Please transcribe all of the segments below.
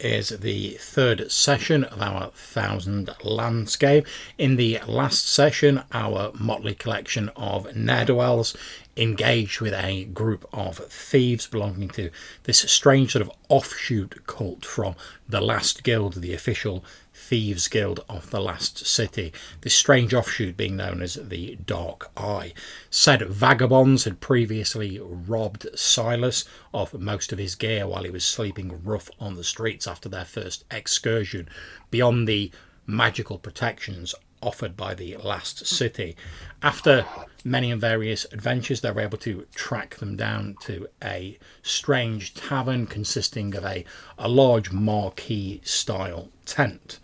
is the third session of our 1000 Lands game. In the last session, our motley collection of ne'er-do-wells engaged with a group of thieves belonging to this strange sort of offshoot cult from the last guild, the official Thieves Guild of the Last City, this strange offshoot being known as the Dark Eye. Said vagabonds had previously robbed Silas of most of his gear while he was sleeping rough on the streets after their first excursion beyond the magical protections offered by the Last City. After many and various adventures, they were able to track them down to a strange tavern consisting of a large marquee style tent.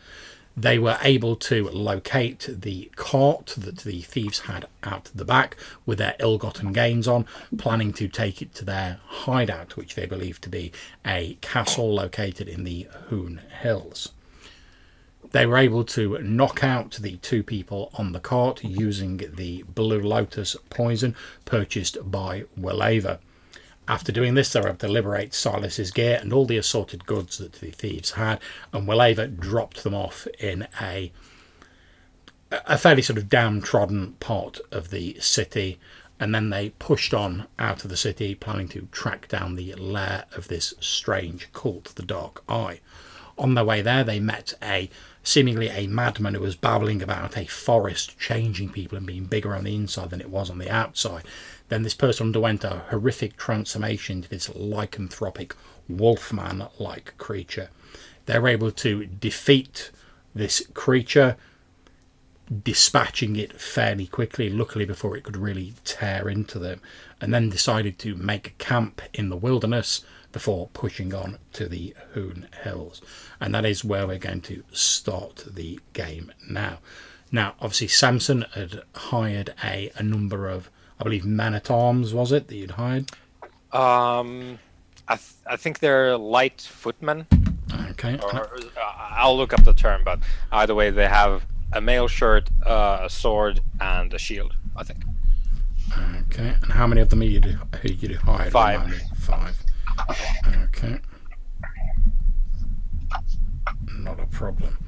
They were able to locate the cart that the thieves had out the back with their ill-gotten gains on, planning to take it to their hideout, which they believe to be a castle located in the Hoon Hills. They were able to knock out the two people on the cart using the Blue Lotus poison purchased by Willava. After doing this, they were able to liberate Silas's gear and all the assorted goods that the thieves had, and Willava dropped them off in a fairly sort of downtrodden part of the city, and then they pushed on out of the city, planning to track down the lair of this strange cult, the Dark Eye. On their way there, they met seemingly a madman who was babbling about a forest changing people and being bigger on the inside than it was on the outside. Then this person underwent a horrific transformation into this lycanthropic wolfman-like creature. They were able to defeat this creature, dispatching it fairly quickly, luckily before it could really tear into them, and then decided to make camp in the wilderness before pushing on to the Hoon Hills. And that is where we're going to start the game now. Now, obviously, Samson had hired a number of, I believe, men-at-arms, was it, that you'd hired? I think they're light footmen. Okay. I'll look up the term, but either way, they have a mail shirt, a sword, and a shield, I think. Okay. And how many of them are you hired? 5. 5. Okay. Not a problem.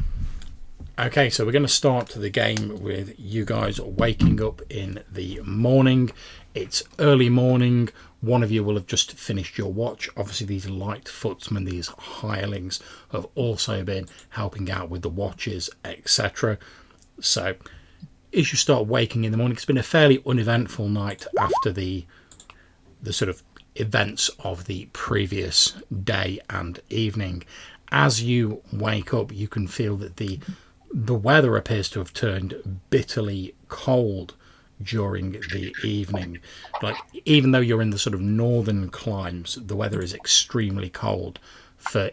Okay, so we're going to start the game with you guys waking up in the morning. It's early morning. One of you will have just finished your watch. Obviously, these light footsmen, these hirelings, have also been helping out with the watches, etc. So, as you start waking in the morning, it's been a fairly uneventful night after the sort of events of the previous day and evening. As you wake up, you can feel that the weather appears to have turned bitterly cold during the evening. Like, even though you're in the sort of northern climes, the weather is extremely cold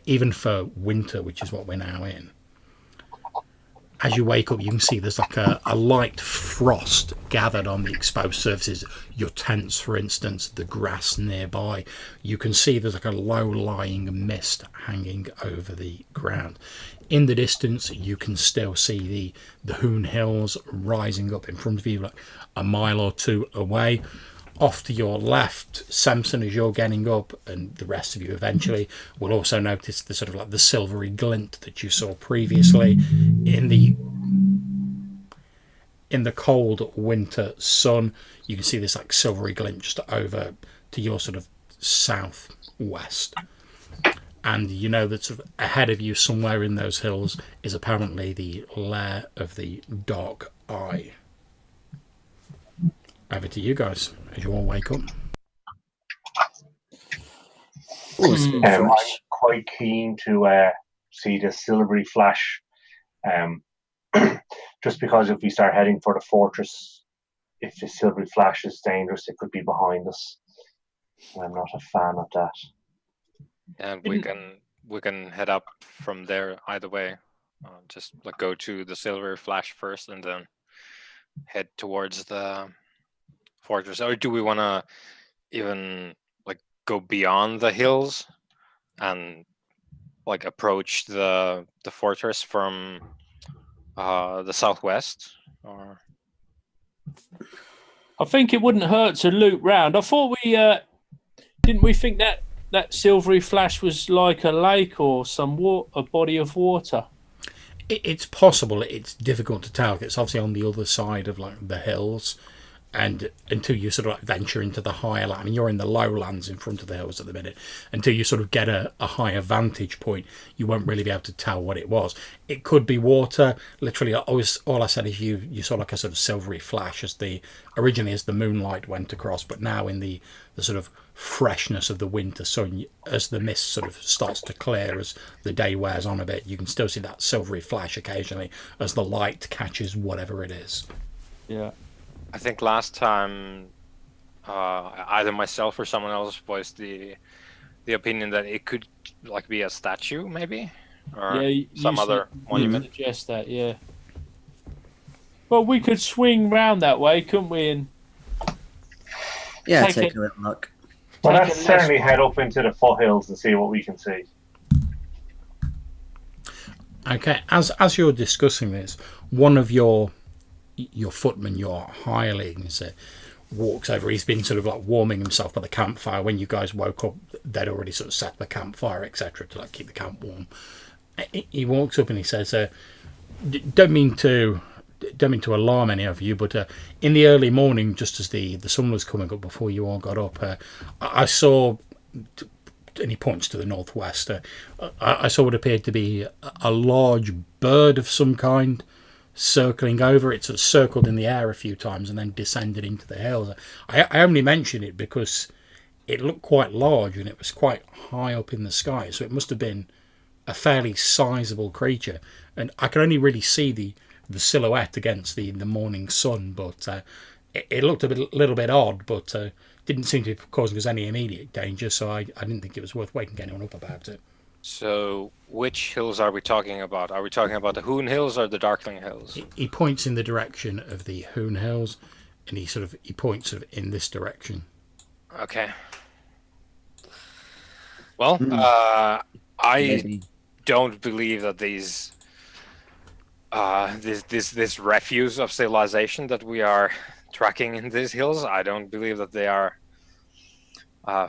even for winter, which is what we're now in. As you wake up, you can see there's like a light frost gathered on the exposed surfaces. Your tents, for instance, the grass nearby. You can see there's like a low-lying mist hanging over the ground. In the distance, you can still see the Hoon Hills rising up in front of you, like a mile or two away. Off to your left, Samson, as you're getting up, and the rest of you eventually will also notice the sort of like the silvery glint that you saw previously in the cold winter sun. You can see this like silvery glint just over to your sort of southwest. And you know that sort of ahead of you, somewhere in those hills, is apparently the lair of the Dark Eye. Over to you guys as you all wake up. I'm quite keen to see the silvery flash, just because if we start heading for the fortress, if the silvery flash is dangerous, it could be behind us. I'm not a fan of that. And we can head up from there either way. Just like go to the silver flash first, and then head towards the fortress. Or do we want to even like go beyond the hills and like approach the fortress from the southwest? Or I think it wouldn't hurt to loop round. I thought we didn't we think that that silvery flash was like a lake or a body of water? It's possible. It's difficult to tell. It's obviously on the other side of like the hills, and until you sort of like venture into the higher land, I mean, you're in the lowlands in front of the hills at the minute. Until you sort of get a higher vantage point, you won't really be able to tell what it was. It could be water. Literally, all I said is you saw like a sort of silvery flash originally as the moonlight went across, but now in the sort of freshness of the winter sun, as the mist sort of starts to clear as the day wears on a bit, you can still see that silvery flash occasionally as the light catches whatever it is. Yeah. I think last time either myself or someone else voiced the opinion that it could like be a statue, maybe, or some other monument. Suggest that, yeah. Well, we could swing round that way, couldn't we? And take a little look. Well, let's certainly head up into the foothills and see what we can see. Okay, as you're discussing this, one of your footman, your hirelings, walks over. He's been sort of like warming himself by the campfire. When you guys woke up, they'd already sort of set the campfire, etc., to like keep the camp warm. He walks up and he says, "Don't mean to alarm any of you, but in the early morning, just as the sun was coming up before you all got up, I saw." And he points to the northwest. I saw what appeared to be a large bird of some kind circling over. It sort of circled in the air a few times and then descended into the hills. I only mention it because it looked quite large and it was quite high up in the sky, so it must have been a fairly sizable creature. And I can only really see the silhouette against the morning sun, but it looked a little bit odd, but didn't seem to be causing us any immediate danger, so I didn't think it was worth waking anyone up about it. So, which hills are we talking about? Are we talking about the Hoon Hills or the Darkling Hills? He points in the direction of the Hoon Hills, and he points sort of in this direction. Okay. Well, I don't believe that these this refuse of civilization that we are tracking in these hills, I don't believe that they are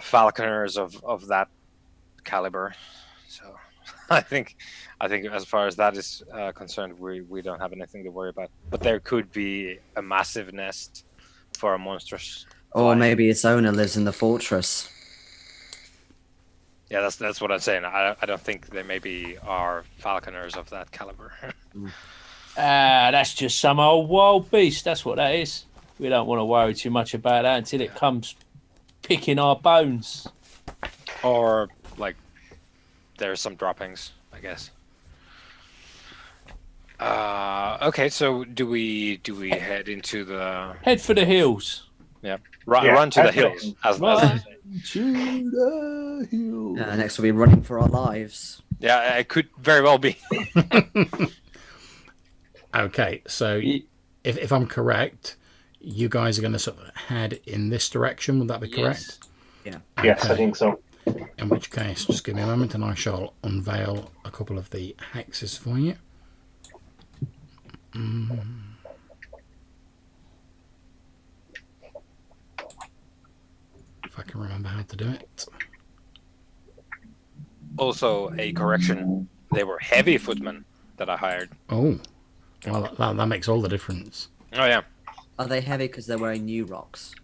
falconers of that caliber. So I think as far as that is concerned, we don't have anything to worry about. But there could be a massive nest for a monstrous. Or maybe its owner lives in the fortress. Yeah, that's what I'm saying. I don't think they maybe are falconers of that caliber. That's just some old wild beast. That's what that is. We don't want to worry too much about that until it comes picking our bones. Or like there's some droppings, I guess. Okay, so do we head into the for the hills? Yeah, run to the hills. Run to the hills. Next we'll be running for our lives. Yeah, it could very well be. Okay, so if I'm correct, you guys are going to sort of head in this direction. Would that be correct? Yeah. Okay. Yes, I think so. In which case, just give me a moment and I shall unveil a couple of the hexes for you. If I can remember how to do it. Also, a correction. They were heavy footmen that I hired. Oh, well, that makes all the difference. Oh, yeah. Are they heavy because they're wearing new rocks?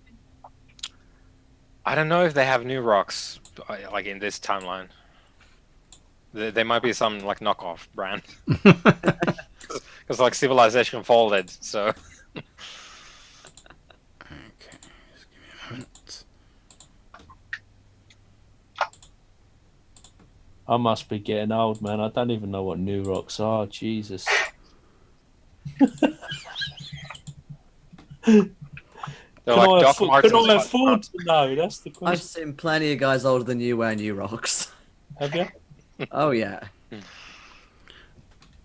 I don't know if they have new rocks, like in this timeline. They might be some like knockoff brand. Because like Civilization folded, so. Okay, just give me a moment. I must be getting old, man. I don't even know what new rocks are. Jesus. They're like Doc Martens. Can I afford to know? That's the question. I've seen plenty of guys older than you wear new rocks. Have you? Oh yeah.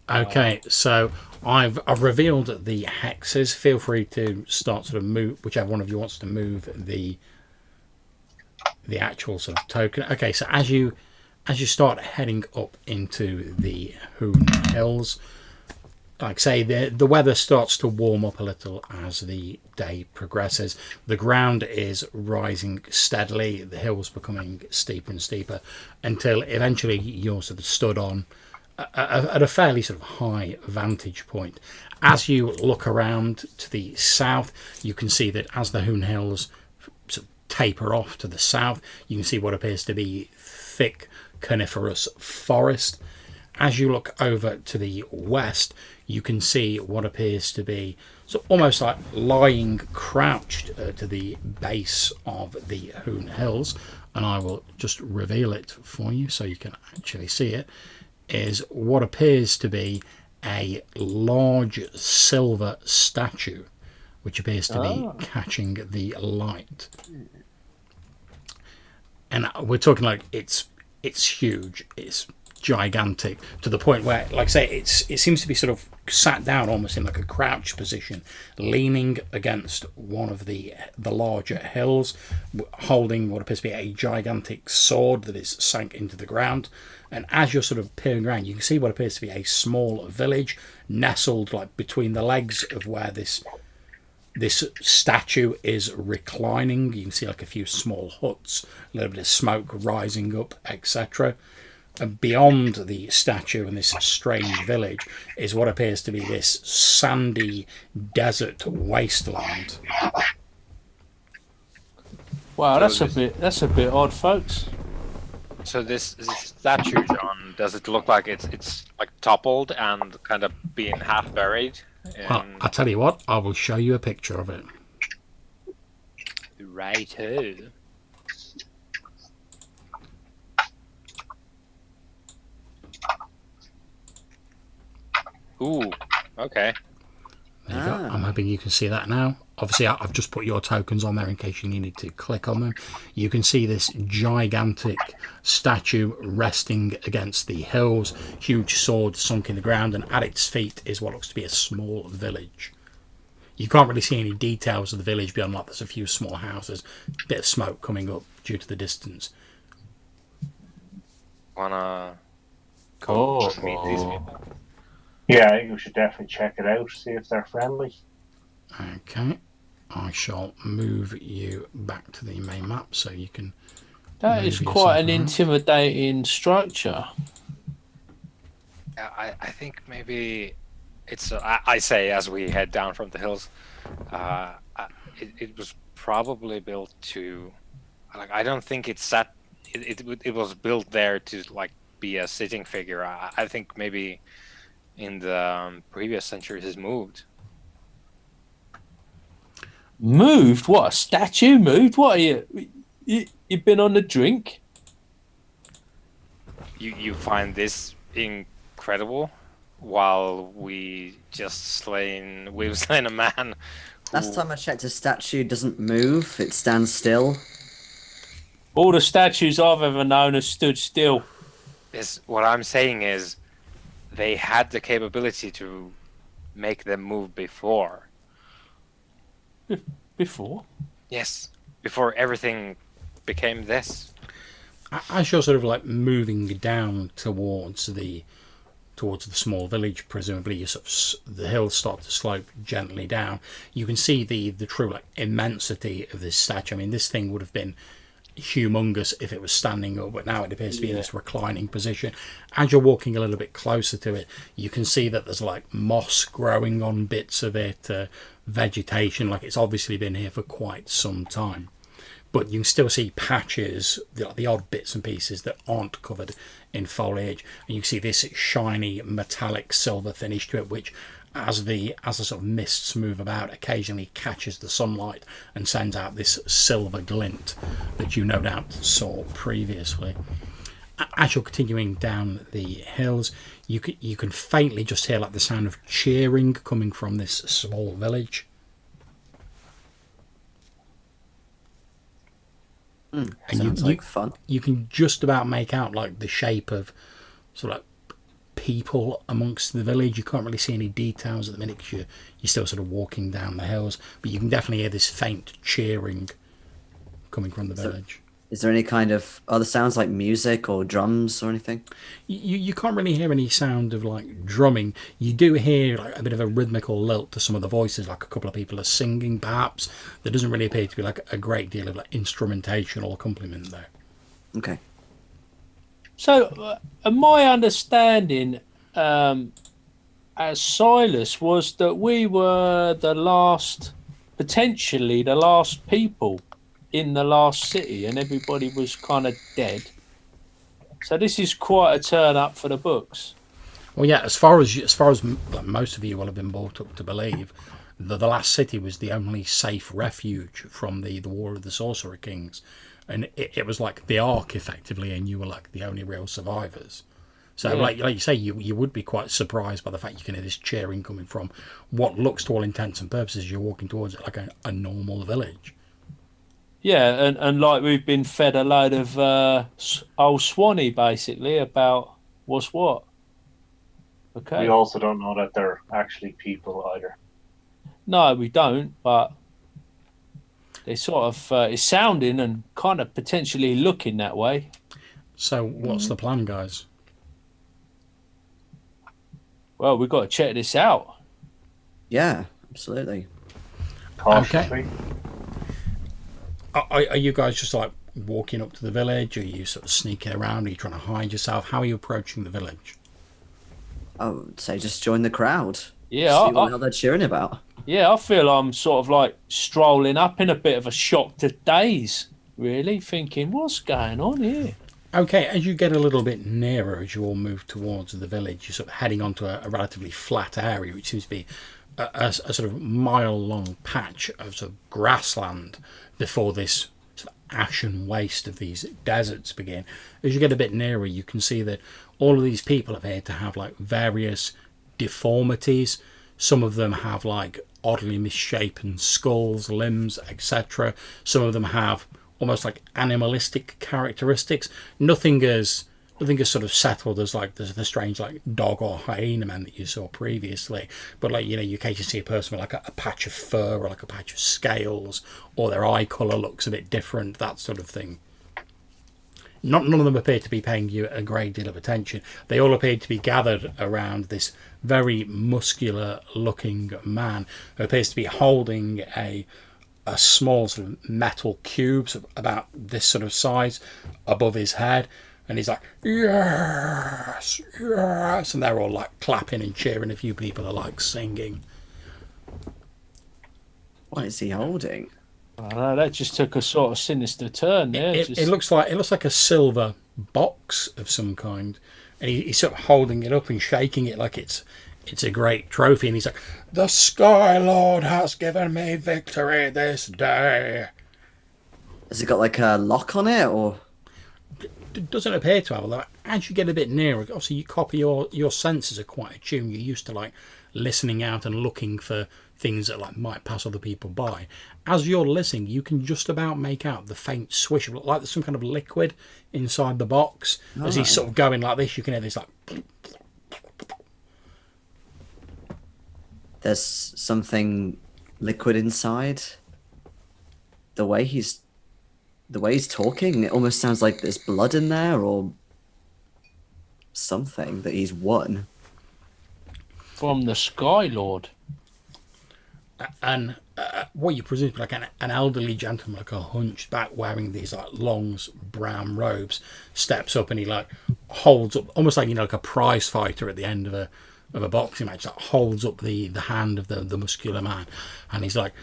Okay, so I've revealed the hexes. Feel free to start sort of move, whichever one of you wants to move the actual sort of token. Okay, so as you start heading up into the Hoon Hills, like I say, the weather starts to warm up a little as the day progresses. The ground is rising steadily, the hills becoming steeper and steeper, until eventually you're sort of stood on at a fairly sort of high vantage point. As you look around to the south, you can see that as the Hoon Hills sort of taper off to the south, you can see what appears to be thick coniferous forest. As you look over to the west, you can see what appears to be almost like lying crouched to the base of the Hoon Hills, and I will just reveal it for you so you can actually see it, is what appears to be a large silver statue which appears to be catching the light. And we're talking like it's huge, it's gigantic, to the point where, like I say, it seems to be sort of sat down almost in like a crouch position, leaning against one of the larger hills, holding what appears to be a gigantic sword that is sank into the ground. And as you're sort of peering around, you can see what appears to be a small village nestled like between the legs of where this statue is reclining. You can see like a few small huts, a little bit of smoke rising up, etc. And beyond the statue and this strange village is what appears to be this sandy desert wasteland. Wow, that's a bit odd, folks. So this statue, John, does it look like it's like toppled and kind of being half buried? Well, I'll tell you what, I will show you a picture of it. Righto. Ooh, okay. There you go. I'm hoping you can see that now. Obviously, I've just put your tokens on there in case you needed to click on them. You can see this gigantic statue resting against the hills, huge sword sunk in the ground, and at its feet is what looks to be a small village. You can't really see any details of the village beyond like there's a few small houses, a bit of smoke coming up due to the distance. Wanna go meet these people? Yeah, I think we should definitely check it out, see if they're friendly. Okay, I shall move you back to the main map so you can. That is quite an intimidating structure. Yeah, I think maybe it's. I say as we head down from the hills, it was probably built to. Like, I don't think it's set. It was built there to like be a sitting figure. I think maybe in the previous centuries has moved. Moved? What, a statue moved? What are you? You've been on the drink? You find this incredible, while we've slain a man. Last time I checked, a statue doesn't move; it stands still. All the statues I've ever known have stood still. What I'm saying is, they had the capability to make them move before. Before? Yes, before everything became this. As you're sort of like moving down towards the small village, presumably the hills start to slope gently down. You can see the true like immensity of this statue. I mean, this thing would have been humongous if it was standing up, but now it appears to be in this reclining position. As you're walking a little bit closer to it, you can see that there's like moss growing on bits of it, vegetation, like it's obviously been here for quite some time. But you can still see patches, the odd bits and pieces that aren't covered in foliage, and you can see this shiny metallic silver finish to it, which as the sort of mists move about occasionally catches the sunlight and sends out this silver glint that you no doubt saw previously. As you're continuing down the hills, you can faintly just hear like the sound of cheering coming from this small village. And sounds like fun. You can just about make out like the shape of sort of like people amongst the village. You can't really see any details at the minute because you're still sort of walking down the hills, but you can definitely hear this faint cheering coming from the village. Is there any kind of other sounds like music or drums or anything? You can't really hear any sound of like drumming. You do hear like a bit of a rhythmical lilt to some of the voices, like a couple of people are singing perhaps. There doesn't really appear to be like a great deal of like instrumentation or accompaniment there. Okay. So, my understanding as Silas was that we were potentially the last people in the last city, and everybody was kind of dead. So this is quite a turn up for the books. Well, yeah, as far as like, most of you will have been brought up to believe, the last city was the only safe refuge from the War of the Sorcerer Kings, and it was like the Ark effectively, and you were like the only real survivors. So, Yeah. like you say, you would be quite surprised by the fact you can hear this cheering coming from what looks, to all intents and purposes, you're walking towards it like a normal village. Yeah, and like we've been fed a load of old Swanee basically about what's what. Okay. We also don't know that they're actually people either. No, we don't, but they sort of it's sounding and kind of potentially looking that way. So, what's the plan, guys? Well, we've got to check this out. Yeah, absolutely. Cautiously. Are you guys just like walking up to the village? Are you sort of sneaking around? Are you trying to hide yourself? How are you approaching the village? I would say just join the crowd. Yeah, See what the hell they're cheering about. Yeah, I feel I'm sort of like strolling up in a bit of a shocked daze, really, thinking, what's going on here? Okay, as you get a little bit nearer, as you all move towards the village, you're sort of heading onto a relatively flat area, which seems to be a sort of mile-long patch of sort of grassland before this sort of ashen waste of these deserts begin. As you get a bit nearer, you can see that all of these people appear to have like various deformities. Some of them have like oddly misshapen skulls, limbs, etc. Some of them have almost like animalistic characteristics. Nothing as sort of settled as like the strange like dog or hyena man that you saw previously, but like, you know, you occasionally see a person with like a patch of fur or like a patch of scales, or their eye colour looks a bit different, that sort of thing. None of them appear to be paying you a great deal of attention. They all appear to be gathered around this very muscular looking man who appears to be holding a small sort of metal cube sort of about this sort of size above his head, and he's like, yes, yes, and they're all like clapping and cheering. A few people are like singing. What is he holding? I don't know, that just took a sort of sinister turn there. It looks like a silver box of some kind, and he's sort of holding it up and shaking it like it's a great trophy, and he's like, the Sky Lord has given me victory this day. Has it got like a lock on it, or? It doesn't appear to have a lot. As you get a bit nearer, obviously you copy your senses are quite attuned. You're used to like listening out and looking for things that like might pass other people by. As you're listening, you can just about make out the faint swish of like there's some kind of liquid inside the box. As he's sort of going like this, you can hear this like. There's something liquid inside. The way he's talking, it almost sounds like there's blood in there or something that he's won. From the Sky Lord. And what you presume like an elderly gentleman, like a hunchback wearing these like long brown robes, steps up and he like holds up, almost like, you know, like a prize fighter at the end of a boxing match, like holds up the hand of the muscular man, and he's like,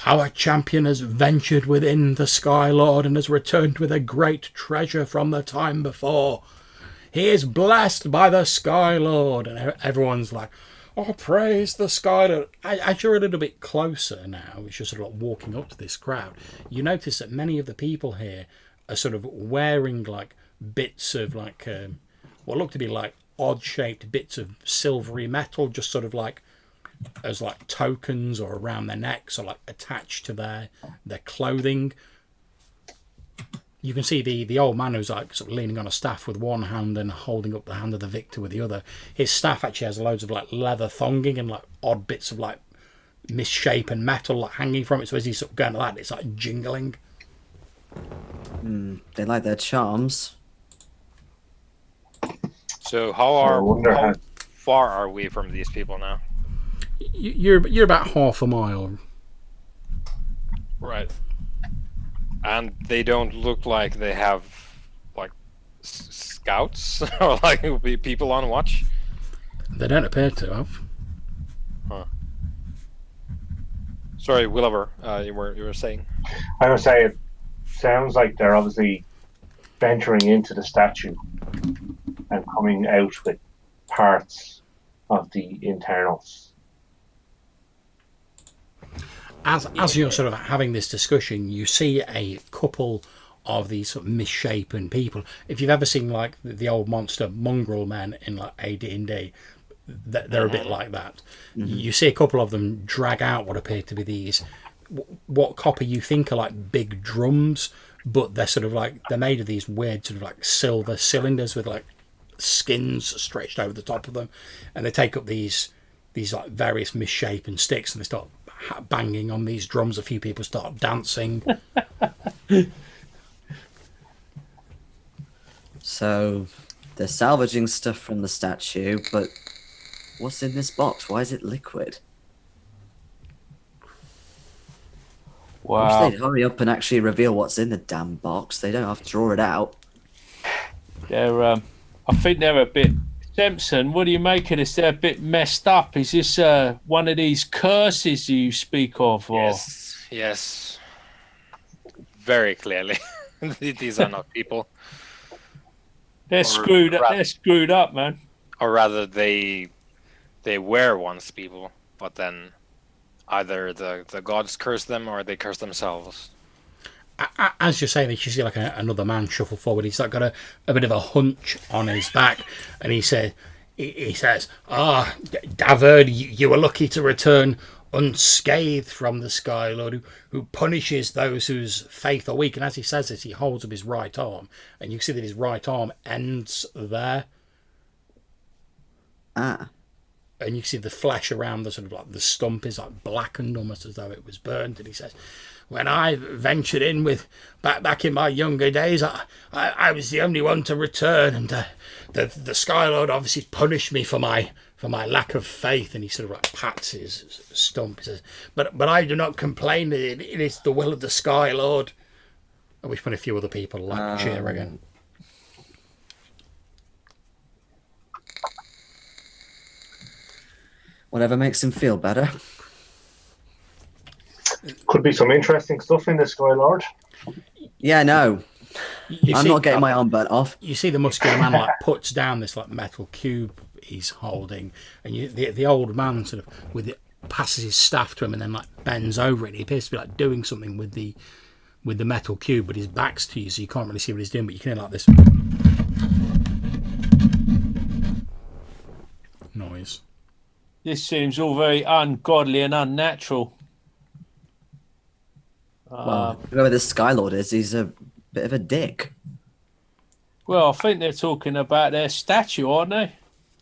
our champion has ventured within the Sky Lord and has returned with a great treasure from the time before. He is blessed by the Sky Lord. And everyone's like, oh, praise the Sky Lord. As you're a little bit closer now, it's just sort of like walking up to this crowd, you notice that many of the people here are sort of wearing like bits of like what look to be like odd shaped bits of silvery metal, just sort of like as like tokens or around their necks or like attached to their clothing. You can see the old man who's like sort of leaning on a staff with one hand and holding up the hand of the victor with the other. His staff actually has loads of like leather thonging and like odd bits of like misshapen metal like hanging from it, so as he's sort of going like that, it's like jingling. They like their charms. So I wonder how how. far are we from these people now? You're about half a mile. Right. And they don't look like they have like scouts or like people on watch. They don't appear to have. Sorry, Williver, you were saying. I would say it sounds like they're obviously venturing into the statue and coming out with parts of the internals. As you're sort of having this discussion, you see a couple of these sort of misshapen people. If you've ever seen like the old monster mongrel men in like AD&D, they're a bit like that. You see a couple of them drag out what appear to be these, what copper you think are like big drums, but they're sort of like, they're made of these weird sort of like silver cylinders with like skins stretched over the top of them, and they take up these like various misshapen sticks and they start banging on these drums. A few people start dancing. So they're salvaging stuff from the statue, but what's in this box? Why is it liquid? I Wow. wish they'd hurry up and actually reveal what's in the damn box. They don't have to draw it out. They're, I think they're a bit. Samson, what do you make of this? They're a bit messed up. Is this one of these curses you speak of? Or? Yes. Very clearly. These are not people. They're screwed up. They're screwed up, man. Or rather, they were once people, but then either the gods curse them or they curse themselves. As you're saying this, you see like another man shuffle forward. He's like got a bit of a hunch on his back, and he says, Daverd, you were lucky to return unscathed from the Sky Lord, who punishes those whose faith are weak." And as he says this, he holds up his right arm, and you see that his right arm ends there. Ah. And you see the flesh around the sort of like the stump is like blackened, almost as though it was burned. And he says, "When I ventured in with back in my younger days, I was the only one to return, and the Sky Lord obviously punished me for my lack of faith." And he sort of like pats his stump. He says, "But I do not complain. It is the will of the Sky Lord." At which point a few other people like cheer again. Whatever makes him feel better. Could be some interesting stuff in this, Sky Lord. Yeah, no. I'm see, not getting my arm burnt off. You see the muscular man like puts down this like metal cube he's holding, and the old man sort of with it passes his staff to him and then like bends over it. He appears to be like doing something with the metal cube, but his back's to you, so you can't really see what he's doing. But you can hear like this noise. This seems all very ungodly and unnatural. Well, whoever this Skylord is, he's a bit of a dick. Well, I think they're talking about their statue, aren't they?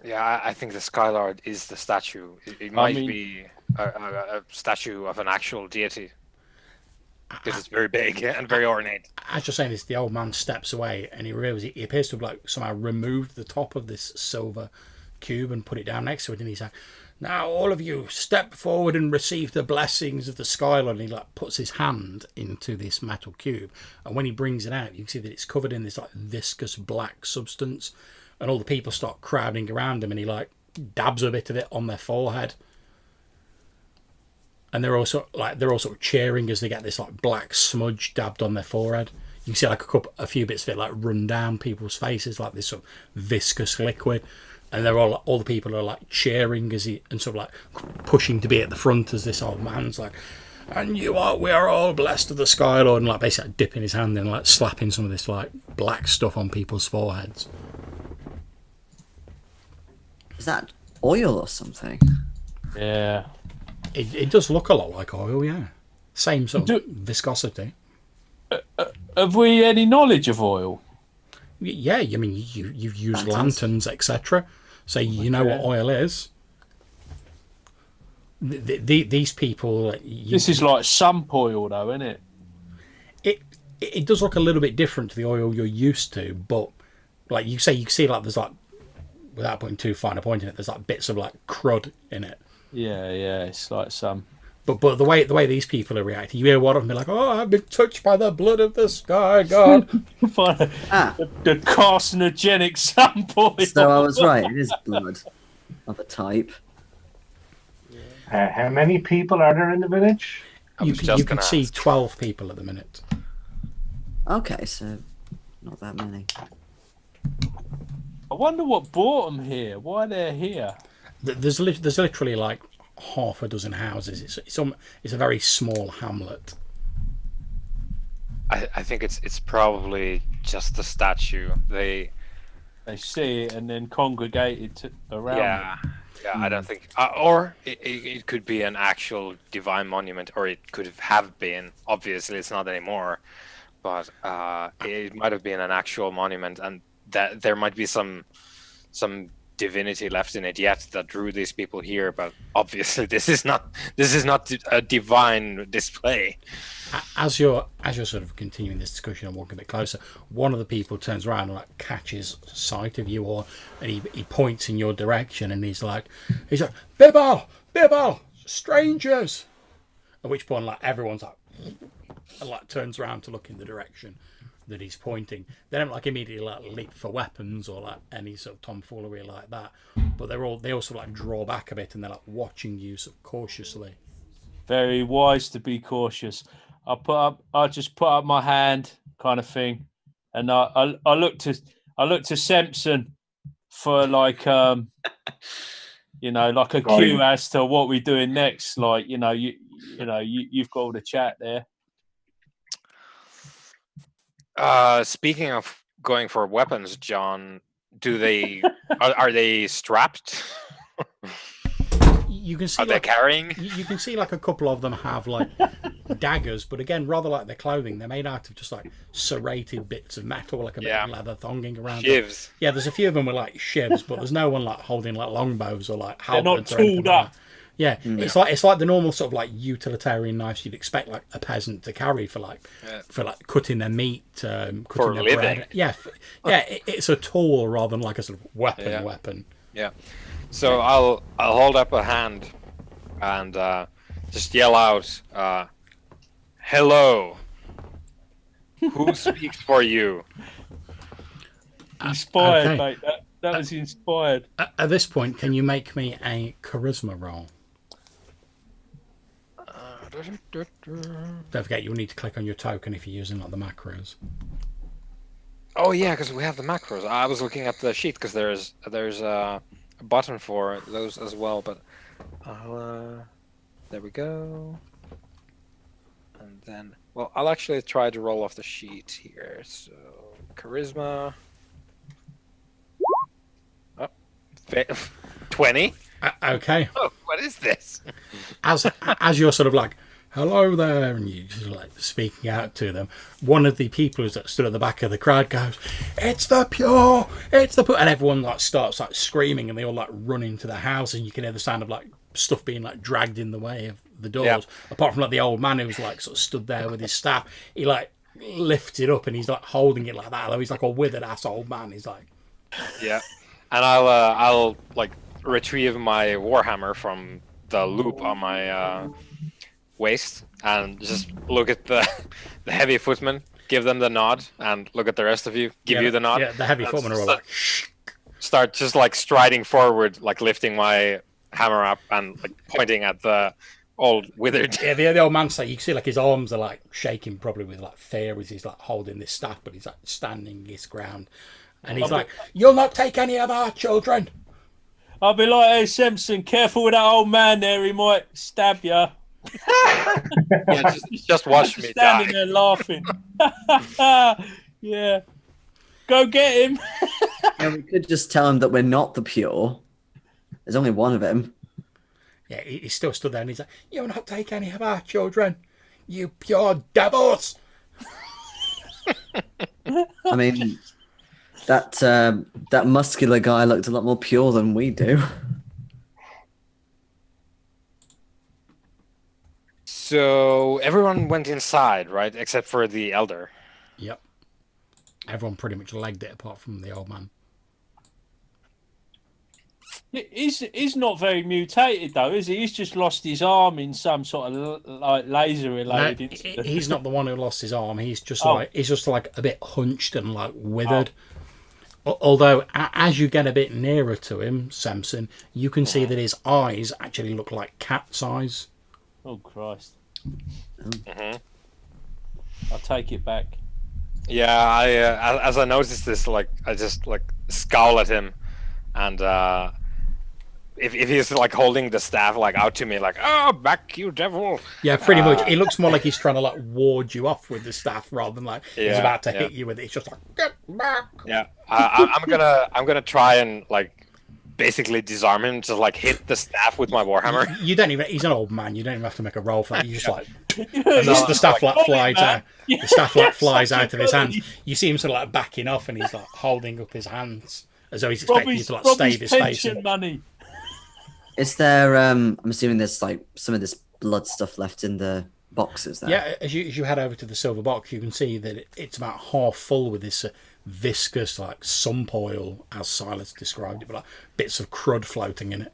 Yeah, I think the Skylord is the statue. It might be a statue of an actual deity. Because it's very big and very ornate. As you're saying this, the old man steps away and he realizes he appears to have like somehow removed the top of this silver cube and put it down next to it, and he's like, "Now all of you step forward and receive the blessings of the Skylord." And he like puts his hand into this metal cube, and when he brings it out, you can see that it's covered in this like viscous black substance, and all the people start crowding around him, and he like dabs a bit of it on their forehead, and they're all sort of cheering as they get this like black smudge dabbed on their forehead. You can see like a few bits of it like run down people's faces, like this sort of viscous liquid. And they're all the people are like cheering as he and sort of like pushing to be at the front as this old man's like, "And we are all blessed of the Sky Lord," and like basically like, dipping his hand in and like slapping some of this like black stuff on people's foreheads. Is that oil or something? Yeah. It does look a lot like oil, yeah. Same sort of viscosity. Have we any knowledge of oil? Yeah, I mean you've used lanterns, etc. So you know what oil is. These people. This is like sump oil, though, isn't it? it does look a little bit different to the oil you're used to, but like you say, you see like there's like, without putting too fine a point in it, there's like bits of like crud in it. Yeah, it's like some. But the way these people are reacting, you hear one of them be like, "Oh, I've been touched by the blood of the sky god." The carcinogenic sample. So I was right. It is blood of a type. How many people are there in the village? You can see 12 people at the minute. Okay, so not that many. I wonder what brought them here. Why they're here? There's literally like half a dozen houses. It's a very small hamlet. I think it's probably just the statue. They see it and then congregated around. Yeah, I don't think, or it could be an actual divine monument, or it could have been. Obviously, it's not anymore, but it might have been an actual monument, and that there might be some divinity left in it yet that drew these people here. But obviously, this is not a divine display. As you're sort of continuing this discussion and walking a bit closer, one of the people turns around and like catches sight of you, and he points in your direction, and he's like, Bibble, strangers. At which point, like everyone's like, and like turns around to look in the direction that he's pointing. They don't like immediately like leap for weapons or like any sort of tomfoolery like that, but they also like draw back a bit, and they're like watching you sort of cautiously. Very wise to be cautious. I just put up my hand, kind of thing, and I look to Samson for like like a cue as to what we're doing next. Like you've got all the chat there. Speaking of going for weapons, John, are they strapped? You can see are they carrying? You can see like a couple of them have like daggers, but again, rather like their clothing, they're made out of just like serrated bits of metal, like a bit of leather thonging around. Shivs. Yeah, there's a few of them with like shivs, but there's no one like holding like longbows or like They're halberds. not tooled up. Yeah, it's like the normal sort of like utilitarian knives you'd expect like a peasant to carry for like cutting their meat, cutting for their living. bread. Yeah, it's a tool rather than like a sort of weapon. Yeah. So I'll hold up a hand and just yell out, "Hello! Who speaks for you?" Inspired, okay. mate. That was inspired. At this point, can you make me a charisma roll? Don't forget, you'll need to click on your token if you're using like the macros. Oh yeah, because we have the macros. I was looking at the sheet because there's a button for those as well. But there we go. And then, well, I'll actually try to roll off the sheet here. So charisma. 20. Okay. Oh, what is this? As you're sort of like, "Hello there," and you just like speaking out to them, one of the people who's stood at the back of the crowd goes, "It's the pure, it's the pure," and everyone like starts like screaming, and they all like run into the house, and you can hear the sound of like stuff being like dragged in the way of the doors. Yep. Apart from like the old man who's like sort of stood there with his staff, he like lifts it up and he's like holding it like that. Although he's like a withered ass old man. He's like, Yeah, and I'll like retrieve my warhammer from the loop on my waist and just look at the heavy footmen, give them the nod, and look at the rest of you, give you the nod. Yeah, the heavy footmen are all like, start just like striding forward, like lifting my hammer up and like pointing at the old withered. Yeah, the old man, you can see like his arms are like shaking probably with like fear as he's like holding this staff, but he's like standing his ground. And he's like, "You'll not take any of our children." I'll be like, "Hey, Samson, careful with that old man there. He might stab you." Yeah, just watch me standing die. there laughing. Yeah, go get him. Yeah, we could just tell him that we're not the pure. There's only one of him. Yeah, he's still stood there and he's like, "You'll not take any of our children, you pure devils." I mean, that muscular guy looked a lot more pure than we do. So everyone went inside, right? Except for the elder. Yep. Everyone pretty much legged it apart from the old man. He's not very mutated though, is he? He's just lost his arm in some sort of like laser related incident. He's not the one who lost his arm. He's just Oh. like a bit hunched and like withered. Although as you get a bit nearer to him, Samson, you can see that his eyes actually look like cat's eyes. Oh Christ! Mhm. I'll take it back. Yeah, as I noticed this, like I just like scowl at him, and if he's like holding the staff like out to me, like "Oh, back you devil!" Yeah, pretty much. It looks more like he's trying to like ward you off with the staff rather than like he's Yeah, about to yeah. hit you with it. It's just like get back. Yeah, I'm gonna try and like basically disarm him, just like hit the staff with my warhammer. You don't even. He's an old man. You don't even have to make a roll for that. You just like And the staff like flies out. Yeah, The staff like flies such a out of his hands. goodie. You see him sort of like backing off, and he's like holding up his hands as though he's expecting you to like stave Robbie's his face. pension money. Is there? I'm assuming there's like some of this blood stuff left in the boxes there. Yeah, as you head over to the silver box, you can see that it's about half full with this viscous, like sump oil, as Silas described it, but like bits of crud floating in it.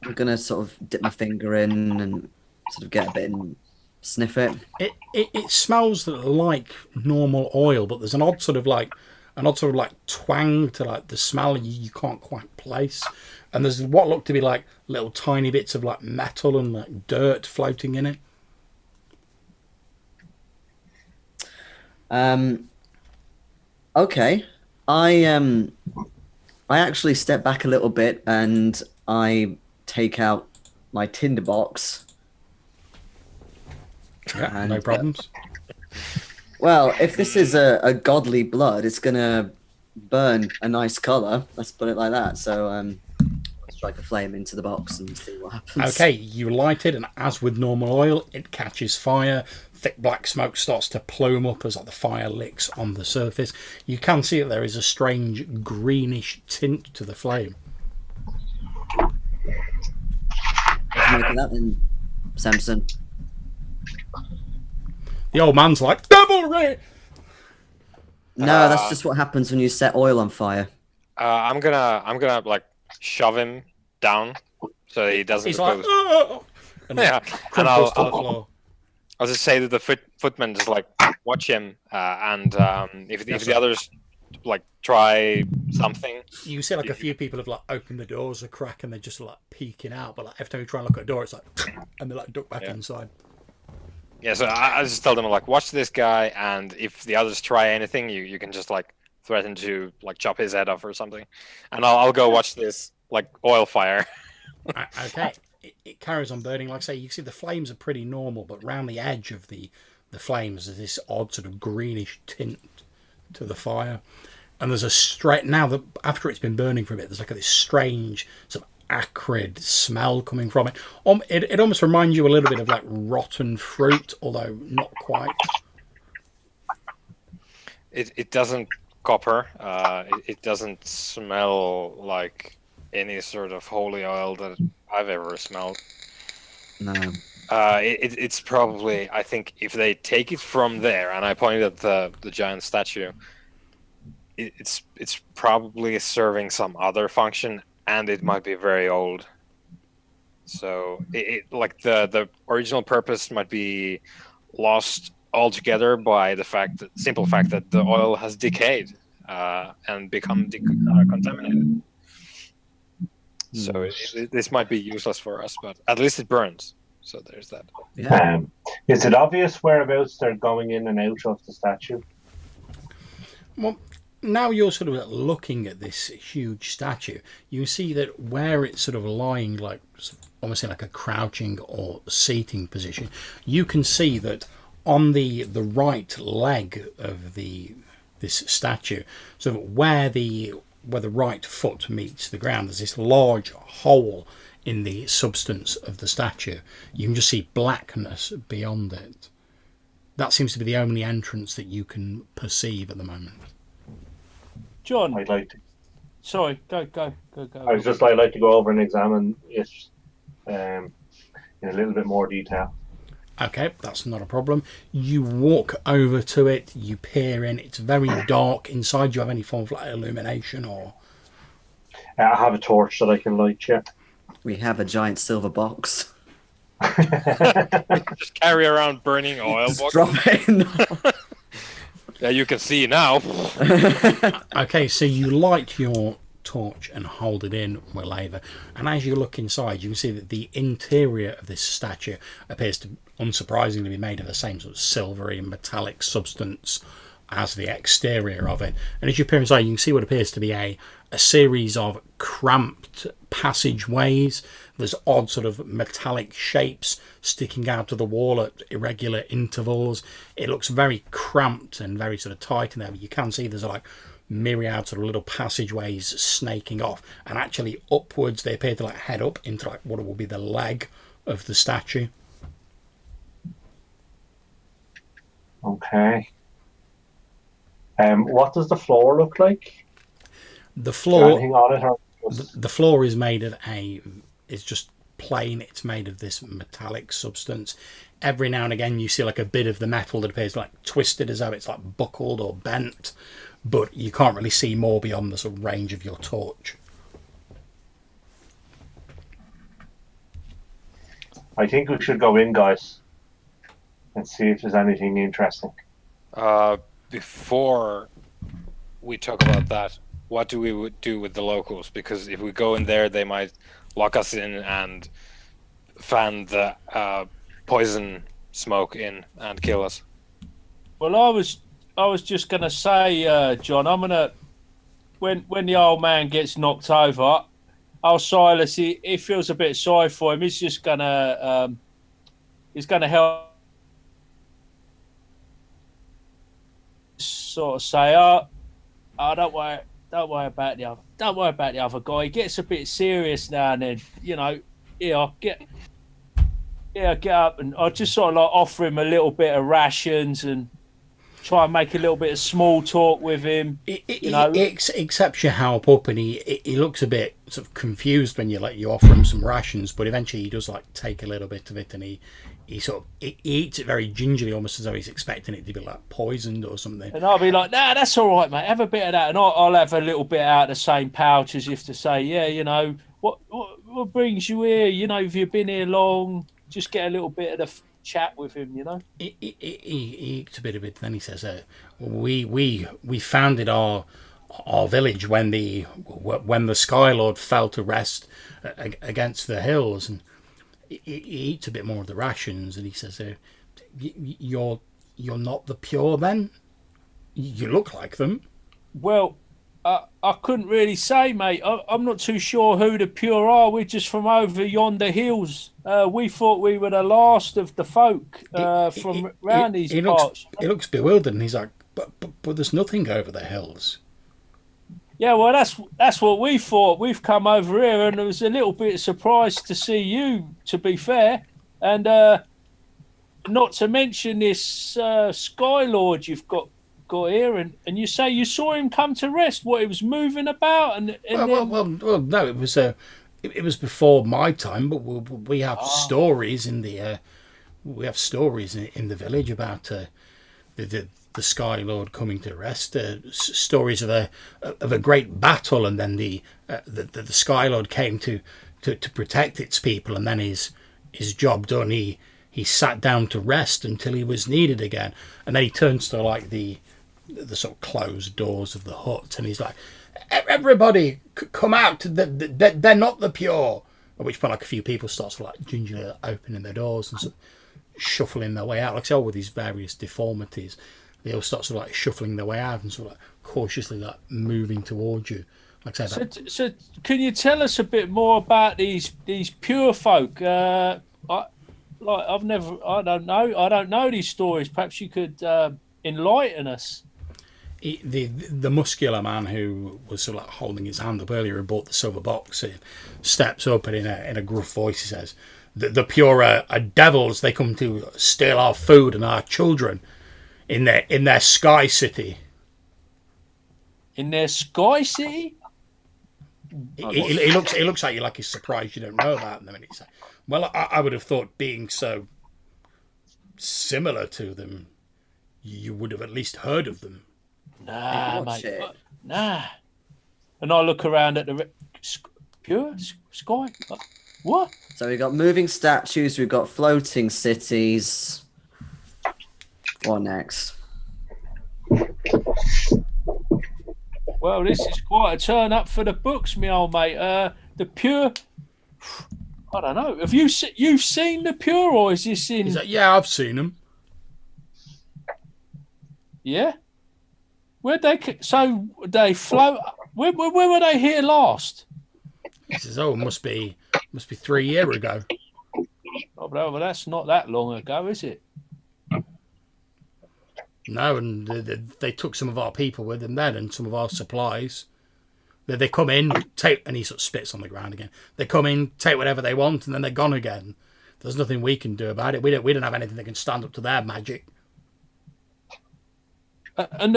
I'm gonna sort of dip my finger in and sort of get a bit and sniff it. It smells like normal oil, but there's an odd sort of like twang to like the smell you can't quite place. And there's what look to be like little tiny bits of like metal and like dirt floating in it. Okay. I actually step back a little bit and I take out my tinderbox. Yeah, And, no problems. Well, if this is a godly blood, it's gonna burn a nice color. Let's put it like that. So I'll strike a flame into the box and see what happens. Okay, you light it, and as with normal oil, it catches fire. Thick black smoke starts to plume up as like, the fire licks on the surface. You can see that there is a strange greenish tint to the flame. What do you make of that then, Samson? The old man's like, devilry! No, that's just what happens when you set oil on fire. I'm gonna like shove him down so he doesn't. He's like, go- oh! And yeah, and crumples to the floor. I'll just say to the footman, just like watch him, and if the others like try something, You see like a few people have like opened the doors a crack and they're just like peeking out, but like every time you try and look at a door, it's like, and they like duck back inside. yeah. So I just tell them like watch this guy, and if the others try anything, you can just like threaten to like chop his head off or something, and I'll go watch this like oil fire. Okay, it carries on burning. Like I say, you see the flames are pretty normal, but round the edge of the flames there's this odd sort of greenish tint to the fire. And there's a straight now that after it's been burning for a bit, there's like this strange sort of acrid smell coming from it. It almost reminds you a little bit of like rotten fruit, although not quite. It doesn't copper. It doesn't smell like any sort of holy oil that I've ever smelled. No. It's probably, I think, if they take it from there, and I pointed at the giant statue, it's probably serving some other function, and it might be very old. So it like the original purpose might be lost altogether by the simple fact that the oil has decayed and become contaminated. So this might be useless for us, but at least it burns. So there's that. Yeah. Is it obvious whereabouts they're going in and out of the statue? Well, now you're sort of looking at this huge statue, you see that where it's sort of lying, like almost in like a crouching or seating position, you can see that on the right leg of this statue, so where the right foot meets the ground, there's this large hole in the substance of the statue. You can just see blackness beyond it. That seems to be the only entrance that you can perceive at the moment. John, I'd like to. sorry, go. I was just like to go over and examine it in a little bit more detail. Okay, that's not a problem. You walk over to it, you peer in. It's very dark inside. Do you have any form of like illumination or? I have a torch that I can light. Yeah. We have a giant silver box. Just carry around burning oil Just boxes. drop it in. Yeah, you can see now. Okay, so you light your torch and hold it in, Willava, and as you look inside, you can see that the interior of this statue appears to, unsurprisingly, be made of the same sort of silvery metallic substance as the exterior of it. And as you peer inside, you can see what appears to be a series of cramped passageways. There's odd sort of metallic shapes sticking out of the wall at irregular intervals. It looks very cramped and very sort of tight in there, but you can see there's like myriad sort of little passageways snaking off, and actually upwards they appear to like head up into like what will be the leg of the statue. Okay. What does the floor look like? The Is there floor, anything on it, or the floor is made of it's just plain. It's made of this metallic substance. Every now and again you see like a bit of the metal that appears like twisted as though it's like buckled or bent, but you can't really see more beyond the sort of range of your torch. I think we should go in, guys, and see if there's anything interesting. Before we talk about that, what do we do with the locals? Because if we go in there, they might lock us in and fan the poison smoke in and kill us. Well, I was just gonna say, John, I'm gonna when the old man gets knocked over, I'll Silas. He feels a bit sorry for him. He's just gonna help. Sort of say, oh, don't worry about the other guy. He gets a bit serious now and then, you know. Get up, and I just sort of like offer him a little bit of rations and try and make a little bit of small talk with him. He accepts your help up, and he looks a bit sort of confused when you offer him some rations, but eventually he does like take a little bit of it, and he eats it very gingerly, almost as though he's expecting it to be like poisoned or something. And I'll be like, nah, that's all right, mate. Have a bit of that, and I'll have a little bit out of the same pouch, as if to say, yeah, you know, what brings you here? You know, if you've been here long, just get a little bit of the chat with him, you know. He eats a bit of it, then he says, we founded our village when the Skylord fell to rest against the hills, and he eats a bit more of the rations, and he says, you're not the pure then? You look like them. Well, I couldn't really say, mate. I'm not too sure who the pure are. We're just from over yonder hills. We thought we were the last of the folk from around these parts. He looks bewildered, and he's like, but there's nothing over the hills. Yeah, well, that's what we thought. We've come over here, and I was a little bit surprised to see you, to be fair. And not to mention this Skylord you've got here, and you say you saw him come to rest. What, he was moving about, well, no, it was before my time, but we have stories in the village about the Skylord coming to rest. Stories of a great battle, and then the Skylord came to protect its people, and then his job done, he sat down to rest until he was needed again, and then he turns to like the sort of closed doors of the hut, and he's like, everybody come out, they're not the pure. At which point, like, a few people start sort of like gingerly opening their doors and sort of shuffling their way out. Like I say, all with these various deformities, they all start sort of like shuffling their way out and sort of like cautiously like moving towards you. Like I say, so can you tell us a bit more about these pure folk? I don't know these stories. Perhaps you could enlighten us. The muscular man who was sort of like holding his hand up earlier and bought the silver box steps up, and in a gruff voice he says, the pure are devils. They come to steal our food and our children in their sky city. In their sky city? He looks at you like he's surprised you don't know about them, and he's like, well, I would have thought, being so similar to them, you would have at least heard of them. Nah, Watch mate. it. Nah. And I look around at the pure sky. What? So we've got moving statues, we've got floating cities. What next? Well, this is quite a turn up for the books, me old mate. The pure. I don't know. Have you've seen the pure, or is this in? He's like, yeah, I've seen them. Yeah. Where'd they? So they float. Where were they here last? He says, oh, it must be 3 years ago. Oh, well, that's not that long ago, is it? No, and they took some of our people with them then, and some of our supplies. They come in, take, and he sort of spits on the ground again. They come in, take whatever they want, and then they're gone again. There's nothing we can do about it. We don't have anything that can stand up to their magic. And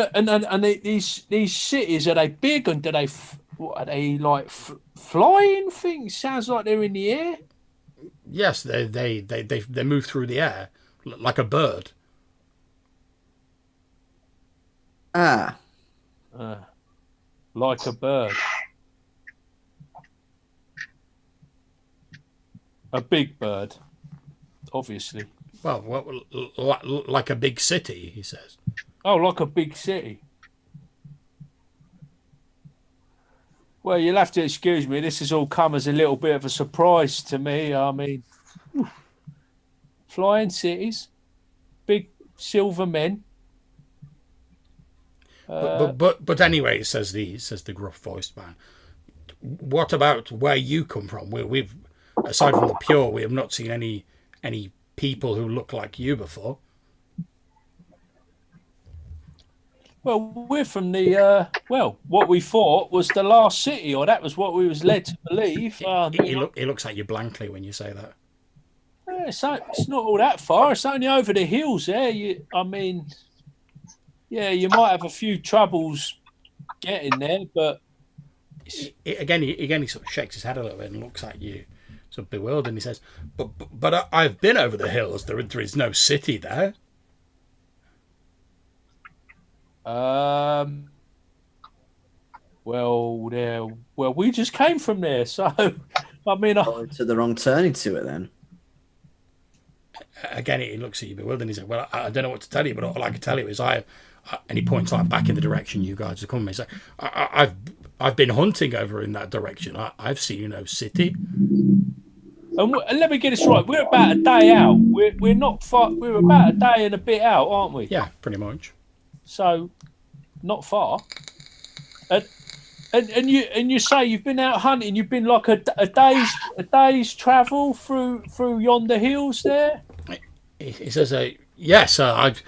these cities, are they big, and do they? What are they like? Flying things? Sounds like they're in the air. Yes, they move through the air like a bird. Ah, Like a bird. A big bird, obviously. Well, like a big city, he says. Oh, like a big city. Well, you'll have to excuse me. This has all come as a little bit of a surprise to me. I mean, flying cities, big silver men. But anyway, says the gruff voiced man. What about where you come from? We've aside from the pure, we have not seen any people who look like you before. Well, we're from the what we thought was the last city, or that was what we was led to believe. He looks at you blankly when you say that. It's not all that far. It's only over the hills there. You might have a few troubles getting there, but Again, he sort of shakes his head a little bit and looks at you, sort of bewildered, and he says, "But I've been over the hills. There is no city there." We just came from there, so I mean, took the wrong turning to it then. Again, he looks at you bewildered, and he said, "Well, I don't know what to tell you, but all I can tell you is and he points like back in the direction you guys are coming. He's like, I've been hunting over in that direction. I've seen no city." And let me get this right. We're about a day out. We're not far. We're about a day and a bit out, aren't we? Yeah, pretty much. So, not far. And you say you've been out hunting. You've been like a day's travel through yonder hills there. He says, "Yes, I've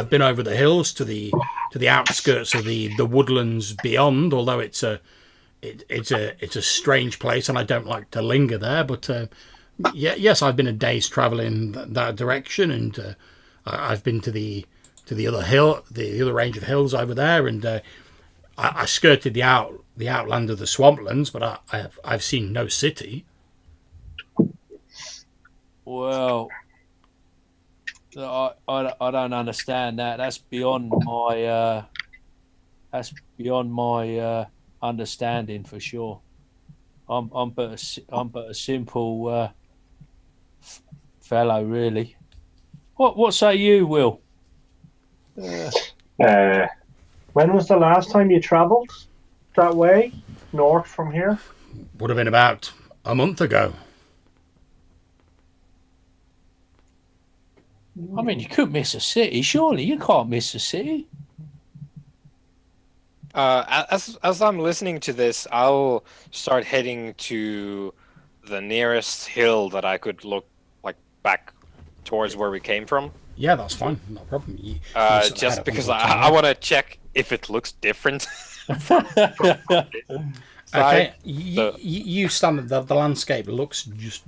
been over the hills to the outskirts of the woodlands beyond. Although it's a strange place, and I don't like to linger there. But yes, I've been a day's travel in that direction, and I've been to the other range of hills over there, and I skirted the outland of the swamplands, but I've seen no city." Well, I don't understand that. That's beyond my understanding for sure. I'm but a simple fellow, really. What say you, Will? When was the last time you travelled that way, north from here? Would have been about a month ago. I mean, you could miss a city. Surely you can't miss a city. As I'm listening to this, I'll start heading to the nearest hill that I could look like back towards where we came from. Yeah, that's fine. No problem. You just because I want to check if it looks different. Okay, you stand. The landscape looks just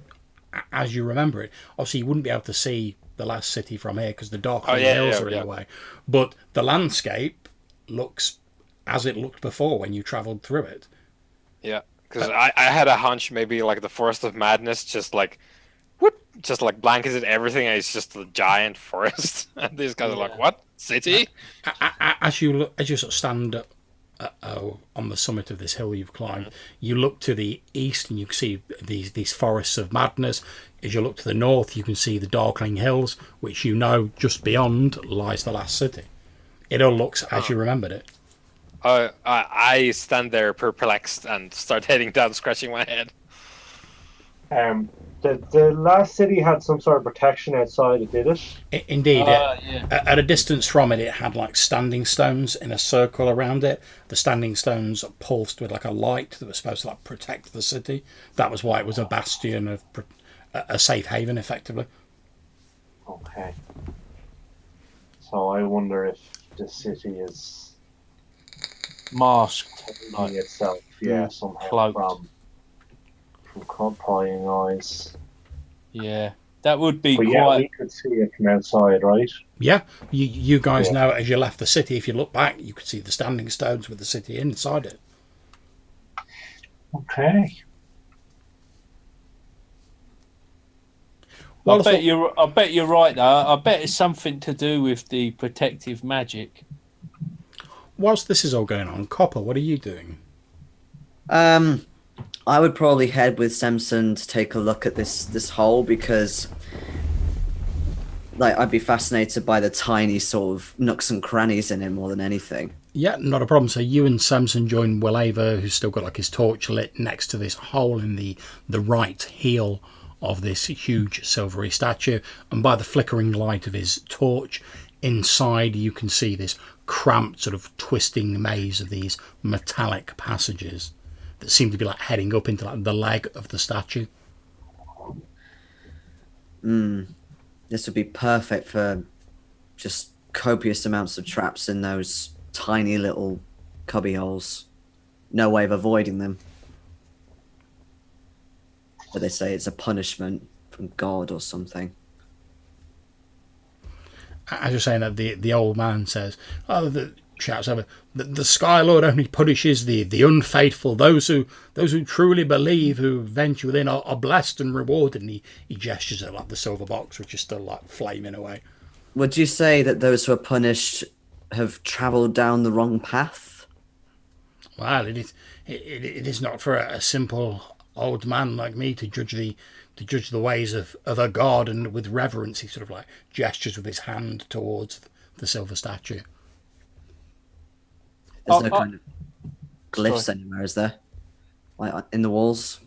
as you remember it. Obviously, you wouldn't be able to see the last city from here because the dark hills are in the way. But the landscape looks as it looked before when you travelled through it. Yeah, because I had a hunch maybe like the Forest of Madness just like what? Just like blanketed everything, and it's just a giant forest. And these guys are like, what? City? As you sort of stand on the summit of this hill you've climbed, you look to the east and you can see these forests of madness. As you look to the north, you can see the darkling hills, which you know just beyond lies the last city. It all looks as you remembered it. I stand there perplexed and start heading down, scratching my head. The last city had some sort of protection outside it, did it? Indeed. Yeah. At a distance from it, it had like standing stones in a circle around it. The standing stones pulsed with like a light that was supposed to like protect the city. That was why it was a bastion of a safe haven, effectively. Okay. So I wonder if the city is Masked. hiding itself, somehow cloaked. from prying eyes. Yeah, that would be But quite. we could see it from outside, right? Yeah, you guys know as you left the city, if you look back, you could see the standing stones with the city inside it. Okay. Well, I bet you're right though. I bet it's something to do with the protective magic. Whilst this is all going on, Copper, what are you doing? I would probably head with Samson to take a look at this hole, because like I'd be fascinated by the tiny sort of nooks and crannies in it more than anything. Yeah, not a problem. So you and Samson join Willava, who's still got like his torch lit next to this hole in the right heel of this huge silvery statue, and by the flickering light of his torch, inside you can see this cramped sort of twisting maze of these metallic passages that seem to be like heading up into like the leg of the statue. This would be perfect for just copious amounts of traps in those tiny little cubby holes. No way of avoiding them. But they say it's a punishment from God or something. As you're saying that, the old man says, shouts over, the Sky Lord only punishes the unfaithful. Those who truly believe, who venture within, are blessed and rewarded. And he gestures at like the silver box, which is still like flaming away. Would you say that those who are punished have travelled down the wrong path? Well, it is not for a simple old man like me to judge the ways of a god, and with reverence he sort of like gestures with his hand towards the silver statue. There's no kind of glyphs anywhere, is there? Like in the walls?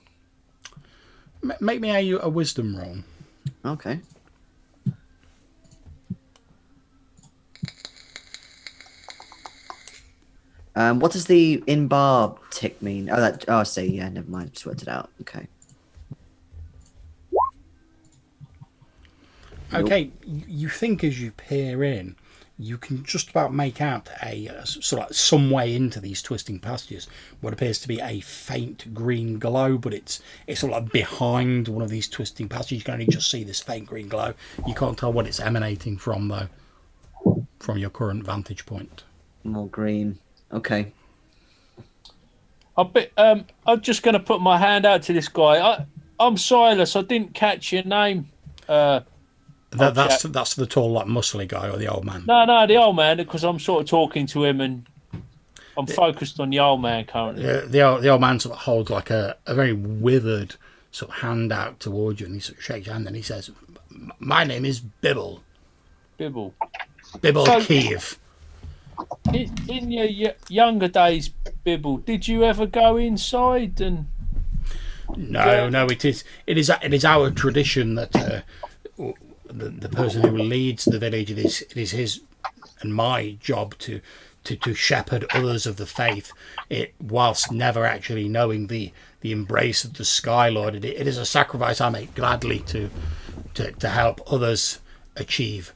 Make me a wisdom roll. Okay. What does the in-bar tick mean? I see. Yeah, never mind. Just worked it out. Okay. Okay, you think as you peer in, you can just about make out a sort of like some way into these twisting passages what appears to be a faint green glow, but it's sort of like behind one of these twisting passages. You can only just see this faint green glow. You can't tell what it's emanating from, though, from your current vantage point. More green. Okay. I'm just going to put my hand out to this guy. I'm Silas. I didn't catch your name. That's the tall, like muscly guy, or the old man. No, the old man, because I'm sort of talking to him and I'm focused on the old man currently. The old man sort of holds like a very withered sort of hand out towards you, and he sort of shakes your hand and he says, "My name is Bibble. Bibble. Bibble Kiev." In your younger days, Bibble, did you ever go inside and? No, it is our tradition that the person who leads the village, it is his and my job to shepherd others of the faith, whilst never actually knowing the embrace of the Sky Lord. It is a sacrifice I make gladly to help others achieve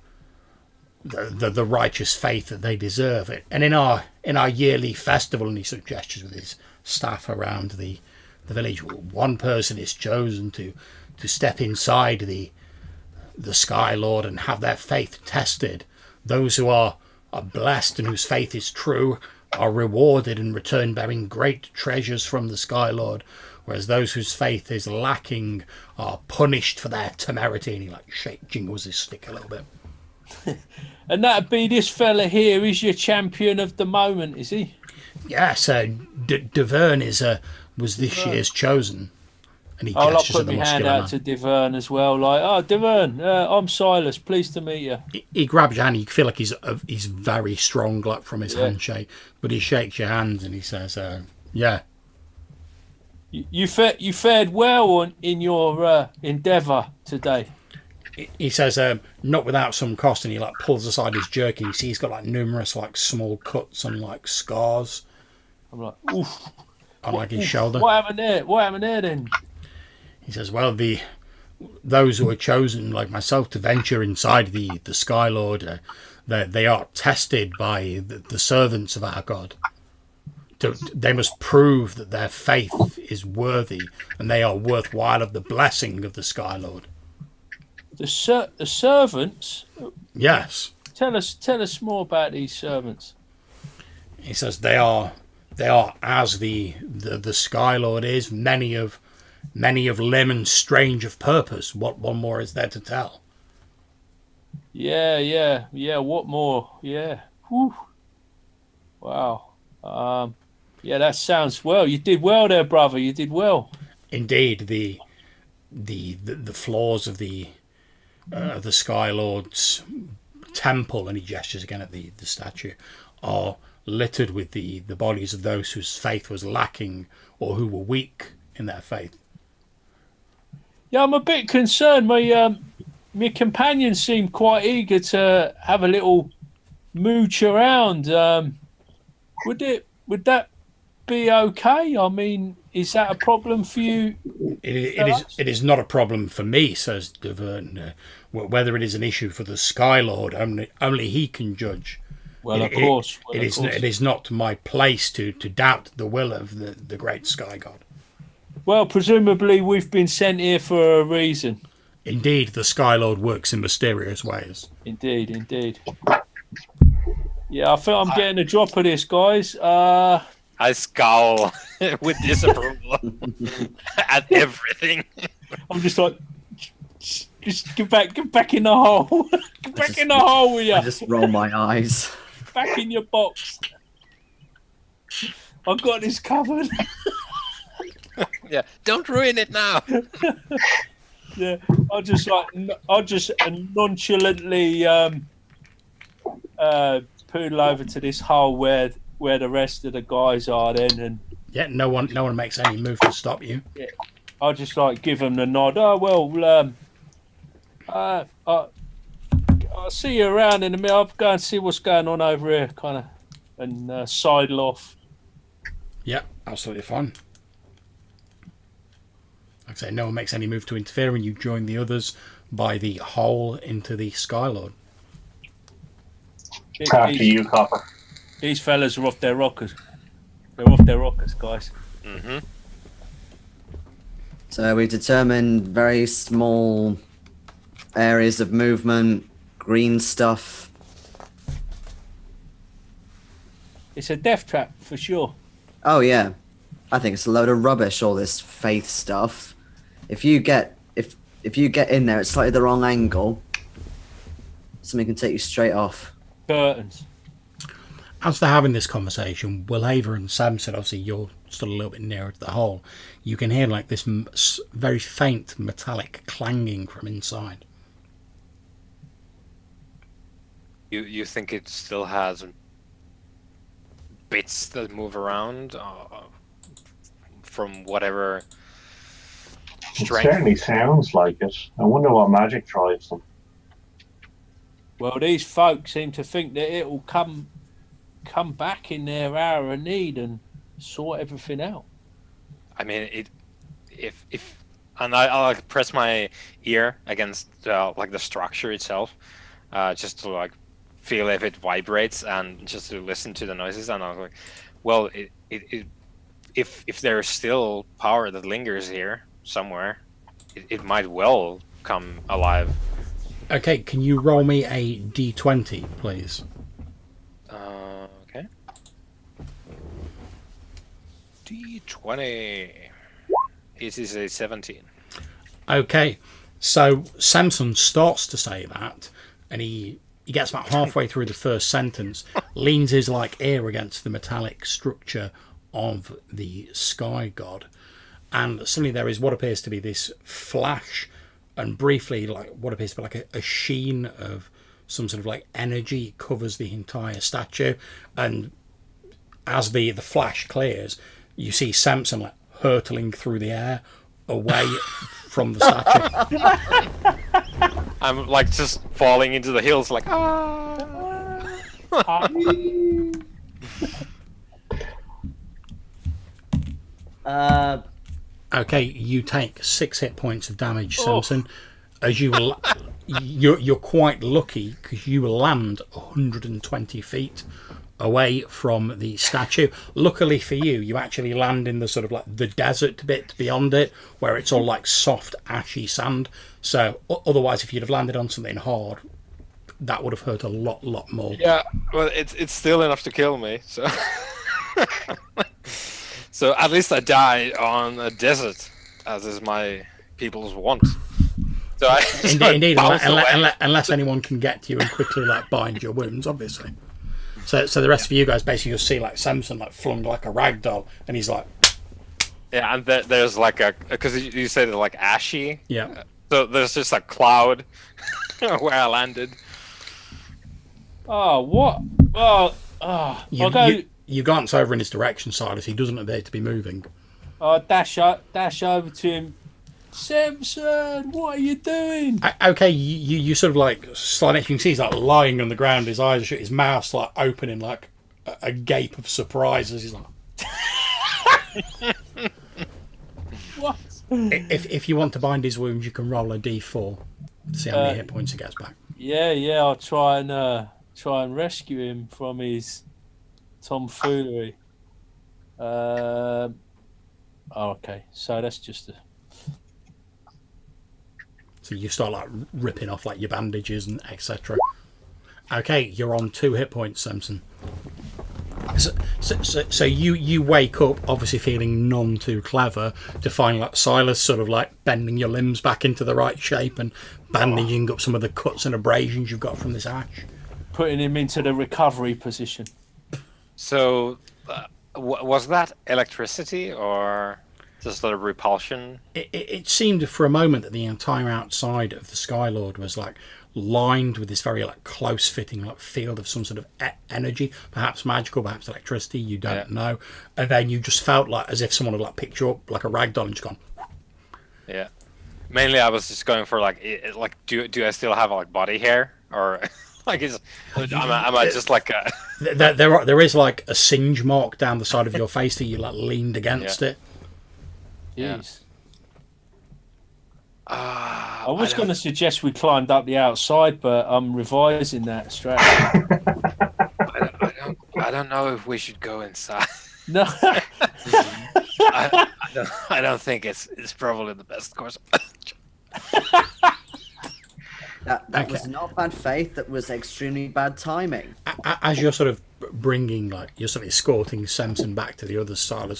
the righteous faith that they deserve. And in our yearly festival, and he sort of gestures with his staff around the village, one person is chosen to step inside the Sky Lord and have their faith tested. Those who are blessed and whose faith is true are rewarded and return bearing great treasures from the Sky Lord, whereas those whose faith is lacking are punished for their temerity. And he jingles his stick a little bit. And that'd be this fella here. He's your champion of the moment, is he? Yes, Deverne was this year's chosen. And he I'll gestures put at the my hand muscular out man. to Deverne as well. Like, oh, Deverne, I'm Silas. Pleased to meet you. He grabs your hand. You feel like he's very strong, like from his handshake. But he shakes your hands and he says, "Yeah." You fared well in your endeavour today. He says, "Not without some cost." And he pulls aside his jerkin. You see, he's got numerous small cuts and scars. I'm like, oof. On his shoulder. What happened there? What happened there then? He says, "Well, those who are chosen, like myself, to venture inside the Sky Lord, they are tested by the servants of our God. They must prove that their faith is worthy and they are worthwhile of the blessing of the Sky Lord." The servants? Yes. Tell us more about these servants. He says they are as the Sky Lord is, many of limb and strange of purpose. What one more is there to tell? Yeah. What more? Yeah. Whew. Wow. Yeah, that sounds well. You did well there, brother. You did well. Indeed, the floors of the Sky Lord's temple, and he gestures again at the statue, are littered with the bodies of those whose faith was lacking or who were weak in their faith. Yeah, I'm a bit concerned. My companions seem quite eager to have a little mooch around. Would that be okay? I mean, is that a problem for you? It is not a problem for me, says Deverne. Whether it is an issue for the Sky Lord, only he can judge. Well, of course. It is not my place to doubt the will of the great Sky God. Well, presumably we've been sent here for a reason. Indeed, the Sky Lord works in mysterious ways. Indeed. Yeah, I feel I'm getting a drop of this, guys. I scowl with disapproval at everything. I'm just like, just get back in the hole. Get back in the hole with you. I just roll my eyes. Back in your box. I've got this covered. Yeah, don't ruin it now. Yeah, I'll just nonchalantly poodle over to this hole where the rest of the guys are then, and yeah, no one makes any move to stop you. Yeah, I'll just give them the nod. Oh well, I'll see you around in a minute. I'll go and see what's going on over here, kind of, and sidle off. Yeah, absolutely fine. Like I say, no one makes any move to interfere, and you join the others by the hole into the Sky Lord. After you, Copper. These fellas are off their rockers. They're off their rockers, guys. Mm-hmm. So we determined very small areas of movement, green stuff. It's a death trap for sure. Oh yeah, I think it's a load of rubbish. All this faith stuff. If you get in there at slightly the wrong angle, something can take you straight off. Curtains. As they're having this conversation, Willhaver and Samson, obviously you're still a little bit nearer to the hole, you can hear this very faint metallic clanging from inside. You think it still has bits that move around from whatever It strength? certainly sounds like it. I wonder what magic drives them. Well, these folk seem to think that it will come back in their hour of need and sort everything out. I mean, and I'll press my ear against the structure itself, just to feel if it vibrates and just to listen to the noises. And I was like, well, if there's still power that lingers here somewhere, it might well come alive. Okay, can you roll me a d20, please? Okay. D20. It is a 17. Okay, so Samson starts to say that, and he gets about halfway through the first sentence, leans his ear against the metallic structure of the sky god, and suddenly there is what appears to be this flash, and briefly what appears to be a sheen of some sort of energy covers the entire statue, and as the flash clears, you see Samson hurtling through the air away from the statue. I'm just falling into the hills Okay, you take 6 hit points of damage, Samson. As you're quite lucky because you land 120 feet away from the statue. Luckily for you, you actually land in the sort of the desert bit beyond it, where it's all soft, ashy sand. So otherwise, if you'd have landed on something hard, that would have hurt a lot more. Yeah, well, it's still enough to kill me. So, so at least I die on a desert, as is my people's want. So Indeed, unless anyone can get to you and quickly bind your wounds, obviously. So the rest of you guys basically you'll see Samson flung like a rag doll, and he's yeah, and there's because you said it's ashy. Yeah. So there's just a cloud where I landed. Oh, what? Oh, you glance over in his direction, Silas. He doesn't appear to be moving. Dash over to him. Samson, what are you doing? Okay, you sort of slide next. You can see he's lying on the ground. His eyes are shut. His mouth's opening a gape of surprise as he's What? If you want to bind his wounds, you can roll a d4 to see how many hit points he gets back. Yeah, I'll try and rescue him from his tomfoolery. Okay, so that's just a. So you start ripping off your bandages and etc. Okay, you're on 2 hit points, Samson. So you wake up obviously feeling none too clever to find Silas sort of bending your limbs back into the right shape and bandaging up some of the cuts and abrasions you've got from this ash. Putting him into the recovery position. So was that electricity or just a repulsion? It seemed for a moment that the entire outside of the Skylord was lined with this very close-fitting field of some sort of energy, perhaps magical, perhaps electricity. You don't know, and then you just felt as if someone had picked you up like a rag doll and just gone. Yeah, mainly I was just going for do I still have body hair or am I just a... There is a singe mark down the side of your face that you leaned against it. Yes. I was going to suggest we climbed up the outside, but I'm revising that strategy. I don't know if we should go inside. No. I don't think it's probably the best course. That was not bad faith. That was extremely bad timing. As you're sort of bringing, you're sort of escorting Samson back to the other side,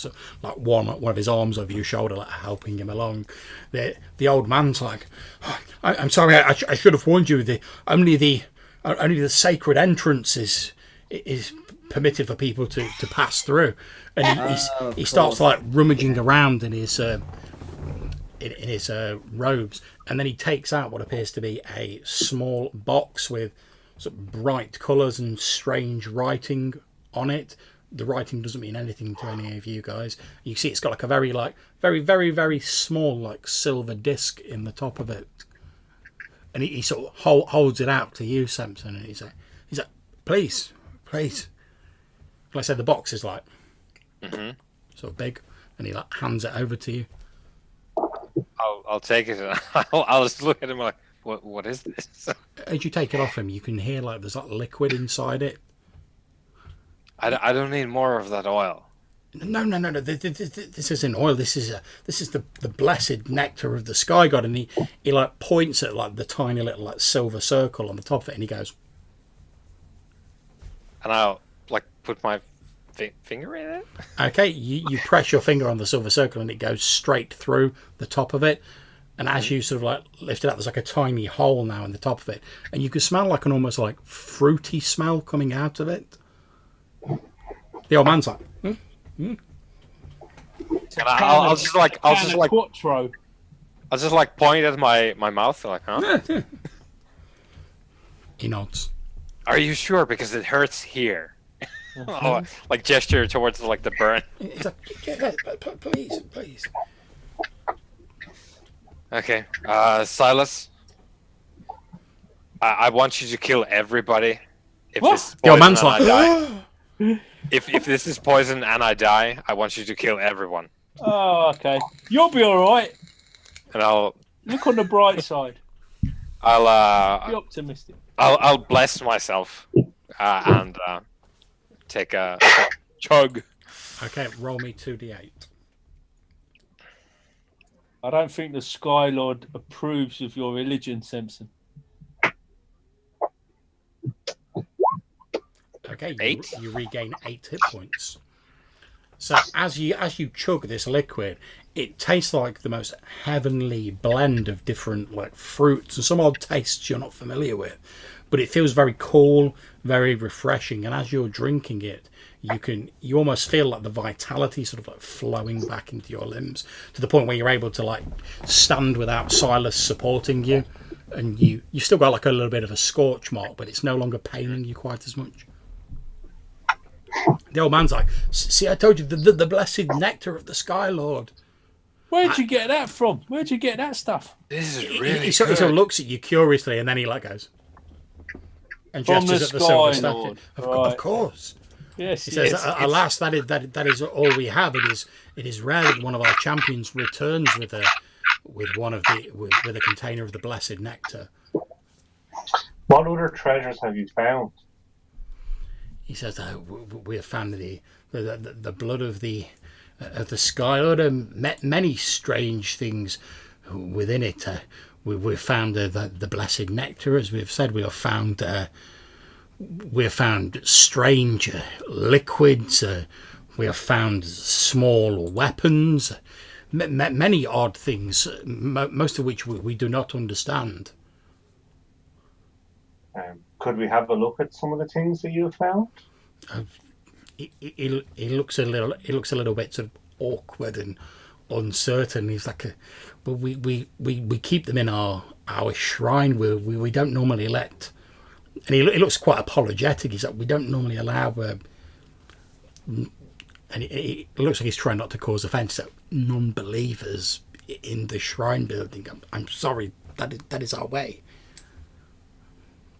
one of his arms over your shoulder, helping him along. The old man's I'm sorry, I should have warned you. Only the sacred entrance is permitted for people to pass through, and he starts rummaging around in his robes, and then he takes out what appears to be a small box with sort of bright colours and strange writing on it. The writing doesn't mean anything to any of you guys. You see it's got a very very very small silver disc in the top of it, and he sort of holds it out to you, Samson, and he's like please. Like I said, the box is sort of big, and he hands it over to you. I'll take it and I'll just look at him what is this? As you take it off him, you can hear there's liquid inside it. I don't need more of that oil. No. This isn't oil. This is the blessed nectar of the sky god, and he points at the tiny little silver circle on the top of it, and he goes. And I'll put my finger in it? Okay, you press your finger on the silver circle and it goes straight through the top of it. And as you sort of like lift it up, there's like a tiny hole now in the top of it. And you can smell like an almost like fruity smell coming out of it. The old man's like, And I'll just like Quattro. I'll just like point at my mouth like, huh? He nods. Are you sure? Because it hurts here. Oh, like gesture towards like the burn. He's like, yeah, please. Okay, Silas. I want you to kill everybody. If What? this is The old poison man's and I like, die, if this is poison and I die, I want you to kill everyone. Oh, okay. You'll be all right. And I'll Look on the bright side. Be I'll optimistic. I'll bless myself and take a chug. okay, roll me 2d8. I don't think the Sky Lord approves of your religion, Samson. Okay, 8. you regain 8 hit points. So as you chug this liquid, it tastes like the most heavenly blend of different like fruits and some odd tastes you're not familiar with. But it feels very cool, very refreshing, and as you're drinking it, you almost feel like the vitality sort of like flowing back into your limbs to the point where you're able to like stand without Silas supporting you, and you still got like a little bit of a scorch mark, but it's no longer paining you quite as much. The old man's like, see, I told you, the blessed nectar of the Sky Lord. Where'd you get that from? Where'd you get that stuff? This is He really sort good. of looks at you curiously, and then he like goes and From gestures the at the silver Sky statue. Lord. Of Right. course. Yes, He says, yes. alas, that is all we have. It is rare that one of our champions returns with a container of the blessed nectar. What other treasures have you found? He says, we have found the blood of the Sky Lord, many strange things within it. We've found the blessed nectar, as we've said. We have found strange liquids. We have found small weapons. Many odd things, most of which we do not understand. Could we have a look at some of the things that you have found? He looks a little bit sort of awkward and uncertain. He's like, but we keep them in our shrine. We don't normally let. And he looks quite apologetic. He's like, we don't normally allow. And it looks like he's trying not to cause offence. So non-believers in the shrine building. I'm sorry. That is our way.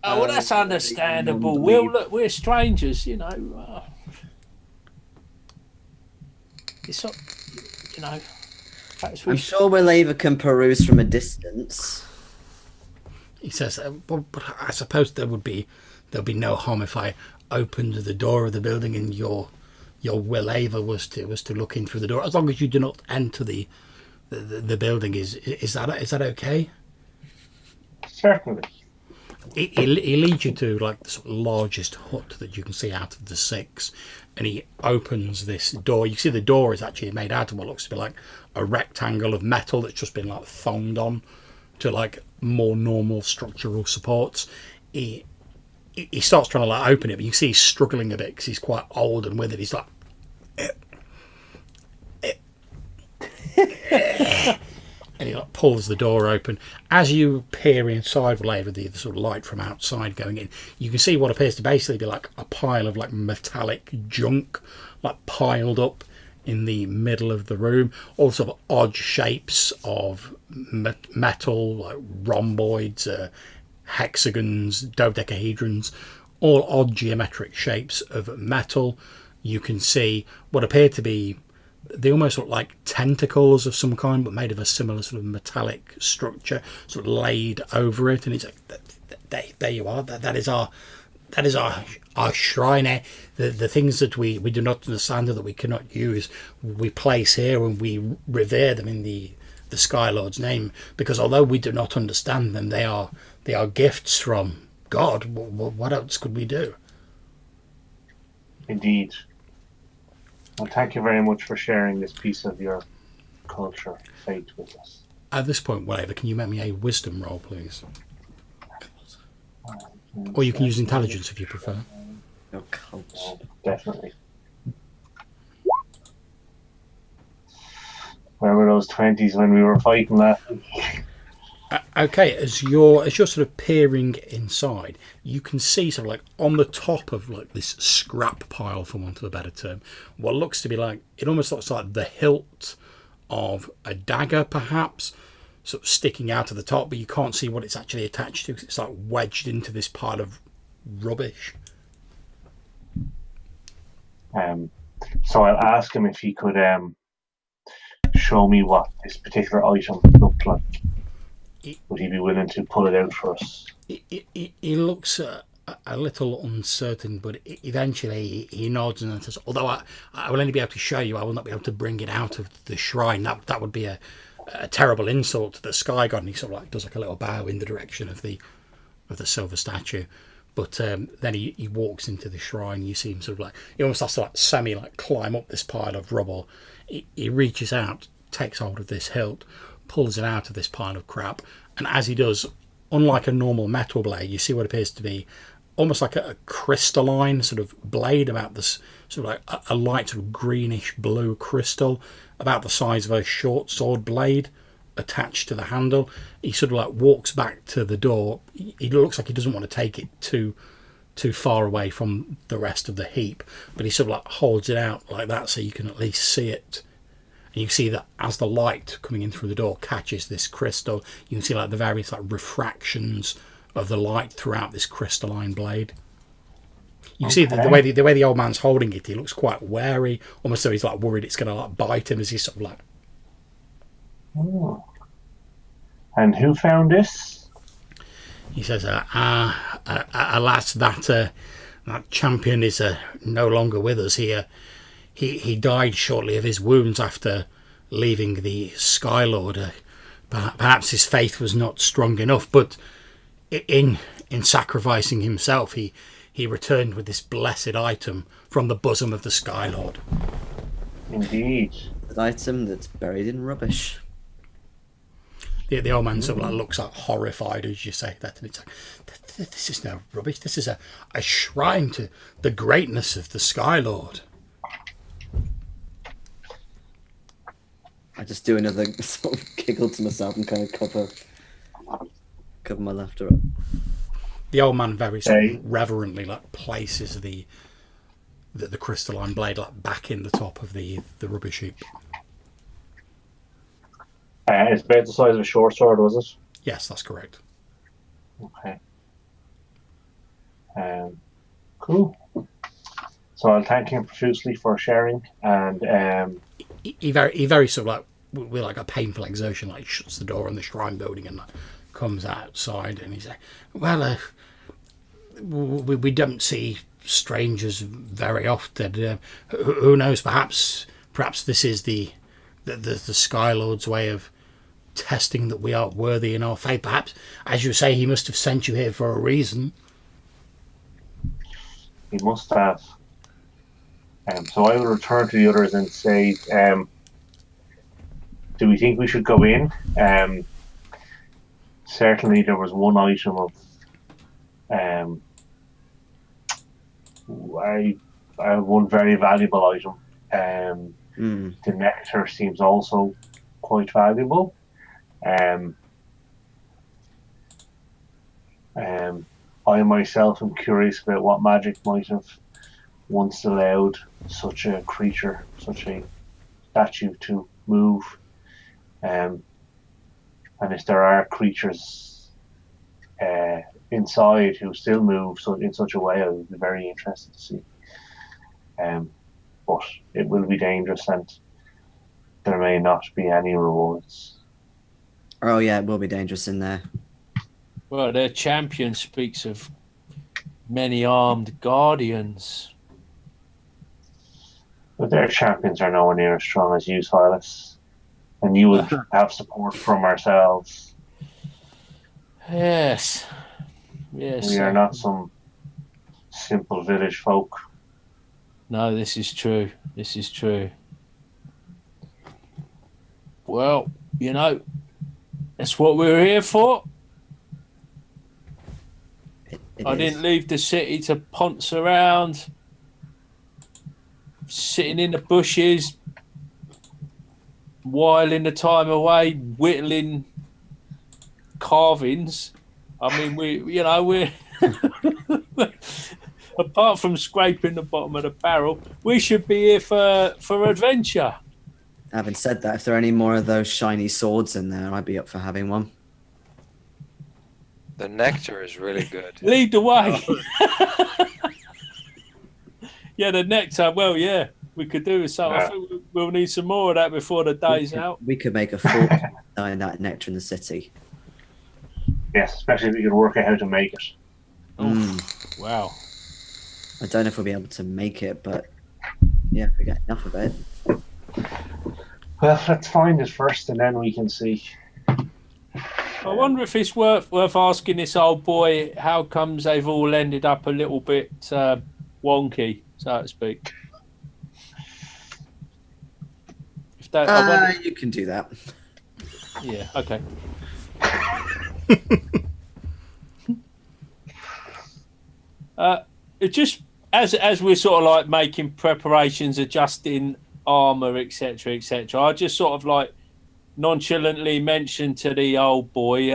Oh, well, that's understandable. Well, look, we're strangers, you know. It's not, you know. Perhaps we I'm sure Willava can peruse from a distance. He says, well, but I suppose there'll be no harm if I opened the door of the building and your Willava was to look in through the door, as long as you do not enter the building. Is that okay? Certainly. He leads you to like the sort of largest hut that you can see out of the 6, and he opens this door. You see the door is actually made out of what looks to be like a rectangle of metal that's just been like thonged on to like more normal structural supports. He starts trying to like open it, but you see he's struggling a bit because he's quite old and with it. He's like, and he like pulls the door open. As you peer inside, with the sort of light from outside going in, you can see what appears to basically be like a pile of like metallic junk, like piled up in the middle of the room. All sort of odd shapes of metal, like rhomboids, hexagons, dodecahedrons, all odd geometric shapes of metal. You can see what appear to be, they almost look like tentacles of some kind, but made of a similar sort of metallic structure, sort of laid over it. And it's like, there you are. That is our shrine. The things that we do not understand or that we cannot use, we place here and we revere them in the Sky Lord's name. Because although we do not understand them, they are gifts from God. What else could we do? Indeed. Well, thank you very much for sharing this piece of your culture faith with us. At this point, whatever, can you make me a wisdom roll, please? Or you can use intelligence if you prefer. Your culture. Definitely. Where were those 20s when we were fighting that? Okay, as you're sort of peering inside, you can see sort of like on the top of like this scrap pile, for want of a better term, what looks to be like, it almost looks like the hilt of a dagger, perhaps, sort of sticking out of the top, but you can't see what it's actually attached to because it's like wedged into this pile of rubbish. So I'll ask him if he could show me what this particular item looked like. Would he be willing to pull it out for us? He looks a little uncertain, but eventually he nods and says, although I will only be able to show you, I will not be able to bring it out of the shrine. That would be a terrible insult to the sky god. And he sort of like does like a little bow in the direction of the silver statue. But then he walks into the shrine. You see him sort of like, he almost has to like semi like climb up this pile of rubble. He reaches out, takes hold of this hilt, pulls it out of this pile of crap, and as he does, unlike a normal metal blade, you see what appears to be almost like a crystalline sort of blade, about this sort of like a light sort of greenish blue crystal, about the size of a short sword blade, attached to the handle. He sort of like walks back to the door. He looks like he doesn't want to take it too far away from the rest of the heap, but he sort of like holds it out like that so you can at least see it. And you can see that as the light coming in through the door catches this crystal, you can see like the various like refractions of the light throughout this crystalline blade. You can see the way the old man's holding it, he looks quite wary, almost so he's like worried it's going to like bite him as he's sort of like. Oh. And who found this? He says, alas, that champion is no longer with us here. He died shortly of his wounds after leaving the Skylord. Perhaps his faith was not strong enough, but in sacrificing himself, he returned with this blessed item from the bosom of the Skylord. Indeed. An item that's buried in rubbish. The old man sort of like looks like horrified as you say that, and it's like, this is no rubbish. This is a shrine to the greatness of the Skylord. I just do another sort of giggle to myself and kind of cover my laughter up. The old man very sort of reverently like places the crystalline blade like back in the top of the rubbish heap. It's about the size of a short sword, was it? Yes, that's correct. Okay. Cool. So I'll thank him profusely for sharing, and he very sort of like with like a painful exertion like shuts the door on the shrine building and like, comes outside, and he's like, well, we don't see strangers very often. Who knows? Perhaps this is the Skylord's way of testing that we are worthy in our faith. Perhaps, as you say, he must have sent you here for a reason. He must have. So I will return to the others and say, do we think we should go in? Certainly there was one item of one very valuable item. The nectar seems also quite valuable. I myself am curious about what magic might have once allowed such a creature, such a statue to move. And if there are creatures inside who still move in such a way, I would be very interested to see. But it will be dangerous, and there may not be any rewards. Oh yeah, it will be dangerous in there. Well, their champion speaks of many armed guardians. But their champions are nowhere near as strong as you, Silas. And you would have support from ourselves. Yes. We are not some simple village folk. No, this is true. This is true. Well, you know, that's what we're here for. I didn't leave the city to ponce around, sitting in the bushes, whiling the time away, whittling carvings. I mean, we're apart from scraping the bottom of the barrel, we should be here for adventure. Having said that, if there are any more of those shiny swords in there, I'd be up for having one. The nectar is really good. Lead the way. Yeah, the nectar. Well, yeah, we could do with some. I think we'll need some more of that before the day's out. We could make a fortune selling that nectar in the city. Yes, especially if you could work out how to make it. Wow. I don't know if we'll be able to make it, but yeah, if we get enough of it. Well, let's find it first, and then we can see. I wonder if it's worth asking this old boy how comes they've all ended up a little bit wonky, so to speak. If that, I wonder... You can do that. Yeah. Okay. It just as we're sort of like making preparations, adjusting armor, etc., etc. I just sort of like nonchalantly mentioned to the old boy,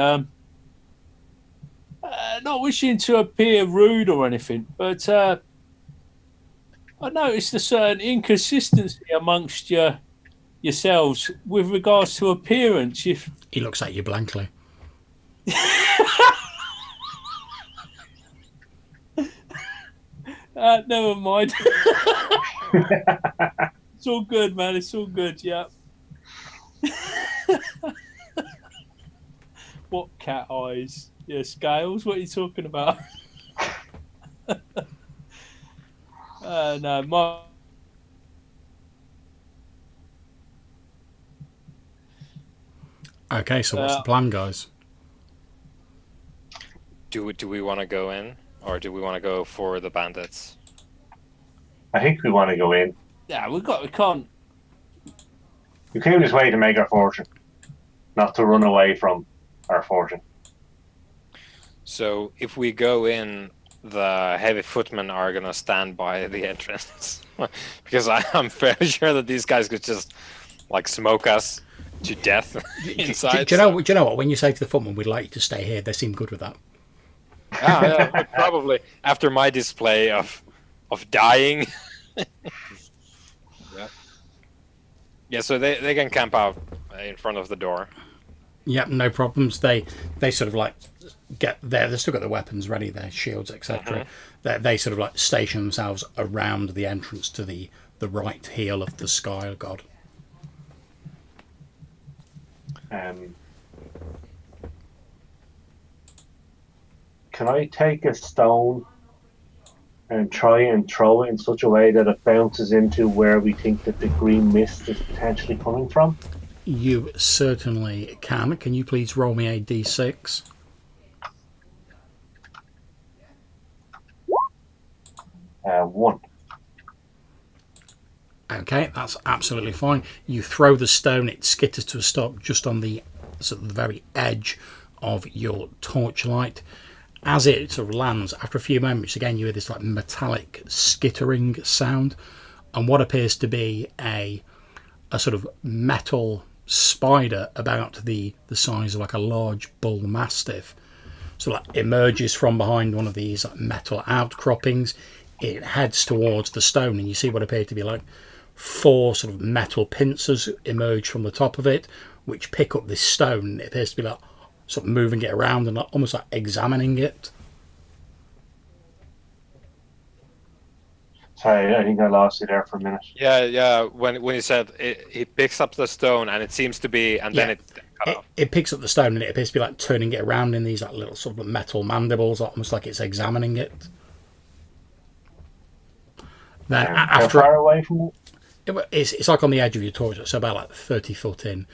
not wishing to appear rude or anything, but I noticed a certain inconsistency amongst yourselves with regards to appearance. He looks at you blankly. Never mind. It's all good, man. It's all good. Yeah. What cat eyes? Yeah, scales. What are you talking about? No, my. Okay, so what's the plan, guys? Do we want to go in, or do we want to go for the bandits? I think we want to go in. Yeah, we can't. We came this way to make our fortune, not to run away from our fortune. So if we go in, the heavy footmen are gonna stand by the entrance because I'm fairly sure that these guys could just like smoke us to death inside. Do you know what? When you say to the footman, we'd like you to stay here, they seem good with that. Yeah, probably after my display of dying. Yeah, so they can camp out in front of the door. Yeah, no problems. They sort of like get there. They've still got their weapons ready, their shields, etc. They sort of like station themselves around the entrance to the right heel of the Sky God. Can I take a stone and try and throw it in such a way that it bounces into where we think that the green mist is potentially coming from? You certainly can. Can you please roll me a d6? One. Okay, that's absolutely fine. You throw the stone, it skitters to a stop just on the sort of the very edge of your torchlight. As it sort of lands, after a few moments, again you hear this like metallic skittering sound, and what appears to be a sort of metal spider about the size of like a large bull mastiff, so like emerges from behind one of these like metal outcroppings. It heads towards the stone, and you see what appear to be like 4 sort of metal pincers emerge from the top of it, which pick up this stone. It appears to be like sort of moving it around and almost like examining it. Sorry, I think I lost you there for a minute. Yeah. When he said he picks up the stone and it seems to be, and then it picks up the stone and it appears to be like turning it around in these like little sort of metal mandibles, almost like it's examining it. Then how far away from it? It's like on the edge of your torch, so about like 30 foot in.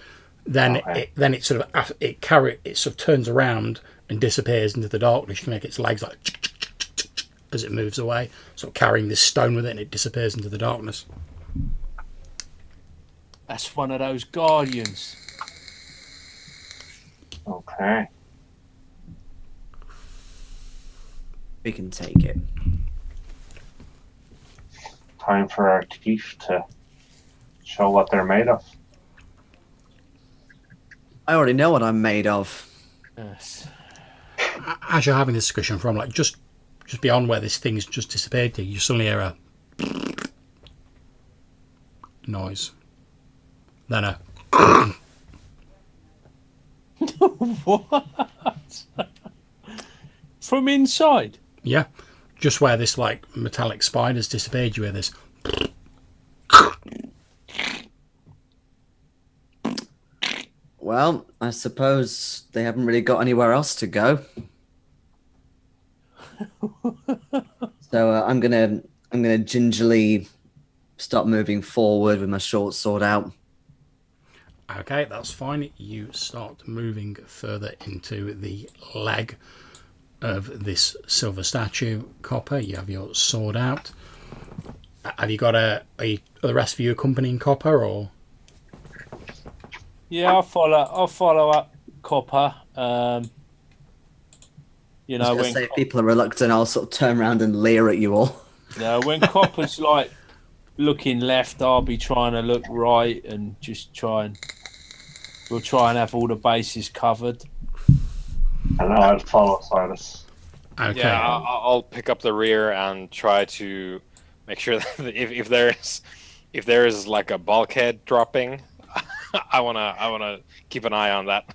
Then it sort of turns around and disappears into the darkness. You can make its legs like as it moves away, sort of carrying this stone with it, and it disappears into the darkness. That's one of those guardians. Okay. We can take it. Time for our teeth to show what they're made of. I already know what I'm made of. Yes. As you're having this discussion, from like just beyond where this thing's just disappeared to, you suddenly hear a noise. Then a What? From inside? yeah, just where this like metallic spider's disappeared, you hear this. Well, I suppose they haven't really got anywhere else to go. So I'm gonna gingerly start moving forward with my short sword out. Okay, that's fine. You start moving further into the leg of this silver statue, Copper. You have your sword out. Have you got are the rest of you accompanying Copper, or? Yeah, I'll follow up Copper. You I know, was gonna say, if people are reluctant, I'll sort of turn around and leer at you all. when Copper's like looking left, I'll be trying to look right and just we'll try and have all the bases covered. And I'll follow Silas. Okay. Yeah, I'll pick up the rear and try to make sure that if there is like a bulkhead dropping, I wanna keep an eye on that.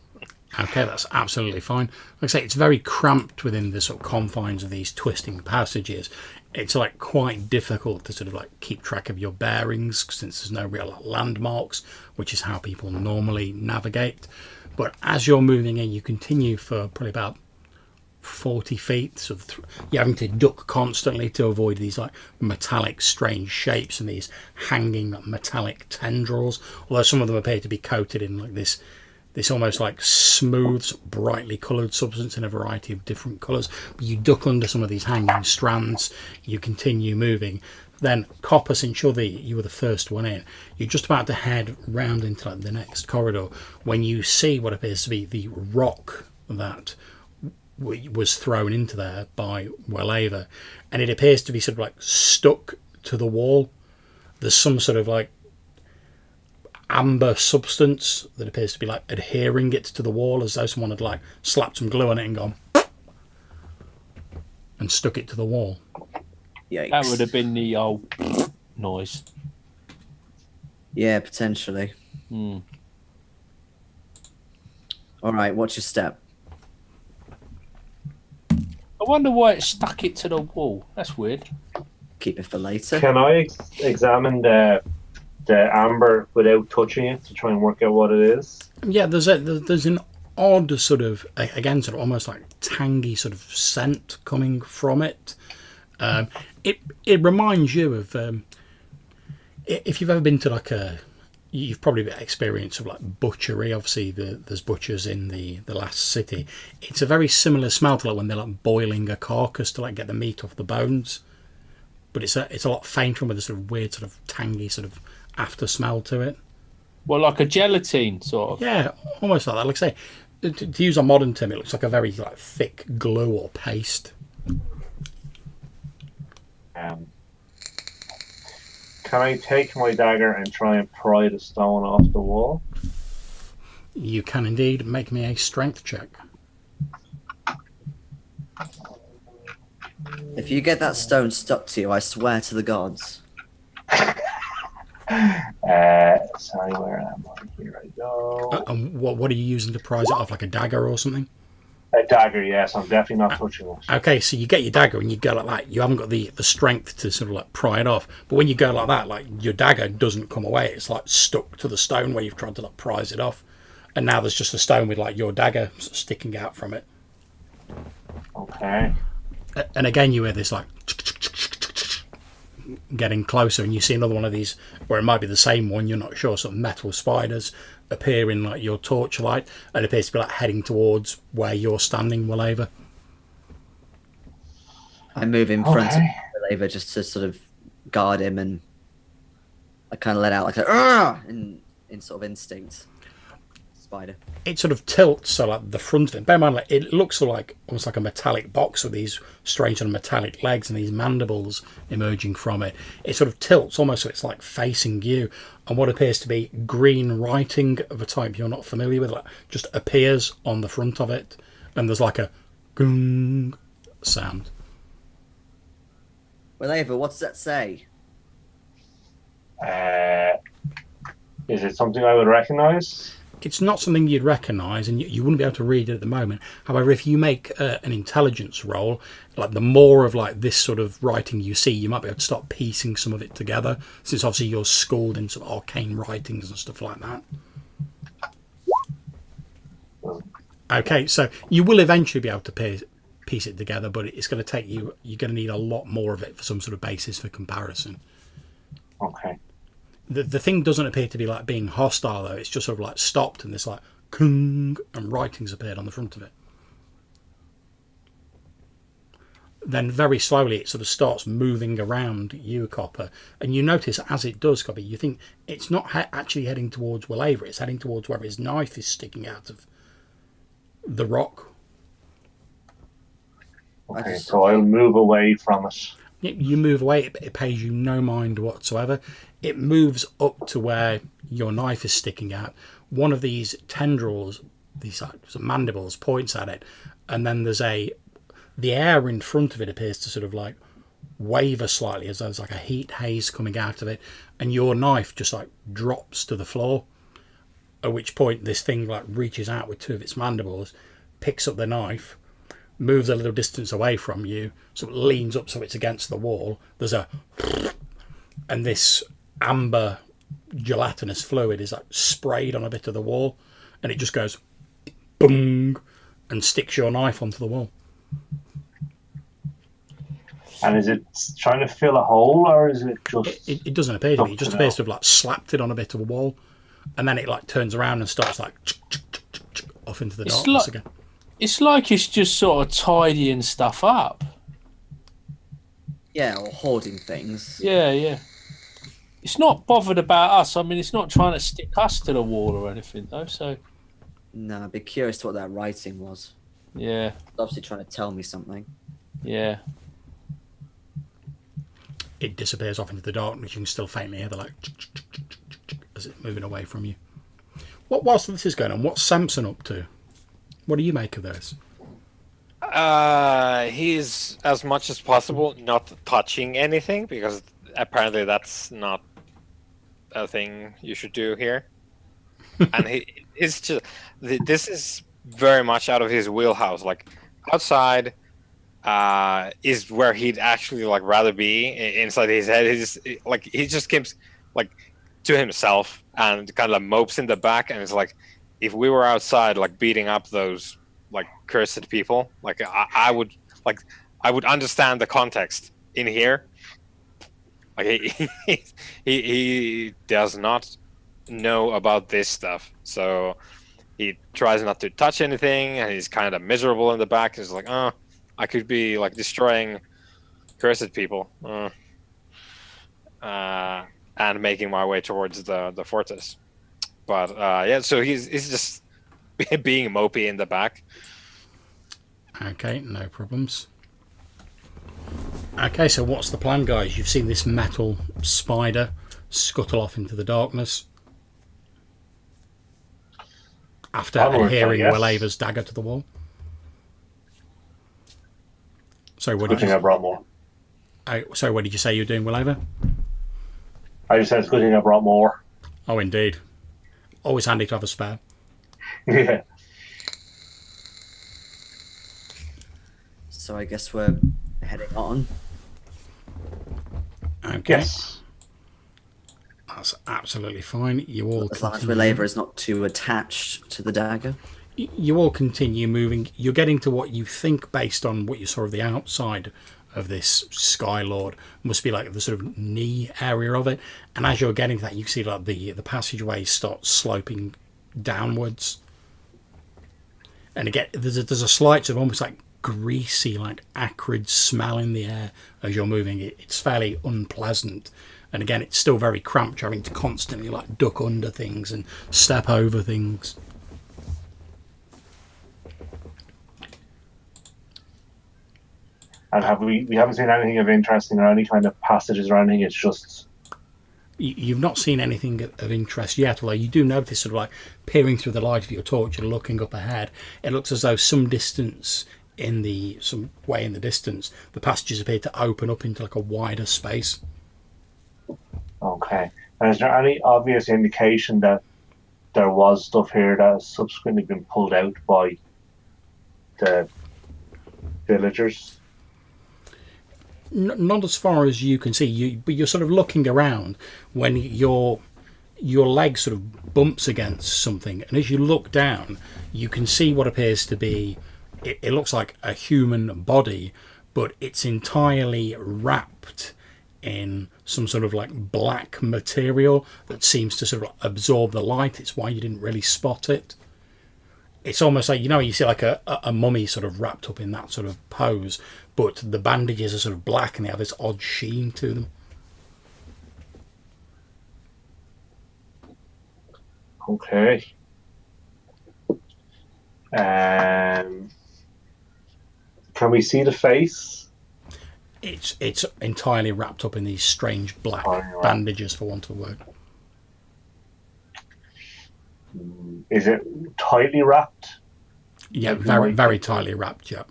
Okay, that's absolutely fine. Like I say, it's very cramped within the sort of confines of these twisting passages. It's like quite difficult to sort of like keep track of your bearings since there's no real landmarks, which is how people normally navigate. But as you're moving in, you continue for probably about 40 feet. So you're having to duck constantly to avoid these like metallic strange shapes and these hanging metallic tendrils, although some of them appear to be coated in like this almost like smooth, brightly coloured substance in a variety of different colours. But you duck under some of these hanging strands, you continue moving. Then Copper, since you were the first one in, you're just about to head round into like the next corridor when you see what appears to be the rock that was thrown into there by Wellava, and it appears to be sort of like stuck to the wall. There's some sort of like amber substance that appears to be like adhering it to the wall, as though someone had like slapped some glue on it and gone and stuck it to the wall. Yikes. That would have been the old noise. Yeah, potentially. Hmm. All right, watch your step. I wonder why it stuck it to the wall. That's weird. Keep it for later. Can I examine the amber without touching it to try and work out what it is? Yeah, there's an odd sort of, again, sort of almost like tangy sort of scent coming from it. It reminds you of if you've ever been to like you've probably got experience of like butchery. Obviously, there's butchers in the last city. It's a very similar smell to like when they're like boiling a carcass to like get the meat off the bones, but it's a lot fainter with a sort of weird sort of tangy sort of after smell to it. Well, like a gelatine sort of. Yeah, almost like that. Like I say, to use a modern term, it looks like a very like thick glue or paste. Can I take my dagger and try and pry the stone off the wall? You can indeed. Make me a strength check. If you get that stone stuck to you, I swear to the gods. Sorry, where am I? Here I go. And what are you using to prise it off? Like a dagger or something? A dagger, yes. I'm definitely not touching it. Okay, so you get your dagger and you go like that. You haven't got the strength to sort of like pry it off. But when you go like that, like your dagger doesn't come away. It's like stuck to the stone where you've tried to like prise it off. And now there's just a stone with like your dagger sticking out from it. Okay. And again, you hear this like getting closer, and you see another one of these, or it might be the same one, you're not sure, sort of metal spiders appear in like your torchlight, and it appears to be like heading towards where you're standing, Wellava. I move in front Okay. of Laver just to sort of guard him, and I kind of let out like a "Argh!" in sort of instinct. Spider. It sort of tilts, so like the front of it. Bear in mind, like, it looks like almost like a metallic box with these strange and metallic legs and these mandibles emerging from it. It sort of tilts almost so it's like facing you, and what appears to be green writing of a type you're not familiar with, like, just appears on the front of it, and there's like a gung sound. Well, Ava, what does that say? Is it something I would recognise? It's not something you'd recognise, and you wouldn't be able to read it at the moment. However, if you make an intelligence roll, like the more of like this sort of writing you see, you might be able to start piecing some of it together, since obviously you're schooled in some arcane writings and stuff like that. Okay, so you will eventually be able to piece it together, but it's going to take you. You're going to need a lot more of it for some sort of basis for comparison. Okay. The thing doesn't appear to be like being hostile though. It's just sort of like stopped, and this like kung, and writings appeared on the front of it. Then very slowly it sort of starts moving around you, Copper, and you notice as it does, Copper, you think it's not actually heading towards Willaver, it's heading towards where his knife is sticking out of the rock. Okay, so I'll move away from it. You move away, it pays you no mind whatsoever. It moves up to where your knife is sticking out. One of these tendrils, these mandibles, points at it, and then the air in front of it appears to sort of like waver slightly, as though there's like a heat haze coming out of it, and your knife just like drops to the floor. At which point this thing like reaches out with two of its mandibles, picks up the knife, moves a little distance away from you, so it leans up so it's against the wall. There's a and this amber gelatinous fluid is like sprayed on a bit of the wall, and it just goes boom and sticks your knife onto the wall. And is it trying to fill a hole, or is it just... It doesn't appear to be. It just appears to have like slapped it on a bit of a wall, and then it like turns around and starts like off into the darkness again. It's like it's just sort of tidying stuff up. Yeah, or hoarding things. Yeah. It's not bothered about us. I mean, it's not trying to stick us to the wall or anything, though. So. No, I'd be curious to what that writing was. Yeah. It's obviously trying to tell me something. Yeah. It disappears off into the darkness. You can still faintly hear the like as it's moving away from you. Whilst this is going on, what's Samson up to? What do you make of this? He's as much as possible not touching anything, because apparently that's not a thing you should do here. And it's just this is very much out of his wheelhouse. Like outside is where he'd actually like rather be. Inside his head, he just keeps like to himself and kind of mopes in the back, and it's like, if we were outside like beating up those like cursed people, like I would understand the context. In here, like he does not know about this stuff, so he tries not to touch anything, and he's kind of miserable in the back. He's like, oh, I could be like destroying cursed people, and making my way towards the fortress. But yeah, so he's just being mopey in the back. Okay, no problems. Okay, so what's the plan, guys? You've seen this metal spider scuttle off into the darkness after adhering Willaver's dagger to the wall. So what did you? I brought more. So what did you say you were doing, Willaver? I just said it's good thing I brought more. Oh, indeed. Always handy to have a spare. Yeah. So I guess we're heading on. Okay. Yes. That's absolutely fine. You all As long as Willaver is not too attached to the dagger. You all continue moving. You're getting to what you think, based on what you saw of the outside of this Sky Lord, must be like the sort of knee area of it. And as you're getting to that, you see like the passageway starts sloping downwards. And again, there's a slight sort of almost like greasy, like acrid smell in the air as you're moving. It's fairly unpleasant. And again, it's still very cramped, having to constantly like duck under things and step over things. And we haven't seen anything of interesting or any kind of passages or anything. It's just you've not seen anything of interest yet, although you do notice sort of like peering through the light of your torch and looking up ahead. It looks as though some way in the distance, the passages appear to open up into like a wider space. okay. And is there any obvious indication that there was stuff here that has subsequently been pulled out by the villagers? Not as far as you can see, but you're sort of looking around when your leg sort of bumps against something, and as you look down, you can see what appears to be, it looks like a human body, but it's entirely wrapped in some sort of like black material that seems to sort of absorb the light. It's why you didn't really spot it. It's almost like, you see like a mummy sort of wrapped up in that sort of pose, but the bandages are sort of black and they have this odd sheen to them. Okay. Can we see the face? It's entirely wrapped up in these strange black bandages, for want of a word. Is it tightly wrapped? Yeah, very, very tightly wrapped, yeah.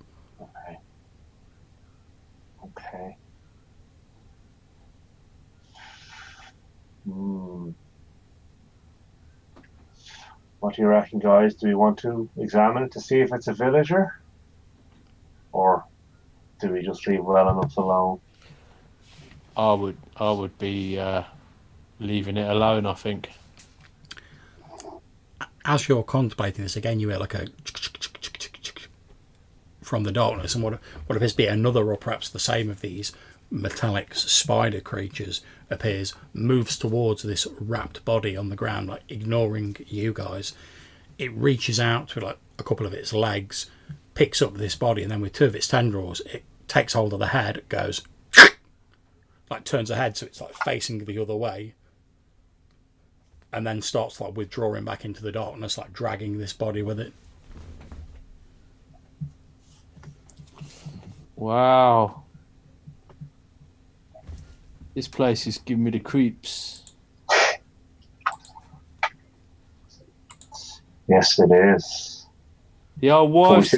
Okay. What do you reckon, guys? Do we want to examine it to see if it's a villager? Or do we just leave well enough alone? I would be leaving it alone, I think. As you're contemplating this, again, you hear like a from the darkness, and what appears to be another, or perhaps the same of these metallic spider creatures appears, moves towards this wrapped body on the ground, like ignoring you guys. It reaches out to like a couple of its legs, picks up this body, and then with two of its tendrils, it takes hold of the head, goes like turns the head so it's like facing the other way, and then starts like withdrawing back into the darkness, like dragging this body with it. Wow. This place is giving me the creeps. Yes, it is. The old wives'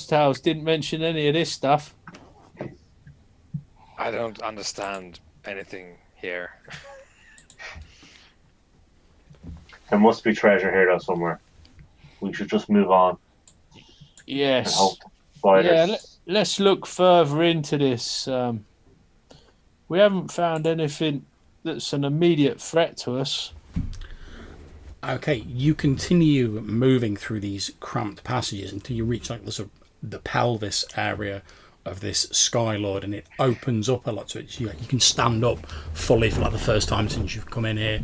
tales didn't mention any of this stuff. I don't understand anything here. There must be treasure here though somewhere. We should just move on. Yes. And hope spiders. Yeah, let's look further into this. We haven't found anything that's an immediate threat to us. Okay, you continue moving through these cramped passages until you reach like the pelvis area of this Sky Lord, and it opens up a lot, so it's, you can stand up fully for like the first time since you've come in here.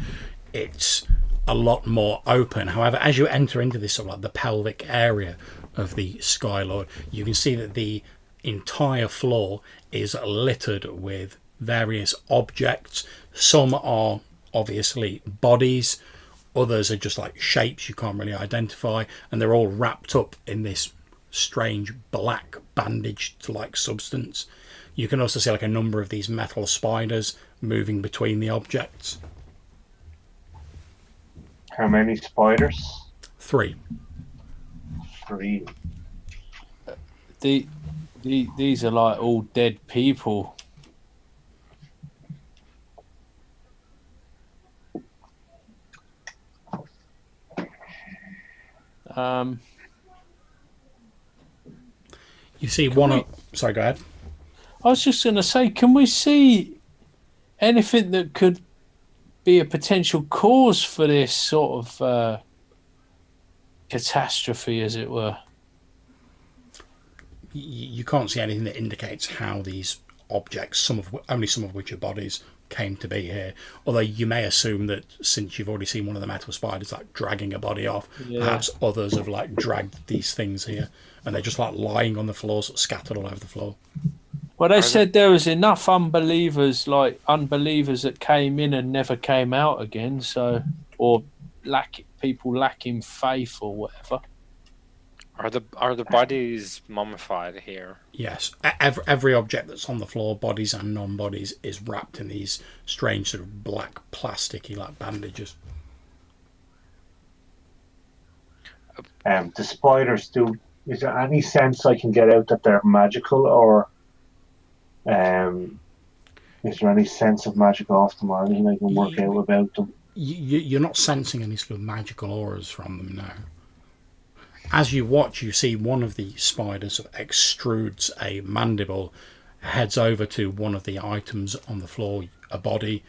It's a lot more open. However, as you enter into this sort of like the pelvic area of the Sky Lord, you can see that the entire floor is littered with various objects. Some are obviously bodies, others are just like shapes you can't really identify, and they're all wrapped up in this strange black bandaged like substance. You can also see like a number of these metal spiders moving between the objects. How many spiders? 3. 3. These are like all dead people. You see one sorry, go ahead. I was just going to say, can we see anything that could be a potential cause for this sort of catastrophe, as it were? You can't see anything that indicates how these objects, only some of which are bodies, came to be here. Although you may assume that since you've already seen one of the metal spiders like dragging a body off, perhaps others have like dragged these things here, and they're just like lying on the floor, sort of scattered all over the floor. Well, they said there was enough unbelievers that came in and never came out again. So, or people lacking faith or whatever. Are the bodies mummified here? Yes, every object that's on the floor, bodies and non-bodies, is wrapped in these strange sort of black plasticky like bandages. The spiders do. Is there any sense I can get out that they're magical, or is there any sense of magic off them, or anything I can work out about them? You're not sensing any sort of magical auras from them now. As you watch, you see one of the spiders sort of extrudes a mandible, heads over to one of the items on the floor, a body.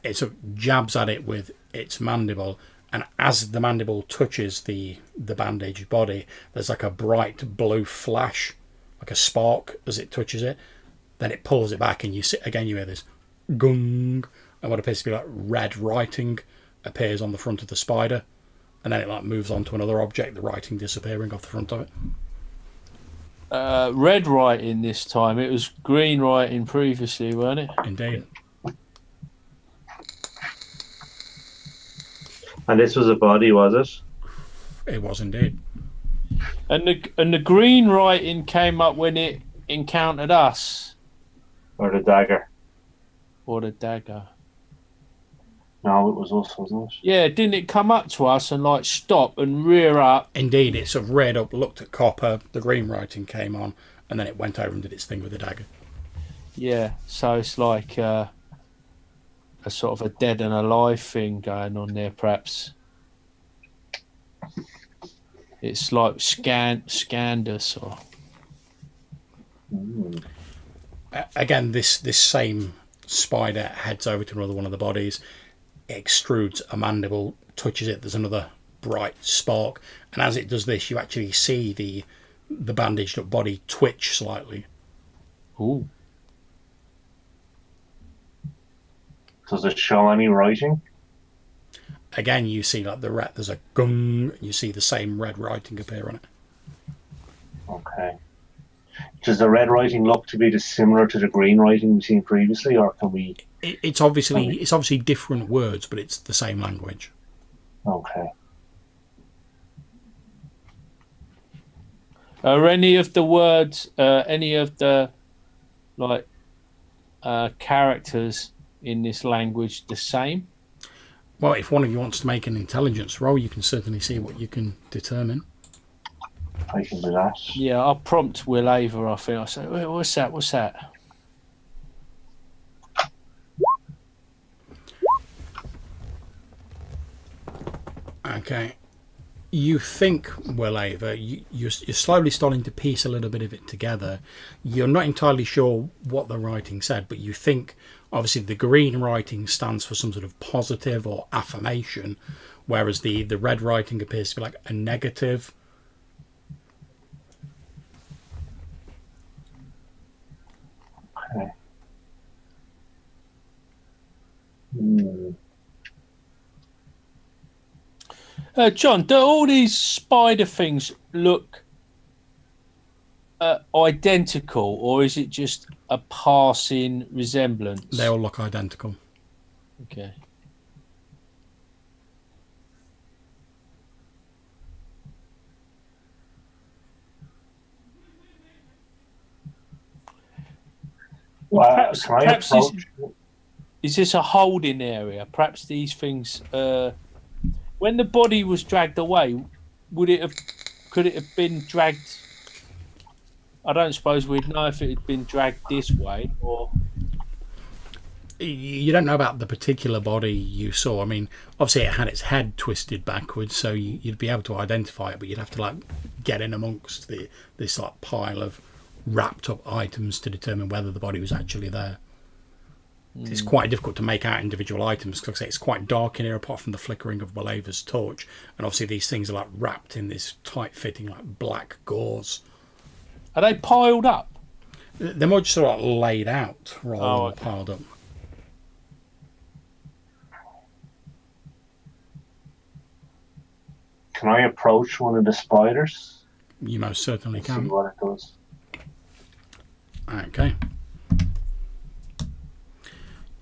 It sort of jabs at it with its mandible, and as the mandible touches the bandaged body, there's like a bright blue flash, like a spark as it touches it. Then it pulls it back, and you hear this gung, and what appears to be like red writing appears on the front of the spider. And then it like moves on to another object, the writing disappearing off the front of it. Red writing this time. It was green writing previously, weren't it? Indeed. And this was a body, was it? It was indeed. And the green writing came up when it encountered us. Or the dagger? Or the dagger. No, it was us, wasn't it? Yeah, didn't it come up to us and like stop and rear up? Indeed, it sort of reared up, looked at Copper, the green writing came on, and then it went over and did its thing with the dagger. Yeah, so it's like a sort of a dead and alive thing going on there, perhaps. It's like scanned us or... Again, this same spider heads over to another one of the bodies, extrudes a mandible, touches it, there's another bright spark, and as it does this, you actually see the bandaged up body twitch slightly. Ooh. Does it show any writing? Again, you see like there's a gung, and you see the same red writing appear on it. Okay. Does the red writing look to be similar to the green writing we've seen previously, or can we... It's obviously different words, but it's the same language. Okay. Are any of the words, any of the characters in this language the same? Well, if one of you wants to make an intelligence roll, you can certainly see what you can determine. I can do that. Yeah, I'll prompt Will Ava, I think. I'll say, what's that? What's that? Okay. You think, Will Ava, you're slowly starting to piece a little bit of it together. You're not entirely sure what the writing said, but you think, obviously, the green writing stands for some sort of positive or affirmation, whereas the red writing appears to be like a negative. Okay. John, do all these spider things look identical, or is it just a passing resemblance? They all look identical. Okay. Well, Perhaps, can I perhaps approach... is this a holding area? Perhaps these things, when the body was dragged away, could it have been dragged? I don't suppose we'd know if it had been dragged this way or. You don't know about the particular body you saw. I mean, obviously it had its head twisted backwards, so you'd be able to identify it, but you'd have to like get in amongst this like pile of wrapped up items to determine whether the body was actually there. It's quite difficult to make out individual items because it's quite dark in here apart from the flickering of Waleva's torch, and obviously these things are like wrapped in this tight fitting like black gauze. Are they piled up? They're more just sort of like laid out rather than piled up. Can I approach one of the spiders? You most certainly See can. what it does. Okay.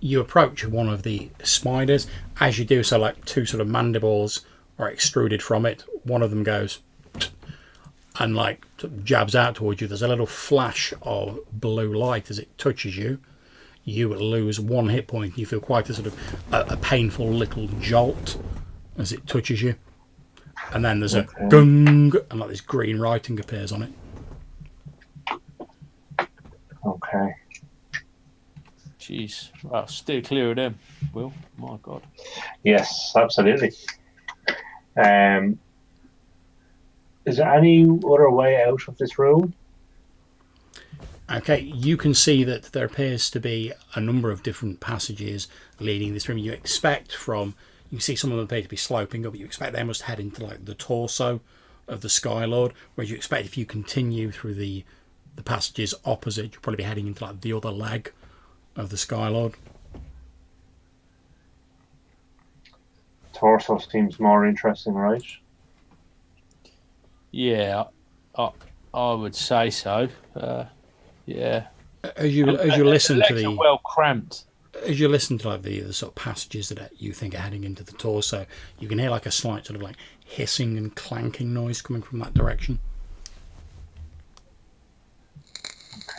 You approach one of the spiders. As you do so, like two sort of mandibles are extruded from it. One of them goes and like jabs out towards you. There's a little flash of blue light as it touches you. You lose 1 hit point. You feel quite a sort of a painful little jolt as it touches you. And then there's a gung, and like this green writing appears on it. Okay. Jeez. Well, steer clear of them, Will. My God. Yes, absolutely. Is there any other way out of this room? Okay, you can see that there appears to be a number of different passages leading this room. You expect from, you can see some of them appear to be sloping up, but you expect they must head into like the torso of the Skylord, whereas you expect if you continue through the passages opposite, you'll probably be heading into like the other leg of the Skylord. Torso seems more interesting, right? Yeah, I would say so. Yeah. As you listen to legs are the well cramped. as you listen to like the sort of passages that you think are heading into the torso, you can hear like a slight sort of like hissing and clanking noise coming from that direction.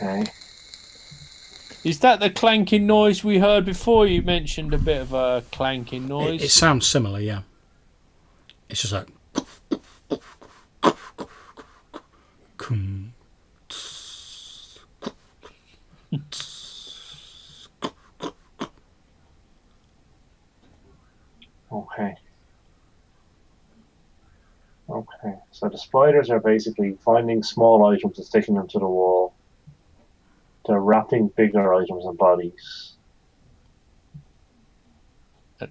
Okay. Is that the clanking noise we heard before? You mentioned a bit of a clanking noise. It sounds similar, yeah. It's just like Kum. Okay. Okay. So the spiders are basically finding small items and sticking them to the wall. They're wrapping bigger items and bodies.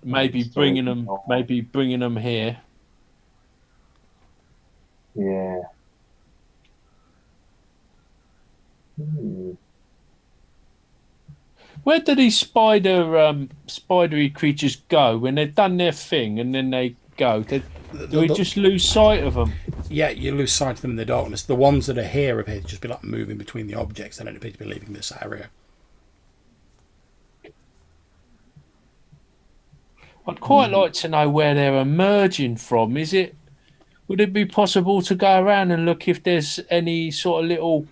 Maybe bringing them here. Yeah. Where do these spidery creatures go when they've done their thing and then they go? Do we just lose sight of them? Yeah, you lose sight of them in the darkness. The ones that are here appear to just be like moving between the objects. They don't appear to be leaving this area. I'd quite like to know where they're emerging from. Would it be possible to go around and look if there's any sort of little?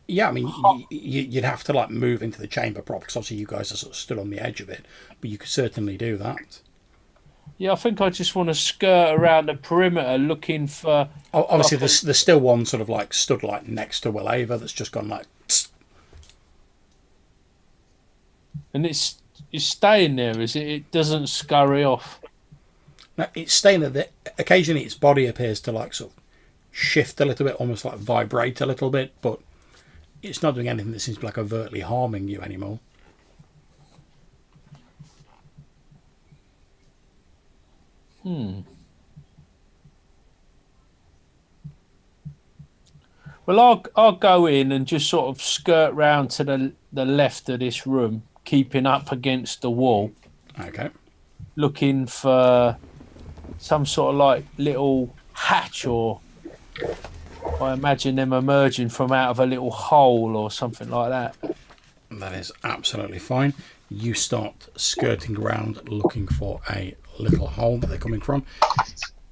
Yeah, I mean, you'd have to like move into the chamber proper because obviously you guys are sort of stood on the edge of it, but you could certainly do that. Yeah, I think I just want to skirt around the perimeter looking for. Obviously, there's still one sort of like stood like next to Willava that's just gone like. Tss. And it's staying there, is it? It doesn't scurry off. No, it's staying there. Occasionally, its body appears to like sort of shift a little bit, almost like vibrate a little bit, but it's not doing anything that seems to be like overtly harming you anymore. Well, I'll go in and just sort of skirt round to the left of this room, keeping up against the wall. Okay. Looking for some sort of like little hatch, or I imagine them emerging from out of a little hole or something like that. That is absolutely fine. You start skirting around looking for a little hole that they're coming from.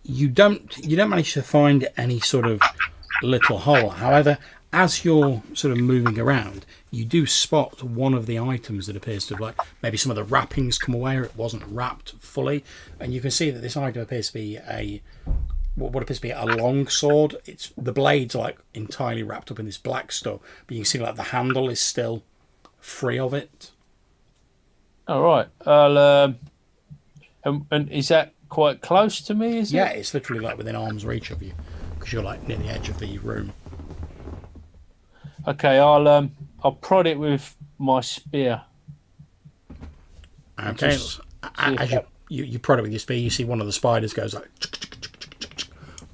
You don't manage to find any sort of little hole. However, as you're sort of moving around, you do spot one of the items that appears to have, like, maybe some of the wrappings come away or it wasn't wrapped fully, and you can see that this item appears to be what appears to be a long sword. It's the blade's like entirely wrapped up in this black stuff, but you can see like the handle is still free of it. All right. I'll and is that quite close to me? Is it? Yeah, it's literally like within arm's reach of you because you're like near the edge of the room. Okay, I'll prod it with my spear. Okay, as you prod it with your spear, you see one of the spiders goes like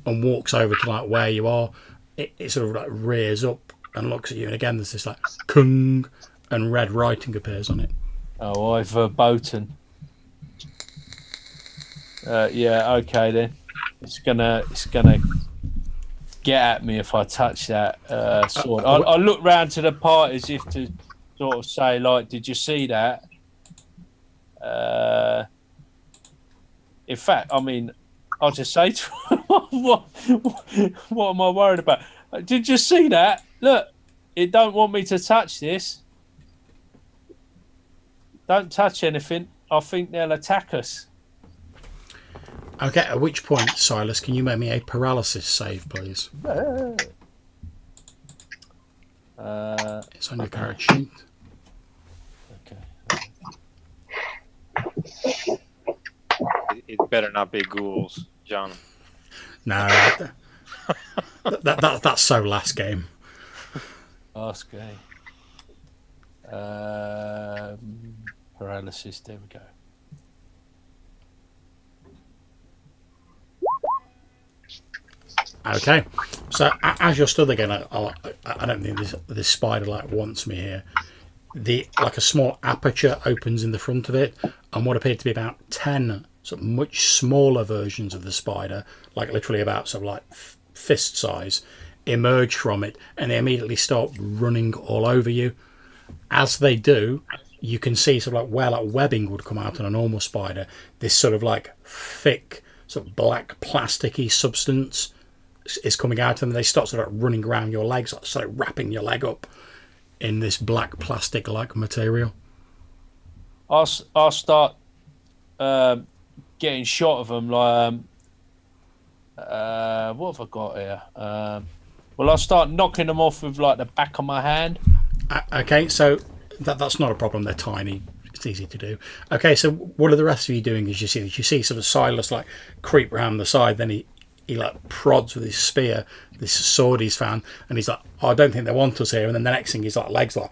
and walks over to like where you are. It sort of like rears up and looks at you, and again there's this like kung, and red writing appears on it. Oh, I've verboten. Yeah. Okay then. It's gonna get at me if I touch that sword. I look round to the party as if to sort of say, like, did you see that? In fact, I mean, I'll just say to him, what am I worried about? Did you see that? Look, it don't want me to touch this. Don't touch anything. I think they'll attack us. Okay, at which point, Silas, can you make me a paralysis save, please? It's on your character sheet. Okay. It better not be ghouls, John. No, that's so last game. Last game. Paralysis. There we go. Okay, so as you're stood again, I don't think this spider like wants me here. Like a small aperture opens in the front of it, and what appeared to be about 10 sort of much smaller versions of the spider, like literally about sort of like fist size, emerge from it, and they immediately start running all over you. As they do, you can see sort of like where like webbing would come out on a normal spider, this sort of like thick sort of black plasticky substance is coming out, and they start sort of running around your legs, like sort of wrapping your leg up in this black plastic like material. I'll start getting shot of them. Like, what have I got here? Well, I'll start knocking them off with like the back of my hand. Okay, so that's not a problem. They're tiny. It's easy to do. Okay, so what are the rest of you doing? As you see sort of Silas like creep round the side, then he like prods with his spear this sword he's found, and he's like, oh, I don't think they want us here. And then the next thing he's like legs like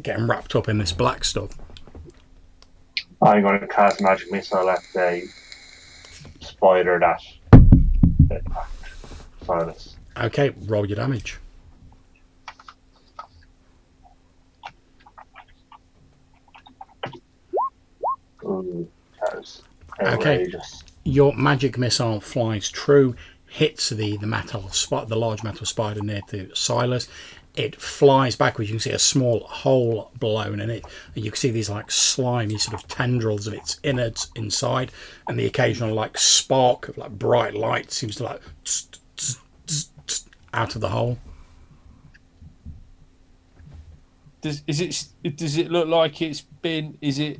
getting wrapped up in this black stuff. I'm going to cast magic missile at the spider that attacked Silas. Okay, roll your damage. Ooh, that was Okay. outrageous. Your magic missile flies true, hits the large metal spider near to Silas. It flies backwards. You can see a small hole blown in it, and you can see these like slimy sort of tendrils of its innards inside, and the occasional like spark of like bright light seems to like out of the hole. Does it look like it's been? Is it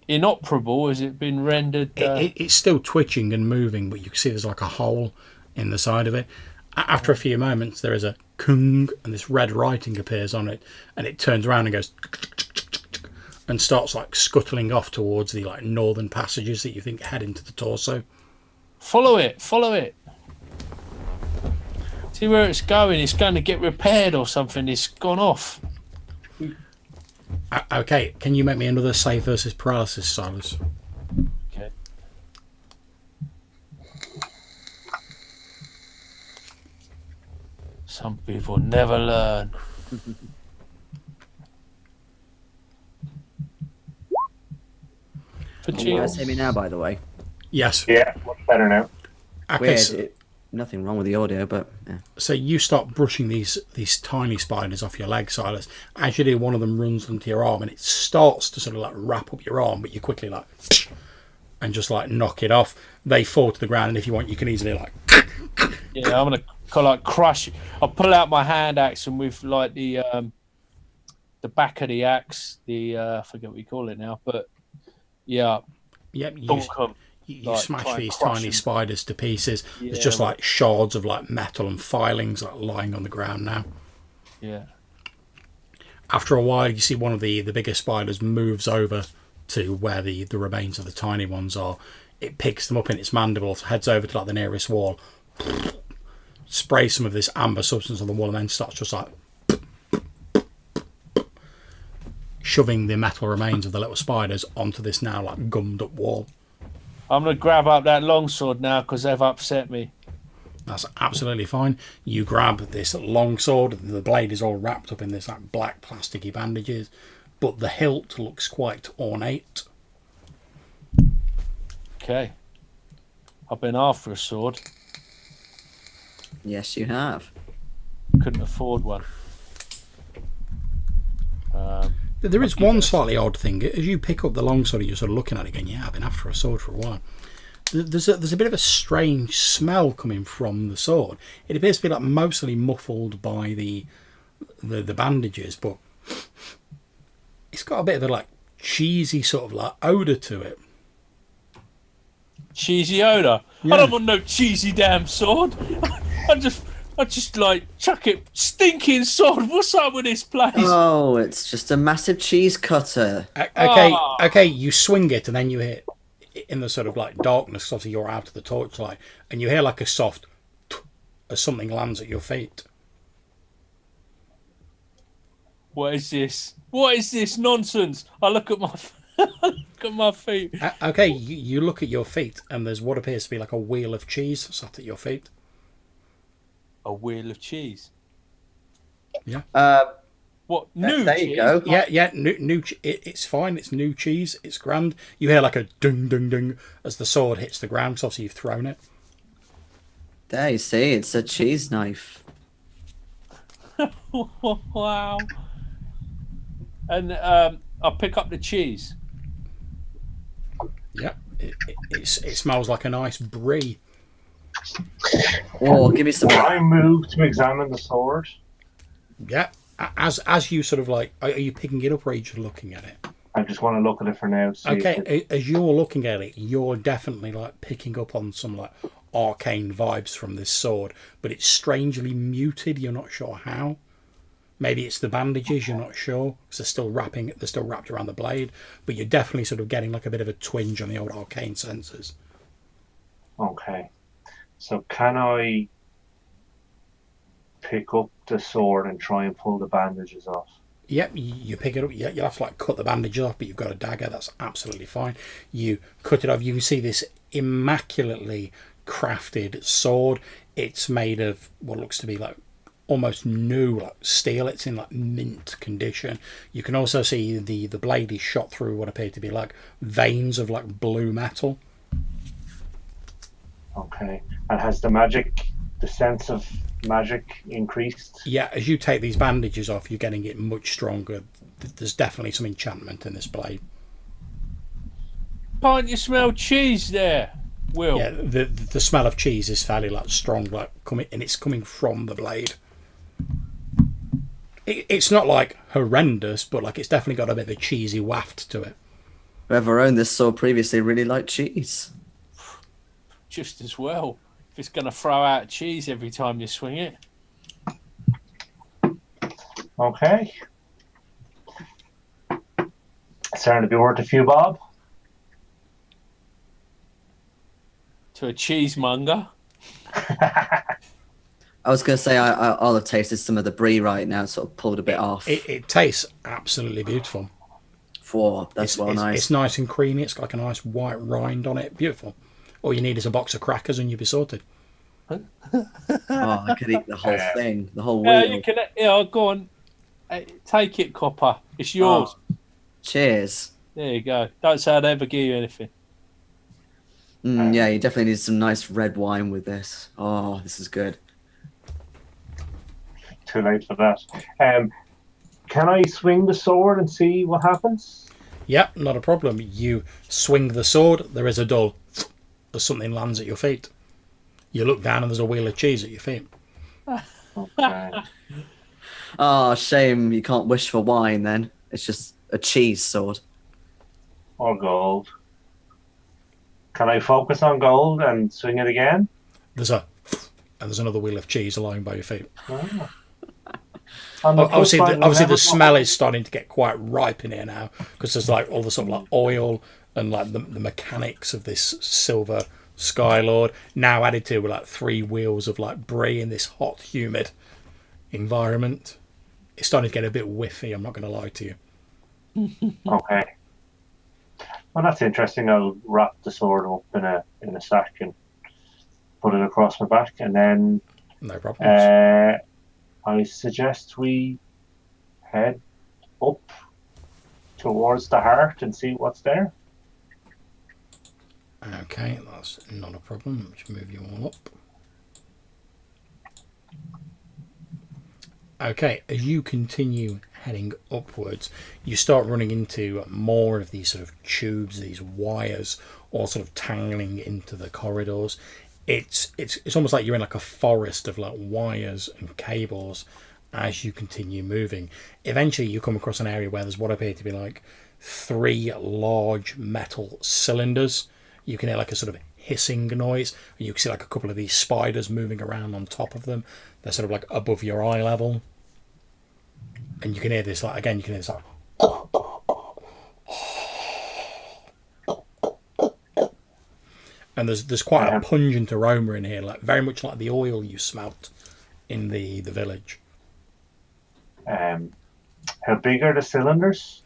inoperable? Has it been rendered? It's still twitching and moving, but you can see there's like a hole in the side of it. After a few moments, there is a kung, and this red writing appears on it, and it turns around and goes and starts like scuttling off towards the like northern passages that you think head into the torso. Follow it. See where it's going. It's going to get repaired or something. It's gone off. Okay, can you make me another save versus paralysis, Silas? Okay. Some people never learn. Can you guys hear me now, by the way? Yes. Yeah, much better now. Okay, Weird. Nothing wrong with the audio, but yeah. so you start brushing these tiny spiders off your leg, Silas. As you do, one of them runs onto your arm, and it starts to sort of like wrap up your arm, but you quickly like and just like knock it off. They fall to the ground, and if you want, you can easily like. Yeah, I'm gonna like crush. I'll pull out my hand axe, and with like the back of the axe, I forget what you call it now, but yeah, Yep, you like, smash these crush tiny them. spiders to pieces. Yeah, There's just like shards of like metal and filings like lying on the ground now. Yeah. After a while, you see one of the bigger spiders moves over to where the remains of the tiny ones are. It picks them up in its mandibles, heads over to like the nearest wall, sprays some of this amber substance on the wall, and then starts just like shoving the metal remains of the little spiders onto this now like gummed up wall. I'm gonna grab up that longsword now because they've upset me. That's absolutely fine. You grab this long sword. The blade is all wrapped up in this like black plasticky bandages, but the hilt looks quite ornate. Okay. I've been after a sword. Yes, you have. Couldn't afford one. There is one slightly odd thing. As you pick up the longsword, you're sort of looking at it going, yeah, I've been after a sword for a while. There's a bit of a strange smell coming from the sword. It appears to be like mostly muffled by the bandages, but it's got a bit of a like cheesy sort of like odour to it. Cheesy odour? Yeah. I don't want no cheesy damn sword. I just like chuck it. Stinking sword. What's up with this place? Oh, it's just a massive cheese cutter. Okay, you swing it and then you hear in the sort of like darkness, obviously you're out of the torchlight, and you hear like a soft as something lands at your feet. What is this? What is this nonsense? I look at my feet. Okay, you look at your feet and there's what appears to be like a wheel of cheese sat at your feet. A wheel of cheese. Yeah. What new there cheese? you go. Yeah. It's fine. It's new cheese. It's grand. You hear like a ding, ding, ding as the sword hits the ground. So obviously you've thrown it. There you see, it's a cheese knife. Wow. And I pick up the cheese. Yeah. It smells like a nice brie. Oh, give me some. I move to examine the sword. Yeah. As you sort of like, are you picking it up or are you just looking at it? I just want to look at it for now. See if it- Okay, as you're looking at it, you're definitely like picking up on some like arcane vibes from this sword, but it's strangely muted. You're not sure how. Maybe it's the bandages. You're not sure because they're still wrapped around the blade. But you're definitely sort of getting like a bit of a twinge on the old arcane senses. Okay. So can I pick up the sword and try and pull the bandages off? Yep, you pick it up. Yeah, you'll have to like cut the bandages off, but you've got a dagger. That's absolutely fine. You cut it off. You can see this immaculately crafted sword. It's made of what looks to be like almost new like steel. It's in like mint condition. You can also see the blade is shot through what appear to be like veins of like blue metal. Okay. And has the sense of magic increased? Yeah, as you take these bandages off, you're getting it much stronger. There's definitely some enchantment in this blade. Can't you smell cheese there, Will? Yeah, the smell of cheese is fairly like strong, like coming, and it's coming from the blade. It's not like horrendous, but like it's definitely got a bit of a cheesy waft to it. Whoever owned this sword previously really liked cheese. Just as well. If it's going to throw out cheese every time you swing it. Okay. Starting to be worth a few bob. To a cheesemonger. I was going to say I'll have tasted some of the brie right now, sort of pulled a bit off. It tastes absolutely beautiful. That's nice. It's nice and creamy. It's got like a nice white rind on it. Beautiful. All you need is a box of crackers and you'll be sorted. Oh, I could eat the whole thing, the whole wheel. You can. Yeah, go on. Take it, copper. It's yours. Oh, cheers. There you go. Don't say I'd ever give you anything. Yeah, you definitely need some nice red wine with this. Oh, this is good. Too late for that. Can I swing the sword and see what happens? Yep, not a problem. You swing the sword, there is a dull as something lands at your feet. You look down and there's a wheel of cheese at your feet. Okay. Oh, shame you can't wish for wine then. It's just a cheese sword. Or gold. Can I focus on gold and swing it again? There's another wheel of cheese lying by your feet. Oh. Obviously, the smell is starting to get quite ripe in here now because there's like all the sort of like oil and like the mechanics of this silver Skylord now added to like 3 wheels of like brie in this hot, humid environment. It's starting to get a bit whiffy. I'm not going to lie to you. Okay. Well, that's interesting. I'll wrap the sword up in a sack and put it across my back, and then No problems. I suggest we head up towards the heart and see what's there. Okay, that's not a problem. Let's move you all up. Okay, as you continue heading upwards, you start running into more of these sort of tubes, these wires, all sort of tangling into the corridors. It's almost like you're in like a forest of like wires and cables as you continue moving. Eventually you come across an area where there's what appear to be like 3 large metal cylinders. You can hear like a sort of hissing noise, and you can see like a couple of these spiders moving around on top of them. They're sort of like above your eye level, and you can hear this like again. You can hear this like, and there's quite a pungent aroma in here, like very much like the oil you smelt in the village. How big are the cylinders?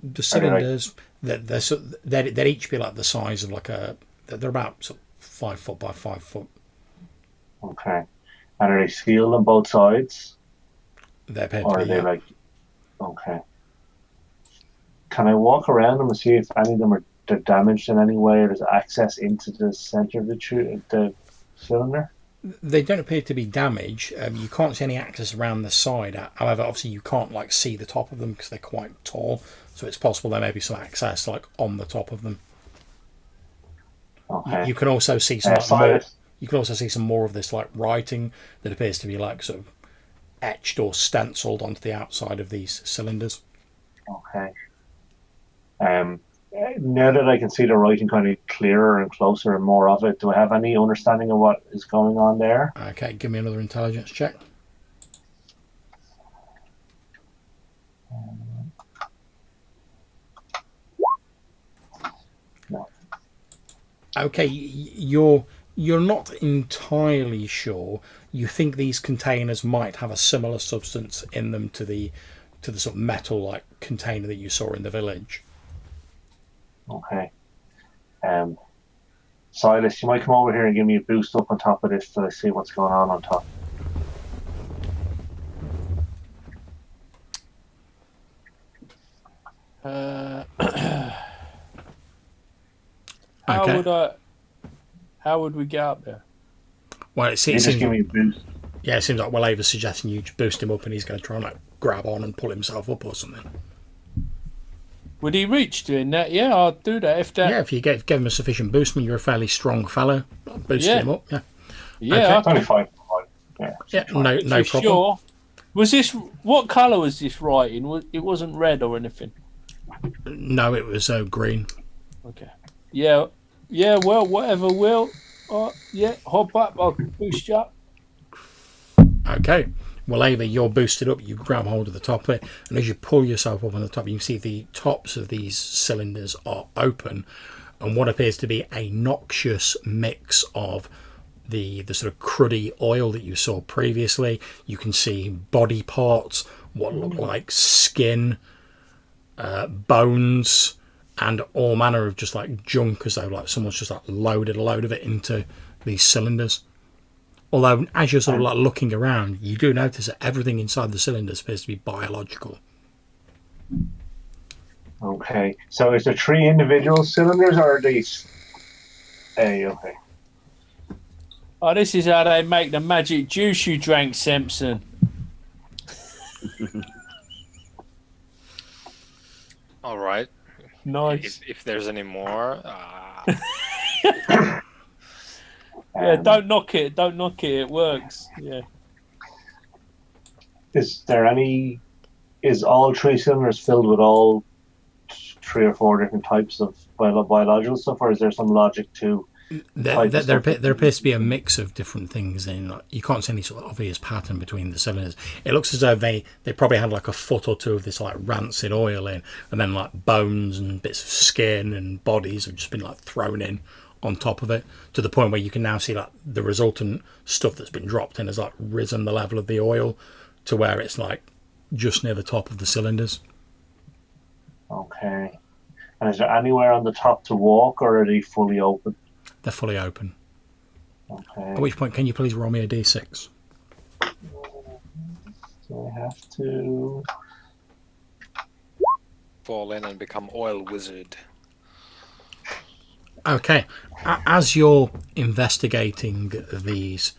The cylinders, they'd each be like the size of like they're about sort of 5 foot by 5 foot. Okay. And are they sealed on both sides? They appear to Or be, are they yeah. like... Okay. Can I walk around them and see if any of them are damaged in any way, or there's access into the center of the cylinder? They don't appear to be damaged. You can't see any access around the side. However, obviously you can't like see the top of them because they're quite tall. So it's possible there may be some access like on the top of them. Okay. You can also see some more. You can also see some more of this like writing that appears to be like sort of etched or stenciled onto the outside of these cylinders. Okay. Now that I can see the writing kind of clearer and closer and more of it, do I have any understanding of what is going on there? Okay, give me another intelligence check. No. Okay, you're not entirely sure. You think these containers might have a similar substance in them to the sort of metal like container that you saw in the village. Okay. Silas, you might come over here and give me a boost up on top of this so I see what's going on top. How would we get up there? Well, You just give me a boost. Yeah, it seems like Ava's suggesting you boost him up and he's going to try and like grab on and pull himself up or something. Would he reach doing that? Yeah, I'll do that. If you give him a sufficient boost, I mean, you're a fairly strong fellow. Boost him up, yeah. Yeah, okay. 25. Yeah, no problem. Sure. Was this, what colour was this writing? It wasn't red or anything? No, it was green. Okay. Yeah, well, whatever, Will. Yeah, hop up, I'll boost you up. Okay. Well, Ava, you're boosted up. You grab hold of the top of it, and as you pull yourself up on the top, you can see the tops of these cylinders are open, and what appears to be a noxious mix of the sort of cruddy oil that you saw previously. You can see body parts, what look like skin, bones, and all manner of just like junk, as though like someone's just like loaded a load of it into these cylinders. Although, as you're sort of like looking around, you do notice that everything inside the cylinders appears to be biological. Okay. So is there 3 individual cylinders, or are these... okay. Oh, this is how they make the magic juice you drank, Samson. All right. Nice. If there's any more... Yeah, don't knock it. Don't knock it. It works. Yeah. Is all 3 cylinders filled with all 3 or 4 different types of biological stuff, or is there some logic to? There appears to be a mix of different things in. Like, you can't see any sort of obvious pattern between the cylinders. It looks as though they probably had like a foot or 2 of this like rancid oil in, and then like bones and bits of skin and bodies have just been like thrown in on top of it, to the point where you can now see like the resultant stuff that's been dropped in has like risen the level of the oil to where it's like just near the top of the cylinders. Okay. And is there anywhere on the top to walk, or are they fully open? They're fully open. Okay. At which point, can you please roll me a d6? So I have to... fall in and become oil wizard. Okay, as you're investigating these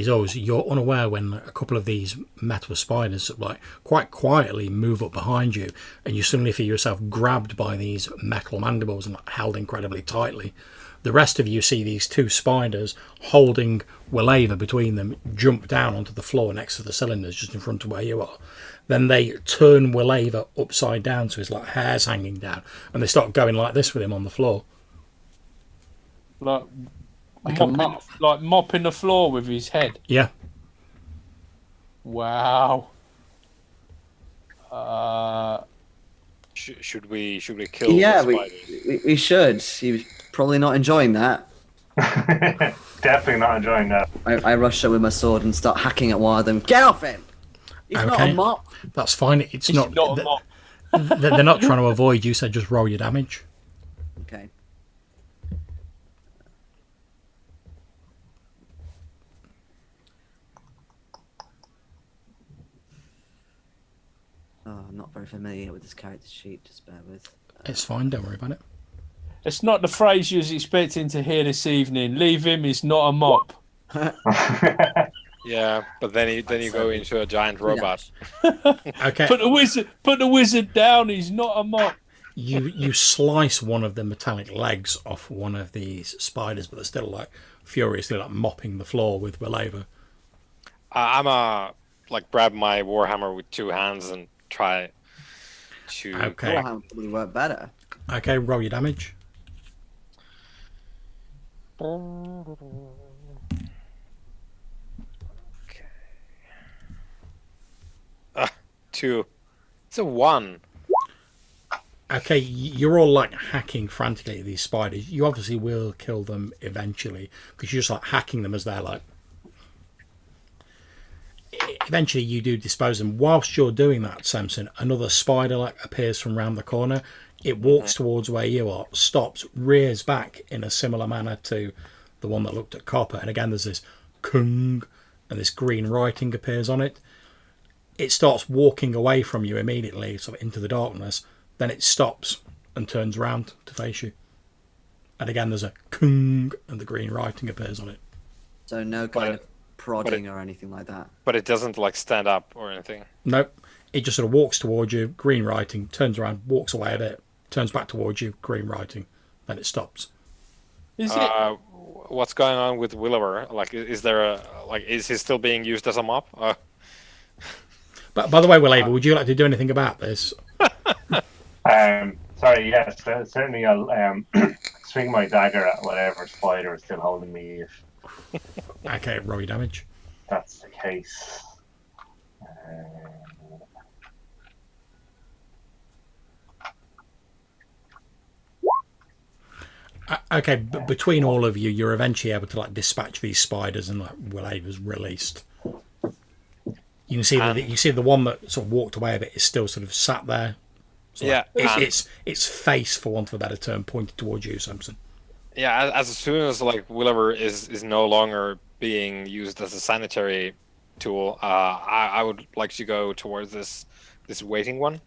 ores, you're unaware when a couple of these metal spiders like quite quietly move up behind you, and you suddenly feel yourself grabbed by these metal mandibles and held incredibly tightly. The rest of you see these two spiders holding Willava between them jump down onto the floor next to the cylinders just in front of where you are. Then they turn Willava upside down so his like hair's hanging down, and they start going like this with him on the floor. Like Like a mop. mopping the floor with his head. Yeah. Wow. Should we kill Yeah, the spiders? we should. He's probably not enjoying that. Definitely not enjoying that. I rush up with my sword and start hacking at one of them. Get off him! He's not Okay. a mop. That's fine. It's not. a mop. They're not trying to avoid you, so just roll your damage. Okay. Oh, I'm not very familiar with this character sheet. Just bear with. It's fine. Don't worry about it. It's not the phrase you was expecting to hear this evening. Leave him, he's not a mop. Yeah, but then you go into a giant robot. Okay. Put the wizard down, he's not a mop. You slice one of the metallic legs off one of these spiders, but they're still like furiously like mopping the floor with Willava. I'm like grab my warhammer with two hands and try to. Okay. Warhammer probably work better. Okay. Roll your damage. Two. It's a 1. Okay, you're all like hacking frantically at these spiders. You obviously will kill them eventually because you're just like hacking them as they're like. Eventually, you do dispose them. Whilst you're doing that, Samson, another spider like appears from round the corner. It walks towards where you are, stops, rears back in a similar manner to the one that looked at Copper. And again, there's this kung, and this green writing appears on it. It starts walking away from you immediately, sort of into the darkness. Then it stops and turns around to face you. And again, there's a kung, and the green writing appears on it. So no kind of prodding or anything like that. But it doesn't like stand up or anything. Nope. It just sort of walks towards you, green writing, turns around, walks away a bit, turns back towards you, green writing. Then it stops. Is it? What's going on with Willower? Like, is there a is he still being used as a mop? But by the way, Willava, would you like to do anything about this? Sorry, yes, certainly I'll swing my dagger at whatever spider is still holding me if Okay, roll your damage. that's the case. Okay, but between all of you, you're eventually able to like dispatch these spiders, and like Willava's released. You can see the one that sort of walked away a bit is still sort of sat there. So Yeah, its face, for want of a better term, pointed towards you, Samson. Yeah, as soon as like Willower is no longer being used as a sanitary tool, I would like to go towards this waiting one.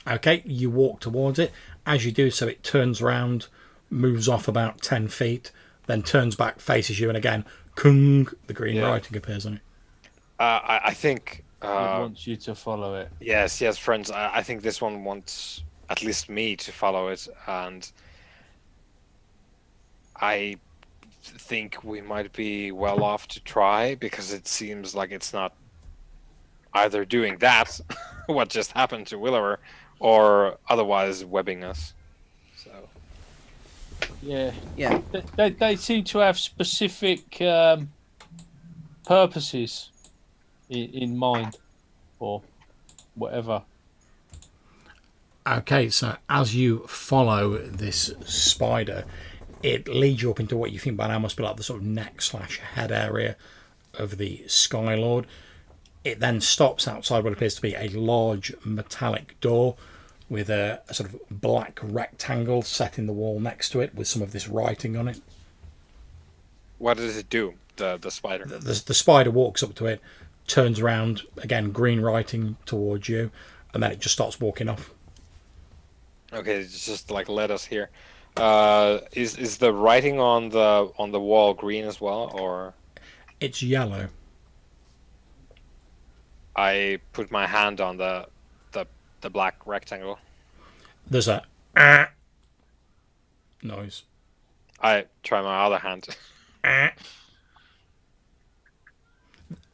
Okay, you walk towards it. As you do so, it turns around, moves off about 10 feet, then turns back, faces you, and again, kung, the green writing appears on it. I think. It wants you to follow it. Yes, friends. I think this one wants at least me to follow it, and I think we might be well off to try because it seems like it's not either doing that, what just happened to Willower, or otherwise webbing us. So Yeah. Yeah. They seem to have specific purposes in mind, or whatever. Okay, so as you follow this spider, it leads you up into what you think by now must be like the sort of neck/head area of the Skylord. It then stops outside what appears to be a large metallic door with a sort of black rectangle set in the wall next to it with some of this writing on it. what does it do? The spider. The spider walks up to it, turns around, again green writing towards you, and then it just starts walking off. Okay, it's just like let us here. Is the writing on the wall green as well, or It's yellow. I put my hand on the black rectangle. There's a noise. I try my other hand.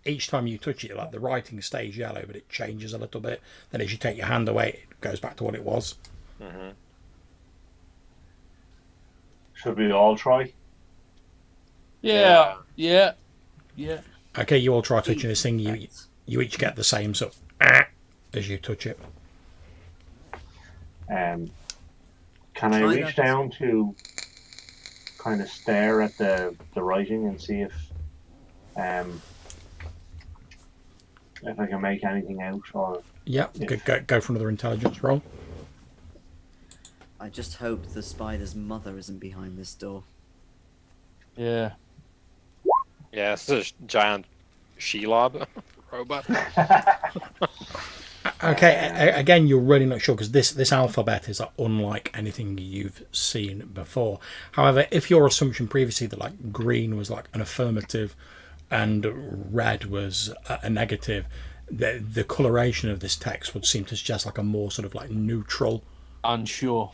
Each time you touch it, like the writing stays yellow, but it changes a little bit. Then as you take your hand away, it goes back to what it was. Mm-hmm. Should we all try? Yeah. Okay, you all try touching this thing. You each get the same sort of as you touch it. Can I Try reach that. down to kind of stare at the writing and see if I can make anything out, or Yeah, go for another intelligence roll. I just hope the spider's mother isn't behind this door. Yeah. Yeah, it's a giant Shelob robot. Okay, again, you're really not sure because this alphabet is unlike anything you've seen before. However, if your assumption previously that like green was like an affirmative and red was a negative, the coloration of this text would seem to suggest like a more sort of like neutral, Unsure.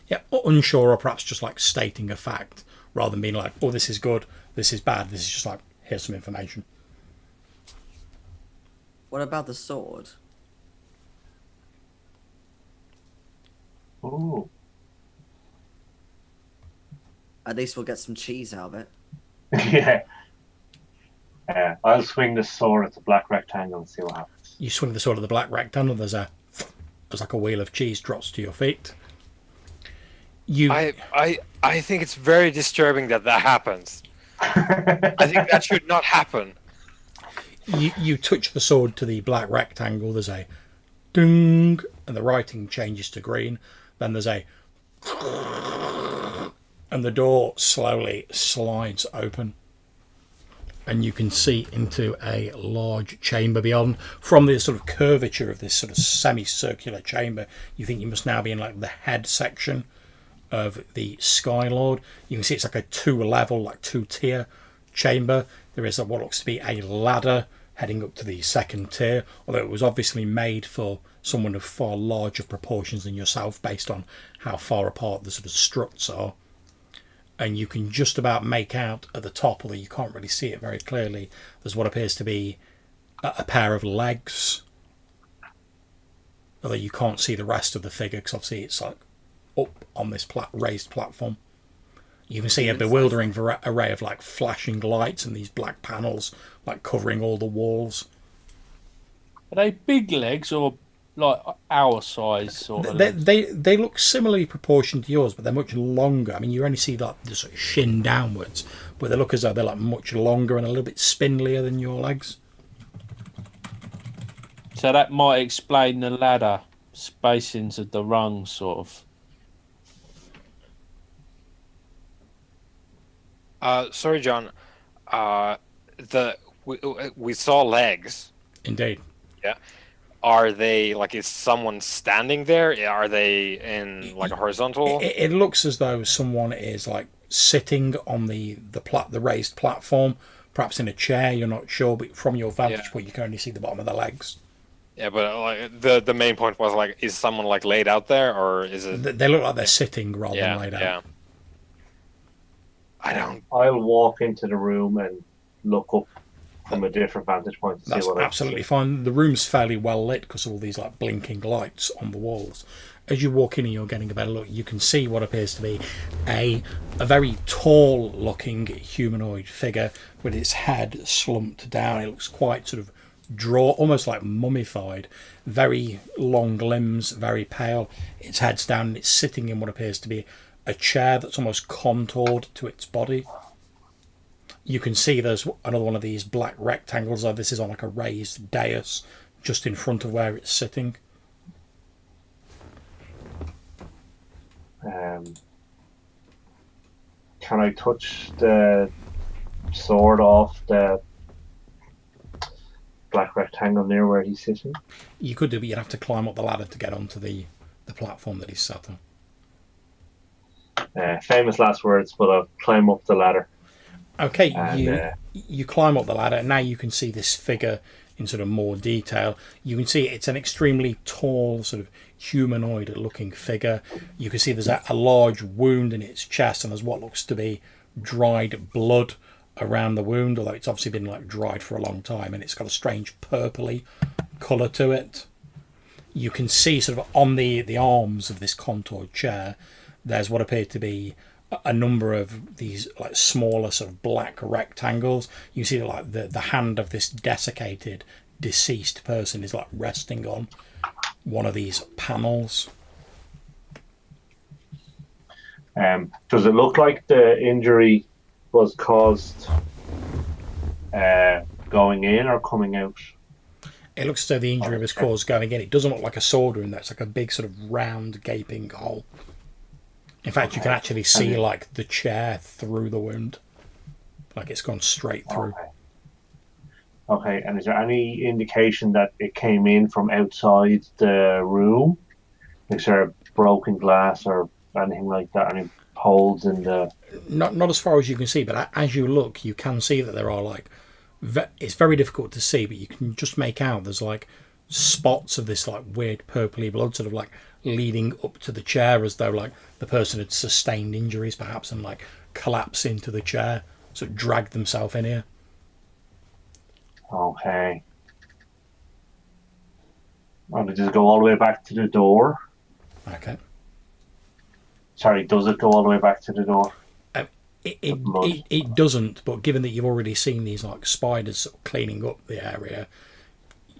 yeah, unsure, or perhaps just like stating a fact rather than being like, oh, this is good, this is bad. This is just like, here's some information. What about the sword? ooh, At least we'll get some cheese out of it. yeah. I'll swing the sword at the black rectangle and see what happens. You swing the sword of the black rectangle. There's like a wheel of cheese drops to your feet. I think it's very disturbing that happens. I think that should not happen. You touch the sword to the black rectangle. There's a ding, and the writing changes to green. Then there's a, and the door slowly slides open, and you can see into a large chamber beyond. From the sort of curvature of this sort of semicircular chamber, you think you must now be in like the head section of the Sky Lord. You can see it's like a two-level, like two-tier chamber. There is what looks to be a ladder heading up to the second tier, although it was obviously made for someone of far larger proportions than yourself based on how far apart the sort of struts are. And you can just about make out at the top, although you can't really see it very clearly, there's what appears to be a pair of legs, although you can't see the rest of the figure because obviously it's like up on this raised platform. You can see a bewildering array of like flashing lights and these black panels like covering all the walls. Are they big legs or like our size sort of legs? They look similarly proportioned to yours, but they're much longer. I mean, you only see like the sort of shin downwards, but they look as though they're like much longer and a little bit spindlier than your legs. So that might explain the ladder spacings of the rungs, sort of. Sorry, John. We saw legs. Indeed. Yeah. Are they like? Is someone standing there? Are they in like a horizontal? It looks as though someone is like sitting on the raised platform, perhaps in a chair. You're not sure, but from your vantage point, you can only see the bottom of the legs. Yeah, but like the main point was like, is someone like laid out there, or is it? They look like they're sitting rather than laid out. Yeah. I'll walk into the room and look up from a different vantage point to That's see what absolutely fine. The room's fairly well lit because of all these like blinking lights on the walls. As you walk in and you're getting a better look, you can see what appears to be a very tall looking humanoid figure with its head slumped down. It looks quite sort of almost like mummified. Very long limbs, very pale. Its head's down and it's sitting in what appears to be a chair that's almost contoured to its body. You can see there's another one of these black rectangles. This is on like a raised dais just in front of where it's sitting. Can I touch the sword off the black rectangle near where he's sitting? You could do, but you'd have to climb up the ladder to get onto the platform that he's sat on. Famous last words, but I'll climb up the ladder. Okay, And, you climb up the ladder, and now you can see this figure in sort of more detail. You can see it's an extremely tall, sort of humanoid-looking figure. You can see there's a large wound in its chest, and there's what looks to be dried blood around the wound, although it's obviously been like dried for a long time, and it's got a strange purpley colour to it. You can see sort of on the arms of this contoured chair, there's what appear to be a number of these like smaller sort of black rectangles. You see like the hand of this desiccated deceased person is like resting on one of these panels. Does it look like the injury was caused going in or coming out? It looks as though the injury was caused going in. It doesn't look like a sword wound. That's like a big sort of round gaping hole. In fact, you can actually see like the chair through the wound, like it's gone straight through. Okay, and is there any indication that it came in from outside the room? Is there broken glass or anything like that? Any holes in the... Not as far as you can see, but as you look, you can see that there are like... It's very difficult to see, but you can just make out there's like spots of this like weird purpley blood sort of like leading up to the chair, as though like the person had sustained injuries perhaps and like collapsed into the chair, so dragged themselves in here. Okay. And does it go all the way back to the door? Okay. Sorry, does it go all the way back to the door? It doesn't, but given that you've already seen these like spiders sort of cleaning up the area,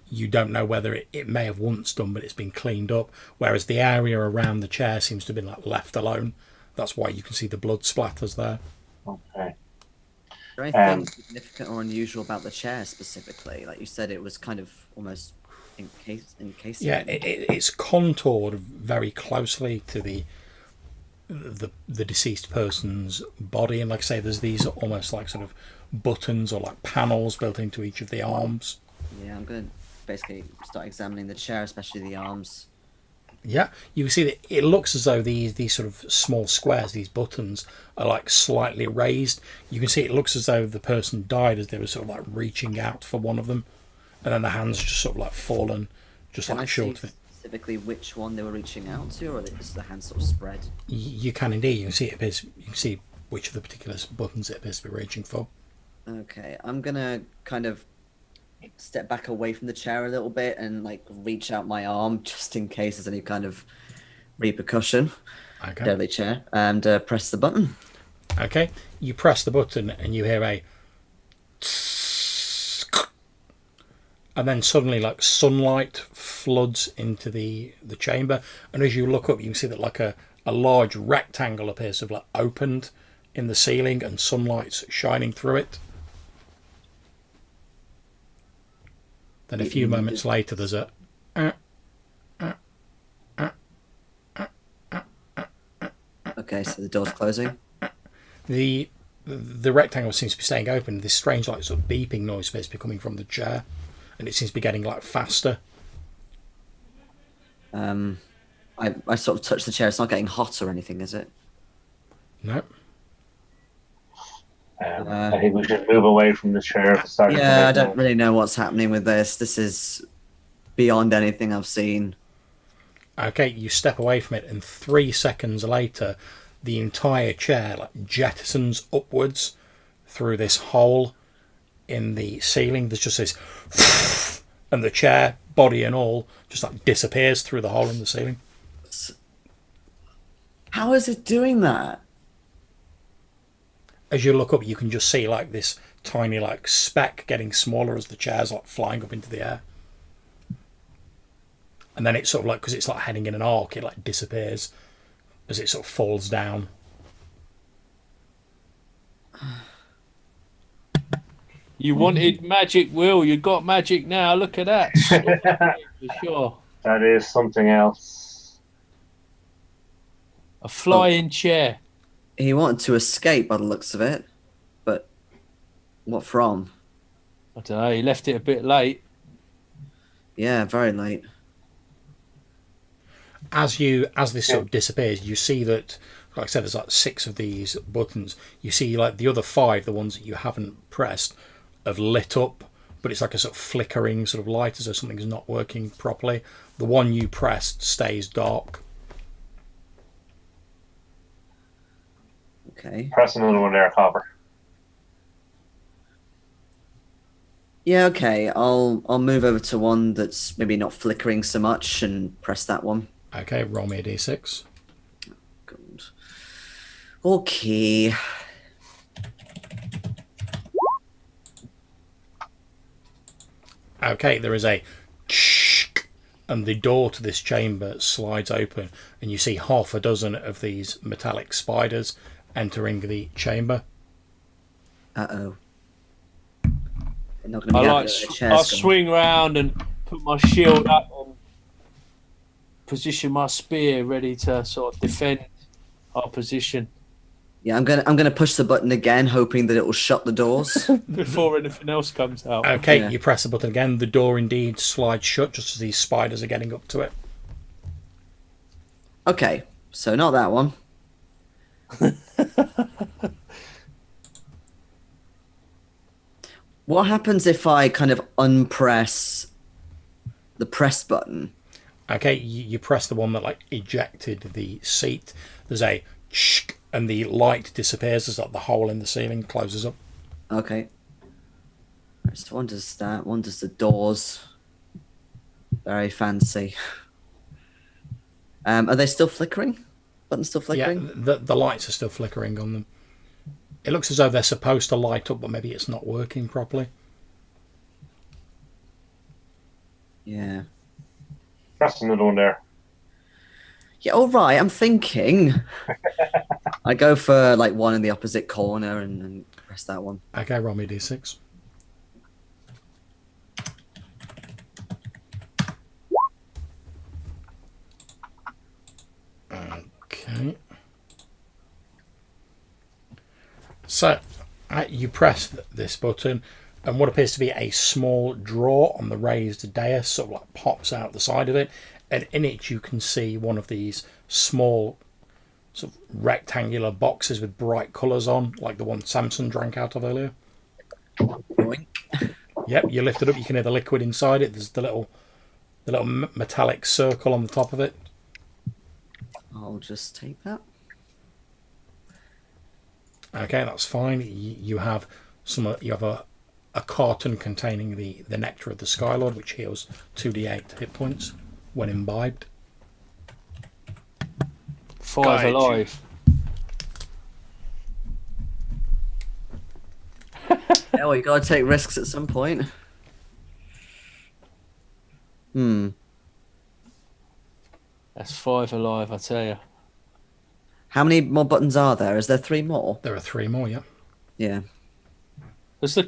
you don't know whether it may have once done, but it's been cleaned up, whereas the area around the chair seems to have been like left alone. That's why you can see the blood splatters there. Okay. Is there anything significant or unusual about the chair specifically? Like you said, it was kind of almost encased. Yeah, it's contoured very closely to the deceased person's body, and like I say, there's these almost like sort of buttons or like panels built into each of the arms. Yeah, I'm gonna basically start examining the chair, especially the arms. Yeah, you can see that it looks as though these sort of small squares, these buttons, are like slightly raised. You can see it looks as though the person died as they were sort of like reaching out for one of them, and then the hands just sort of like fallen, just Can like I short see of it. specifically which one they were reaching out to, or are they just the hands sort of spread? You can indeed. You can see you can see which of the particular buttons it appears to be reaching for. Okay, I'm gonna kind of step back away from the chair a little bit and like reach out my arm just in case there's any kind of repercussion. Okay. Deadly chair, and press the button. Okay. You press the button and you hear a, and then suddenly like sunlight floods into the chamber, and as you look up, you can see that like a large rectangle appears to have like opened in the ceiling, and sunlight's shining through it. Then a few moments later, there's a Okay, so the door's closing. the rectangle seems to be staying open. This strange like sort of beeping noise appears to be coming from the chair, and it seems to be getting like faster. I sort of touch the chair. It's not getting hot or anything, is it? No. I think we should move away from the chair. Yeah, I don't really know what's happening with this. This is beyond anything I've seen. Okay, you step away from it, and 3 seconds later, the entire chair like jettisons upwards through this hole in the ceiling. There's just this, and the chair, body and all, just like disappears through the hole in the ceiling. How is it doing that? As you look up, you can just see like this tiny like speck getting smaller as the chair's like flying up into the air. And then it's sort of like, because it's like heading in an arc, it like disappears as it sort of falls down. You wanted magic, Will. You got magic now. Look at that. For sure. That is something else. A flying chair. He wanted to escape by the looks of it, but what from? I don't know. He left it a bit late. Yeah, very late. As this sort of disappears, you see that like I said, there's like 6 of these buttons. You see, like the other 5, the ones that you haven't pressed, have lit up, but it's like a sort of flickering sort of light as though something's not working properly. The one you pressed stays dark. Okay. Press another one there, Copper. Yeah, okay. I'll move over to one that's maybe not flickering so much and press that one. Okay, roll me a d6. Good. Okay. Okay, there is a and the door to this chamber slides open, and you see half a dozen of these metallic spiders entering the chamber. Uh-oh. They're not going to be out there. I'll swing round and put my shield up and position my spear ready to sort of defend our position. Yeah, I'm gonna push the button again, hoping that it will shut the doors. Before anything else comes out. Okay, Yeah. you press the button again. The door indeed slides shut just as these spiders are getting up to it. Okay, so not that one. What happens if I kind of unpress the press button? Okay, you press the one that like ejected the seat. There's a and the light disappears as like the hole in the ceiling closes up. Okay. So one does that. One does the doors. Very fancy. Are they still flickering? Buttons still flickering? Yeah, the lights are still flickering on them. It looks as though they're supposed to light up, but maybe it's not working properly. Yeah. Press another one there. Yeah, all right. I'm thinking. I go for like one in the opposite corner and press that one. Okay, roll me a d6. Okay. So you press this button, and what appears to be a small drawer on the raised dais sort of like pops out the side of it, and in it you can see one of these small sort of rectangular boxes with bright colours on, like the one Samson drank out of earlier. Boink. Yep, you lift it up, you can hear the liquid inside it. There's the little metallic circle on the top of it. I'll just take that. Okay, that's fine. You have a carton containing the nectar of the Skylord, which heals 2d8 hit points when imbibed. 5 Guide you. alive. Yeah, well, you gotta take risks at some point. That's 5 alive, I tell you. How many more buttons are there? Is there 3 more? There are 3 more, yeah. Yeah. Has the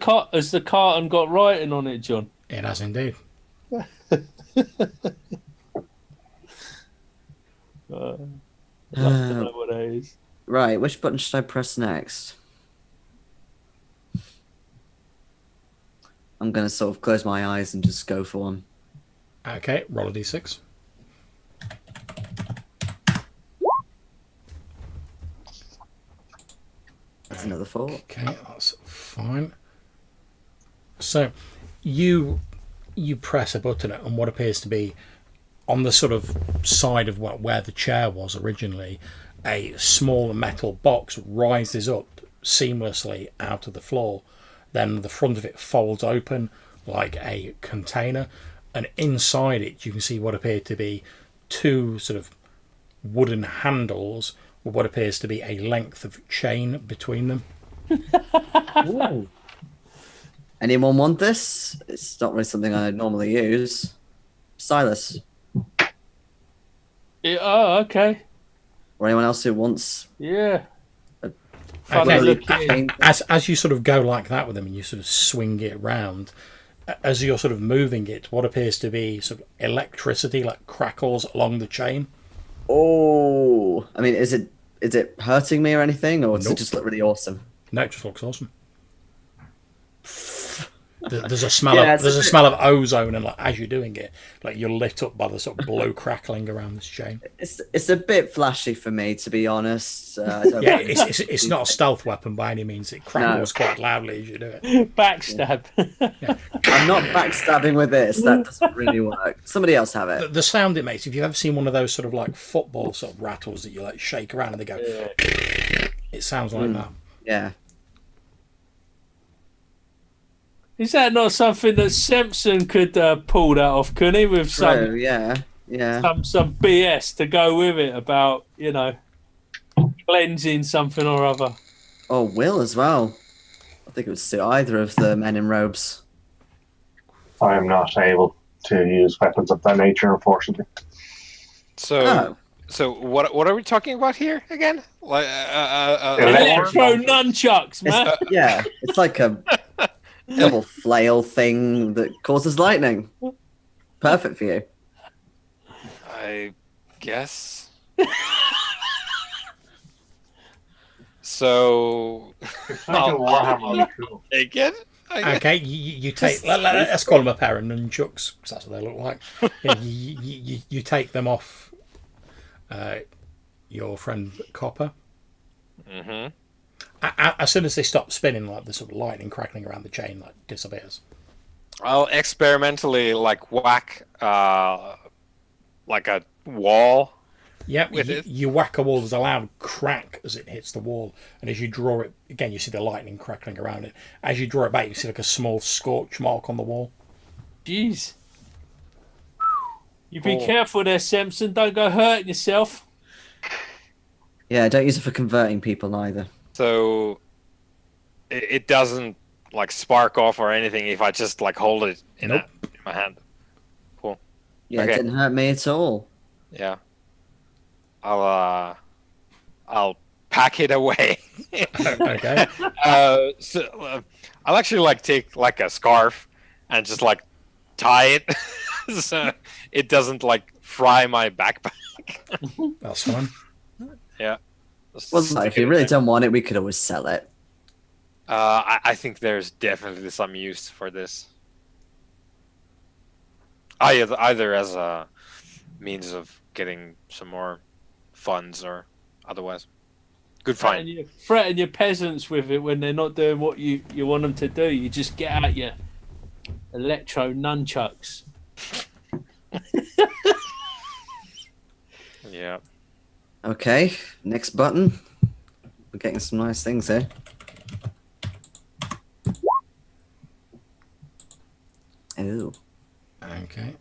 carton got writing on it, John? It has indeed. I'd love to know what that is. Right, which button should I press next? I'm gonna sort of close my eyes and just go for one. Okay, roll a d6. That's another 4. Okay, that's fine. So you press a button, and what appears to be on the sort of side of where the chair was originally, a small metal box rises up seamlessly out of the floor. Then the front of it folds open like a container, and inside it you can see what appear to be 2 sort of wooden handles with what appears to be a length of chain between them. Ooh. Anyone want this? It's not really something I normally use. Silas, Yeah, oh, okay. or anyone else who wants Yeah. a Funny Okay, looking. chain? as you sort of go like that with them and you sort of swing it round, as you're sort of moving it, what appears to be sort of electricity like crackles along the chain. Oh, I mean, is it hurting me or anything, or does it Nope. just look really awesome? No, it just looks awesome. There's a smell Yeah, of there's a smell of ozone, and like as you're doing it, like you're lit up by the sort of blue crackling around this chain. It's a bit flashy for me, to be honest. I don't Yeah, mind it's not a stealth weapon by any means. It crackles quite loudly as you do it. Backstab. I'm not backstabbing with this. That doesn't really work. Somebody else have it. The sound it makes, if you've ever seen one of those sort of like football sort of rattles that you like shake around and they go, it sounds like that. Yeah. Is that not something that Samson could pull that off? Couldn't he? With True, yeah. some BS to go with it about cleansing something or other. Oh, Will as well. I think it would suit either of the men in robes. I am not able to use weapons of that nature, unfortunately. So what are we talking about here again? Like Electro nunchucks, man. Yeah, it's like a double flail thing that causes lightning. Perfect for you. I guess. So It's like a Warhammer. Cool. take it. I guess. Okay, you take. Let's call them a pair of nunchucks because that's what they look like. Yeah, you take them off your friend Copper. Mm-hmm. As soon as they stop spinning, like the sort of lightning crackling around the chain like disappears. I'll experimentally like whack like a wall. Yeah, With it. you whack a wall. There's a loud crack as it hits the wall, and as you draw it again, you see the lightning crackling around it. As you draw it back, you see like a small scorch mark on the wall. Jeez. You be careful there, Samson. Don't go hurting yourself. Yeah, don't use it for converting people either. So it doesn't like spark off or anything if I just like hold it in my hand. Cool. Yeah, Okay. it didn't hurt me at all. Yeah. I'll pack it away. Okay. I'll actually like take like a scarf and just like tie it so it doesn't like fry my backpack. That's fine. Yeah. Well, Stick if it you in really there. don't want it, we could always sell it. I think there's definitely some use for this. Either as a means of getting some more funds or otherwise. Good find. Threaten your peasants with it when they're not doing what you want them to do. You just get out your electro nunchucks. Yeah. Okay, next button. We're getting some nice things here. Ooh. Okay.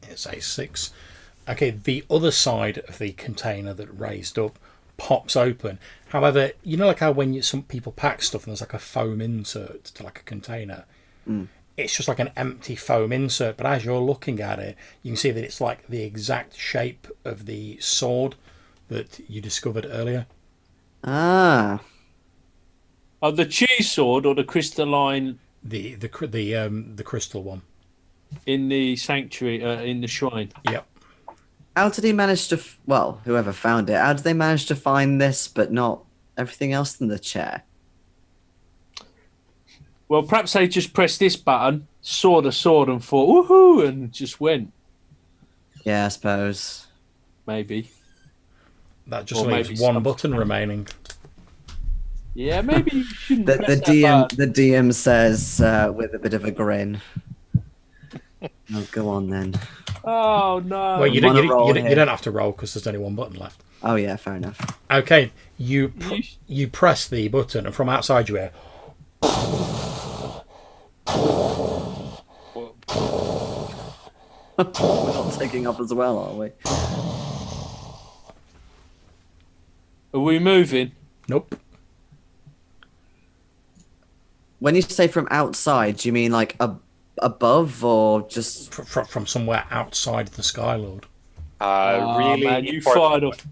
It's a 6. Okay, the other side of the container that raised up pops open. However, you know like how when some people pack stuff and there's like a foam insert to like a container? It's just like an empty foam insert, but as you're looking at it, you can see that it's like the exact shape of the sword that you discovered earlier. Ah. Oh, the cheese sword or the crystalline The crystal one. in the sanctuary, in the shrine. Yep. How did he manage to... well, whoever found it, how did they manage to find this but not everything else in the chair? Well, perhaps they just pressed this button, saw the sword and thought, woohoo, and just went. Yeah, I suppose. Maybe. That just Or leaves maybe one some- button remaining. Yeah, maybe you shouldn't The press that DM button. the DM says with a bit of a grin. Oh, go on then. Oh, no. Well, you I'm on a don't, roll you here. don't have to roll because there's only one button left. Oh yeah, fair enough. Okay, you press the button, and from outside you hear. We're not taking up as well, are we? Are we moving? Nope. When you say from outside, do you mean like above or just... From somewhere outside the Skylord. Really man, you important, fired off.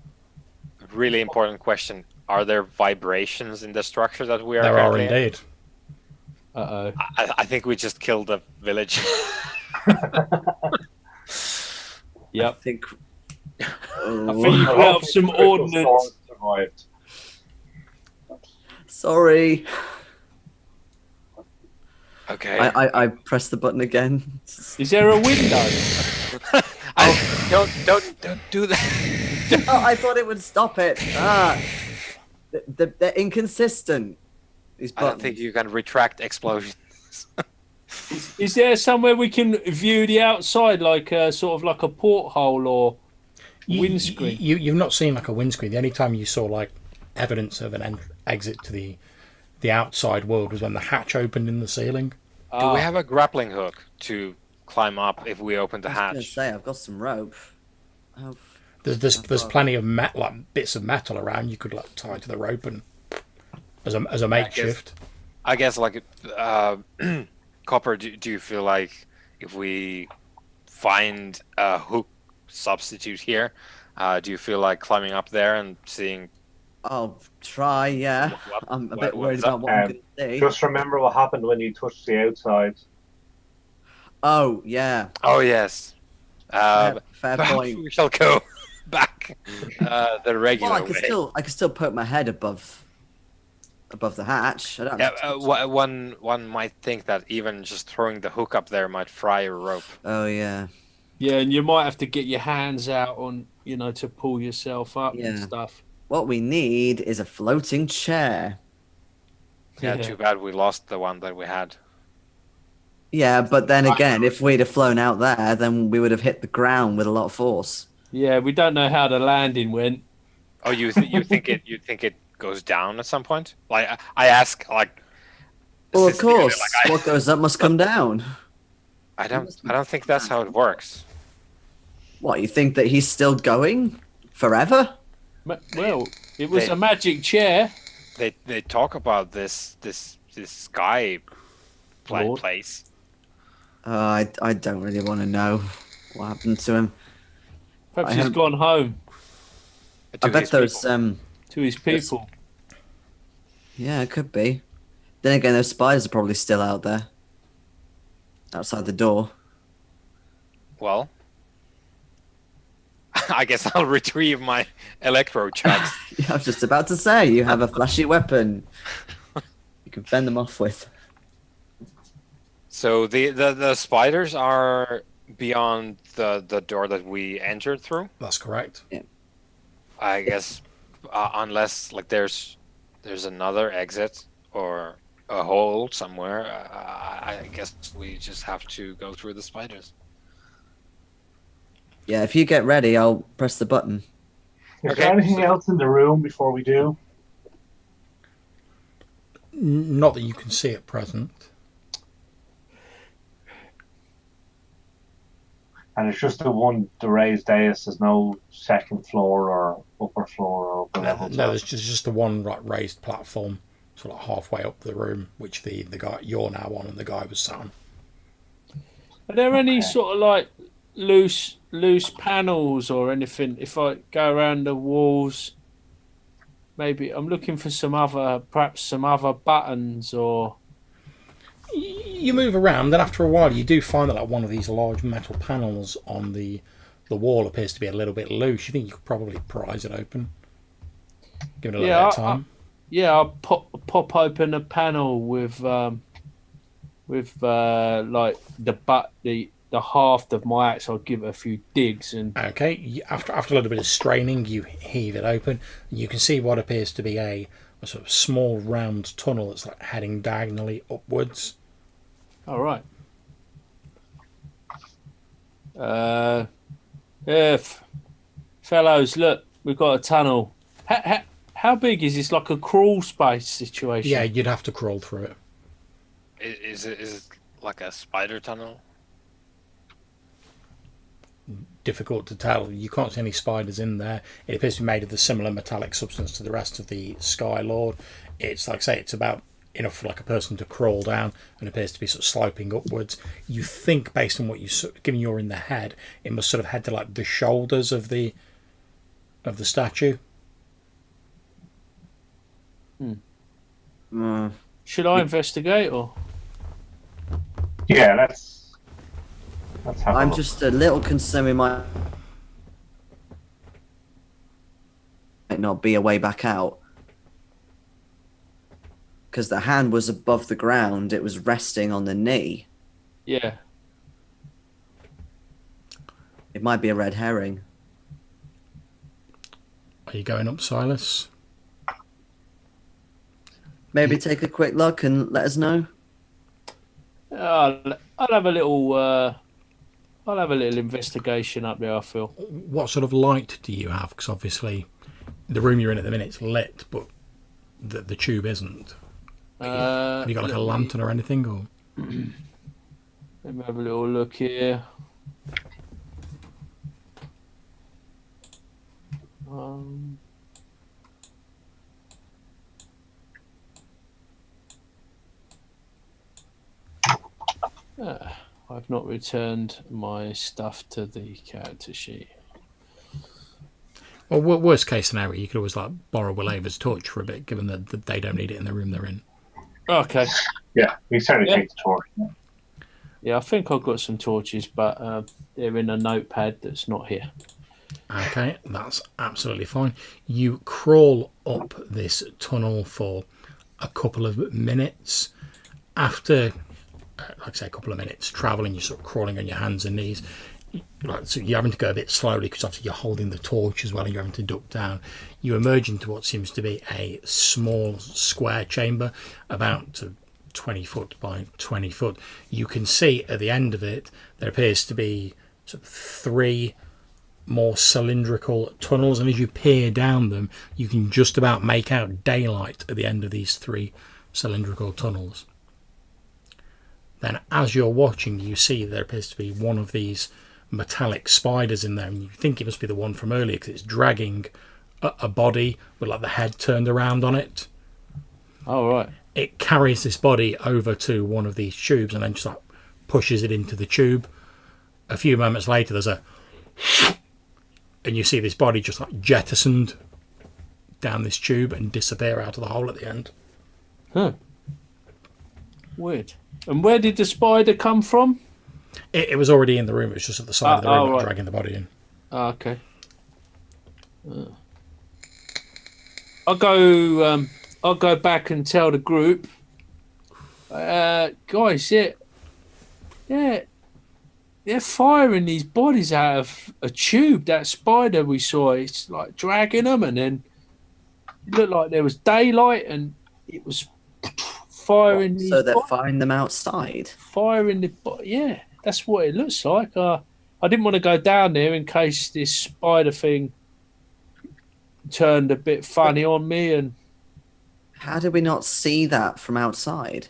really important question. Are there vibrations in the structure that we are There are currently in? indeed. Uh-oh. I think we just killed the village. Yep. I think... I Oh, think you let off some ordnance. sorry. Okay. I press the button again. Is there a window? Don't do that. Oh, I thought it would stop it. They're inconsistent. These I don't buttons. think you can retract explosions. Is there somewhere we can view the outside, like sort of like a porthole or windscreen? You've not seen like a windscreen. The only time you saw like evidence of an exit to the outside world was when the hatch opened in the ceiling. Do we have a grappling hook to climb up if we open the I was gonna hatch? say I've got some rope. There's plenty of like bits of metal around. You could like tie to the rope and as a makeshift. I guess like Copper. Do you feel like if we find a hook substitute here, do you feel like climbing up there and seeing? I'll try. Yeah, I'm a bit worried about what I'm gonna see. Just remember what happened when you touched the outside. Oh yeah. Oh yes. Fair Perhaps point. we shall go back the regular Well, way. I could still poke my head above the hatch. I don't have to touch it. One might think that even just throwing the hook up there might fry a rope. Oh yeah. Yeah, and you might have to get your hands out on, to pull yourself up and Yeah. stuff. What we need is a floating chair. Yeah, too bad we lost the one that we had. Yeah, but then again, if we'd have flown out there, then we would have hit the ground with a lot of force. Yeah, we don't know how the landing went. Oh, you think it goes down at some point? Like I ask, like. Well, of statistically, course, like, what goes up must come down. I don't think that's how it works. What, you think that he's still going forever? Well, it was a magic chair. They talk about this sky Lord. place. I don't really want to know what happened to him. Perhaps he's gone home I bet those to his people. yeah, it could be. Then again, those spiders are probably still out there, outside the door. Well, I guess I'll retrieve my electro chucks. Yeah, I was just about to say, you have a flashy weapon you can fend them off with. So the spiders are beyond the door that we entered through. That's correct. I guess unless like there's another exit or a hole somewhere, I guess we just have to go through the spiders. Yeah, if you get ready, I'll press the button. Is there anything else in the room before we do? Not that you can see at present. And it's just the raised dais. There's no second floor or upper floor or upper level. No, there's just the one raised platform, sort of halfway up the room, which the guy you're now on and the guy was sat on. Are there any sort of like loose panels or anything? If I go around the walls, maybe I'm looking for perhaps some other buttons or. You move around, then after a while, you do find that like one of these large metal panels on the wall appears to be a little bit loose. You think you could probably prise it open? Give it a little bit of time. I'll pop open a panel with like the haft of my axe. I'll give it a few digs and. Okay, after a little bit of straining, you heave it open, and you can see what appears to be a sort of small round tunnel that's like heading diagonally upwards. All right. Fellows, look, we've got a tunnel. How big is this? Like a crawl space situation? Yeah, you'd have to crawl through it. Is it like a spider tunnel? Difficult to tell. You can't see any spiders in there. It appears to be made of the similar metallic substance to the rest of the Sky Lord. It's like I say, it's about enough for like a person to crawl down, and appears to be sort of sloping upwards. You think, based on what given you're in the head, it must sort of head to like the shoulders of the statue. Should I investigate or? Yeah, let's have I'm a look. just a little concerned we might not be a way back out. because the hand was above the ground. It was resting on the knee. Yeah. It might be a red herring. Are you going up, Silas? Maybe take a quick look and let us know. I'll have a little. I'll have a little investigation up there. I feel. What sort of light do you have? Because obviously, the room you're in at the minute's lit, but the tube isn't. Have you got like a lantern or anything? Or let me have a little look here. I've not returned my stuff to the character sheet. well, worst case scenario, you could always like borrow Willava's torch for a bit, given that they don't need it in the room they're in. Okay. Yeah, we certainly take the torch. Yeah, I think I've got some torches, but they're in a notepad that's not here. Okay, that's absolutely fine. You crawl up this tunnel for a couple of minutes. After, like I say, a couple of minutes travelling, you're sort of crawling on your hands and knees. So you're having to go a bit slowly because obviously you're holding the torch as well and you're having to duck down. You emerge into what seems to be a small square chamber, about 20 foot by 20 foot. You can see at the end of it, there appears to be sort of 3 more cylindrical tunnels, and as you peer down them, you can just about make out daylight at the end of these 3 cylindrical tunnels. Then as you're watching, you see there appears to be one of these metallic spiders in there, and you think it must be the one from earlier because it's dragging a body with like the head turned around on it. Oh, right. It carries this body over to one of these tubes and then just like pushes it into the tube. A few moments later, there's a and you see this body just like jettisoned down this tube and disappear out of the hole at the end. Huh. Weird. And where did the spider come from? It was already in the room. It was just at the side of the room, right. dragging the body in. Oh, okay. I'll go back and tell the group. Guys, they're firing these bodies out of a tube. That spider we saw, it's like dragging them, and then it looked like there was daylight, and it was firing. So they're firing them outside? Firing the body. Yeah, that's what it looks like. I didn't want to go down there in case this spider thing turned a bit funny on me. And how did we not see that from outside?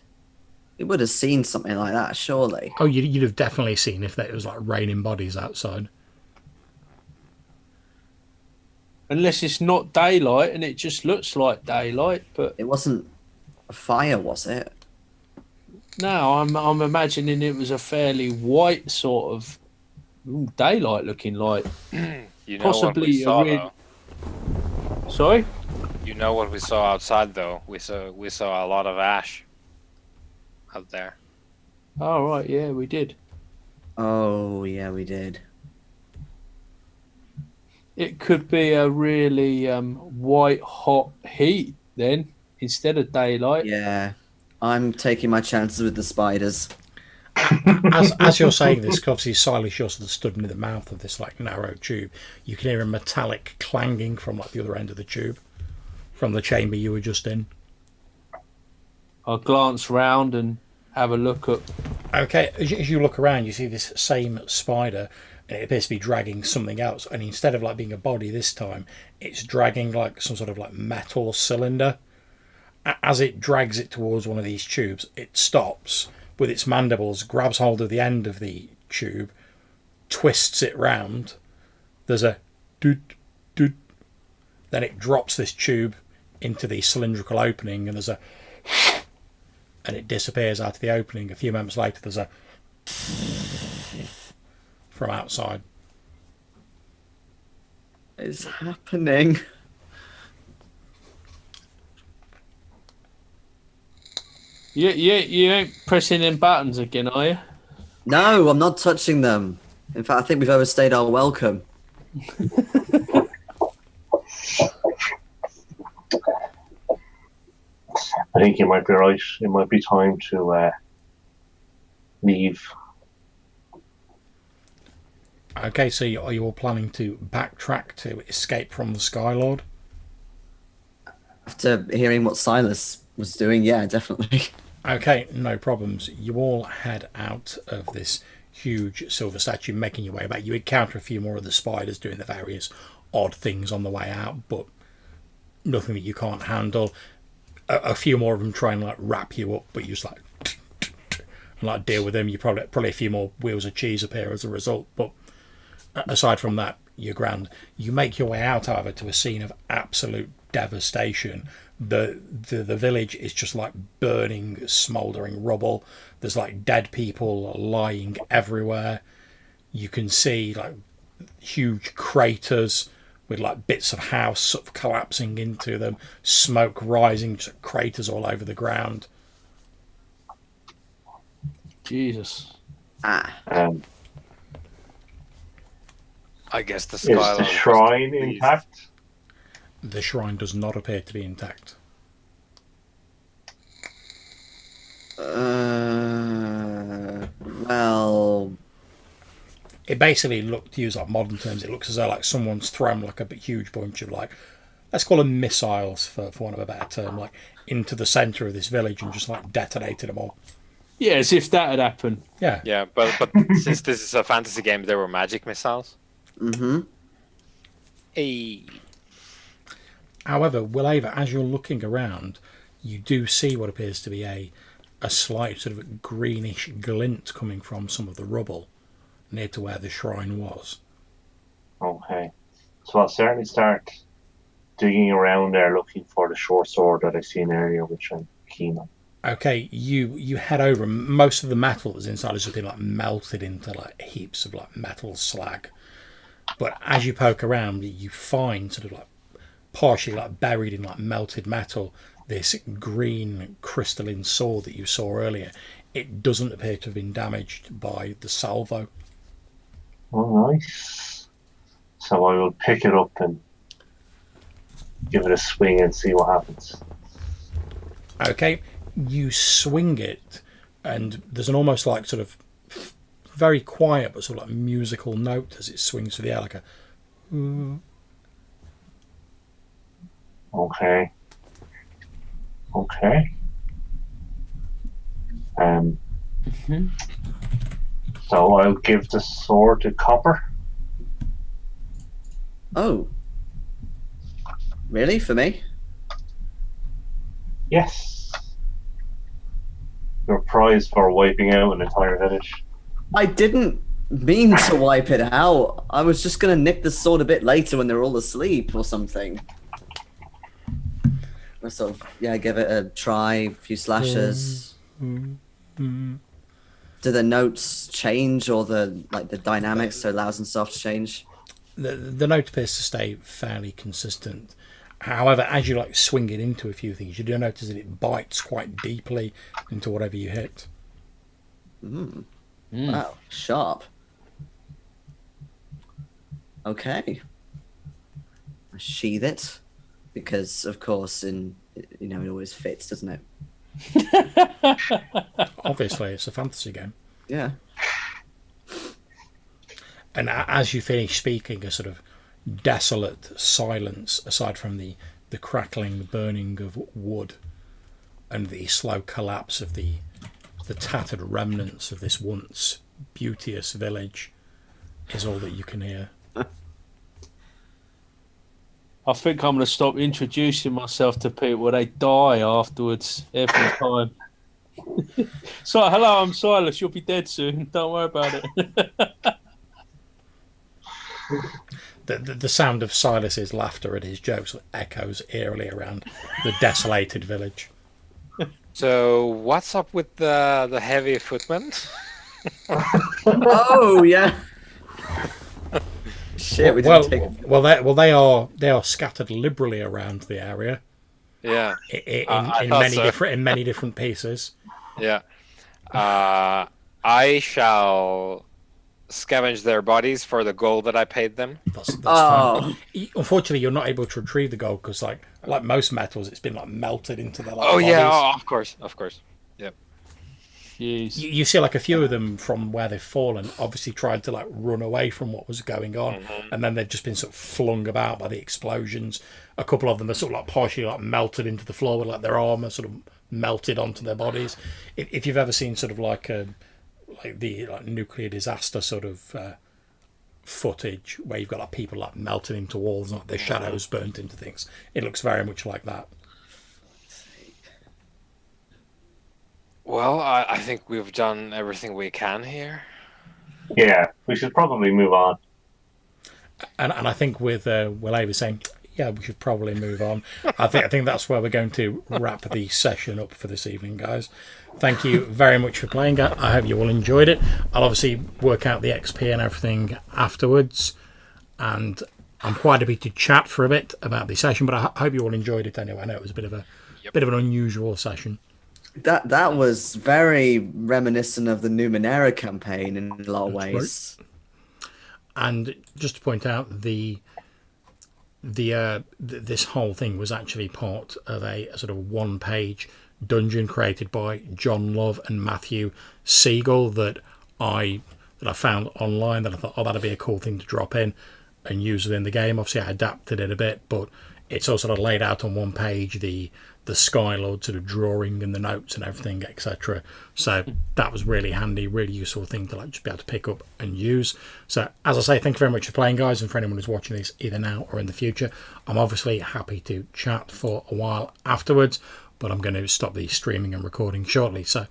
We would have seen something like that, surely. Oh, you'd have definitely seen if it was like raining bodies outside. Unless it's not daylight and it just looks like daylight, but it wasn't a fire, was it? No, I'm imagining it was a fairly white sort of daylight looking light. You know Possibly what we saw, though? Sorry? You know what we saw outside, though? We saw a lot of ash out there. Oh, right, yeah, we did. Oh, yeah, we did. It could be a really white hot heat then, instead of daylight. Yeah, I'm taking my chances with the spiders. As you're saying this, obviously Silas, you're sort of stood near the mouth of this like narrow tube. You can hear a metallic clanging from like the other end of the tube, from the chamber you were just in. I'll glance round and have a look at. Okay, as you look around, you see this same spider, and it appears to be dragging something else. And instead of like being a body this time, it's dragging like some sort of like metal cylinder. As it drags it towards one of these tubes, it stops with its mandibles, grabs hold of the end of the tube, twists it round. There's a doot doot. Then it drops this tube into the cylindrical opening, and there's a and it disappears out of the opening. A few moments later, there's a from outside. It's happening. You ain't pressing them buttons again, are you? No, I'm not touching them. In fact, I think we've overstayed our welcome. I think you might be right. It might be time to leave. Okay, so are you all planning to backtrack to escape from the Skylord? After hearing what Silas was doing, yeah, definitely. Okay, no problems. You all head out of this huge silver statue, making your way back. You encounter a few more of the spiders doing the various odd things on the way out, but nothing that you can't handle. A few more of them try and like wrap you up, but you just like and like deal with them. You probably a few more wheels of cheese appear as a result, but aside from that, you're grand. You make your way out, however, to a scene of absolute devastation. The village is just like burning, smouldering rubble. There's like dead people lying everywhere. You can see like huge craters with like bits of house sort of collapsing into them, smoke rising, just craters all over the ground. Jesus. Um, I guess the is the Skylord shrine was- intact? The shrine does not appear to be intact. Well, It basically looked, to use like modern terms, it looks as though like someone's thrown like a huge bunch of like, let's call them missiles for want of a better term, like into the centre of this village and just like detonated them all. Yeah, as if that had happened. Yeah. Yeah, but since this is a fantasy game, there were magic missiles. mm-hmm. Hey. However, Willava, as you're looking around, you do see what appears to be a slight sort of greenish glint coming from some of the rubble near to where the shrine was. Okay. So I'll certainly start digging around there looking for the short sword that I seen earlier, which I'm keen on. Okay, you head over. Most of the metal that's inside has just been like melted into like heaps of like metal slag. But as you poke around, you find sort of like partially like buried in like melted metal this green crystalline sword that you saw earlier. It doesn't appear to have been damaged by the salvo. Oh, nice. So I will pick it up and give it a swing and see what happens. Okay, you swing it, and there's an almost like sort of very quiet but sort of like musical note as it swings through the air, like a. Okay. Okay. So I'll give the sword to Copper. Oh. Really? For me? Yes. Your prize for wiping out an entire village. I didn't mean to wipe it out. I was just going to nick the sword a bit later when they're all asleep or something. I sort of, yeah, give it a try, a few slashes. Do the notes change or the dynamics, so loud and soft change? The note appears to stay fairly consistent. However, as you like swing it into a few things, you do notice that it bites quite deeply into whatever you hit. Wow, sharp. Okay. I sheathe it because, of course, it always fits, doesn't it? Obviously, it's a fantasy game. Yeah. And as you finish speaking, a sort of desolate silence, aside from the crackling, burning of wood and the slow collapse of the tattered remnants of this once beauteous village, is all that you can hear. I think I'm going to stop introducing myself to people. They die afterwards every time. So, hello, I'm Silas. You'll be dead soon. Don't worry about it. The sound of Silas's laughter at his jokes echoes eerily around the desolated village. So what's up with the heavy footmen? Oh, yeah. Shit, we didn't take it. They are scattered liberally around the area. Yeah. In many different pieces. Yeah. I shall scavenge their bodies for the gold that I paid them. That's Oh. fine. Unfortunately, you're not able to retrieve the gold because, like most metals, it's been like melted into their like, Oh bodies. yeah, oh, of course. Jeez. You see, like a few of them from where they've fallen, obviously tried to like run away from what was going on, and then they've just been sort of flung about by the explosions. A couple of them are sort of like partially like melted into the floor, with like their armor sort of melted onto their bodies. If you've ever seen sort of like the nuclear disaster sort of footage where you've got like people like melted into walls, and like their shadows burnt into things, it looks very much like that. Well, I think we've done everything we can here. Yeah, we should probably move on. And I think with Will Ava saying, yeah, we should probably move on. I think that's where we're going to wrap the session up for this evening, guys. Thank you very much for playing. I hope you all enjoyed it. I'll obviously work out the XP and everything afterwards, and I'm quite happy to chat for a bit about the session. But I hope you all enjoyed it anyway. I know it was a bit of an unusual session. That was very reminiscent of the Numenera campaign in a lot of ways. Right. And just to point out, this whole thing was actually part of a sort of one-page dungeon created by John Love and Matthew Siegel that I found online, that I thought, that'd be a cool thing to drop in and use within the game. Obviously, I adapted it a bit, but it's all sort of laid out on one page, the Skylord sort of drawing and the notes and everything, etc. So that was really handy, really useful thing to like just be able to pick up and use. So as I say, thank you very much for playing, guys, and for anyone who's watching this either now or in the future. I'm obviously happy to chat for a while afterwards, but I'm going to stop the streaming and recording shortly. So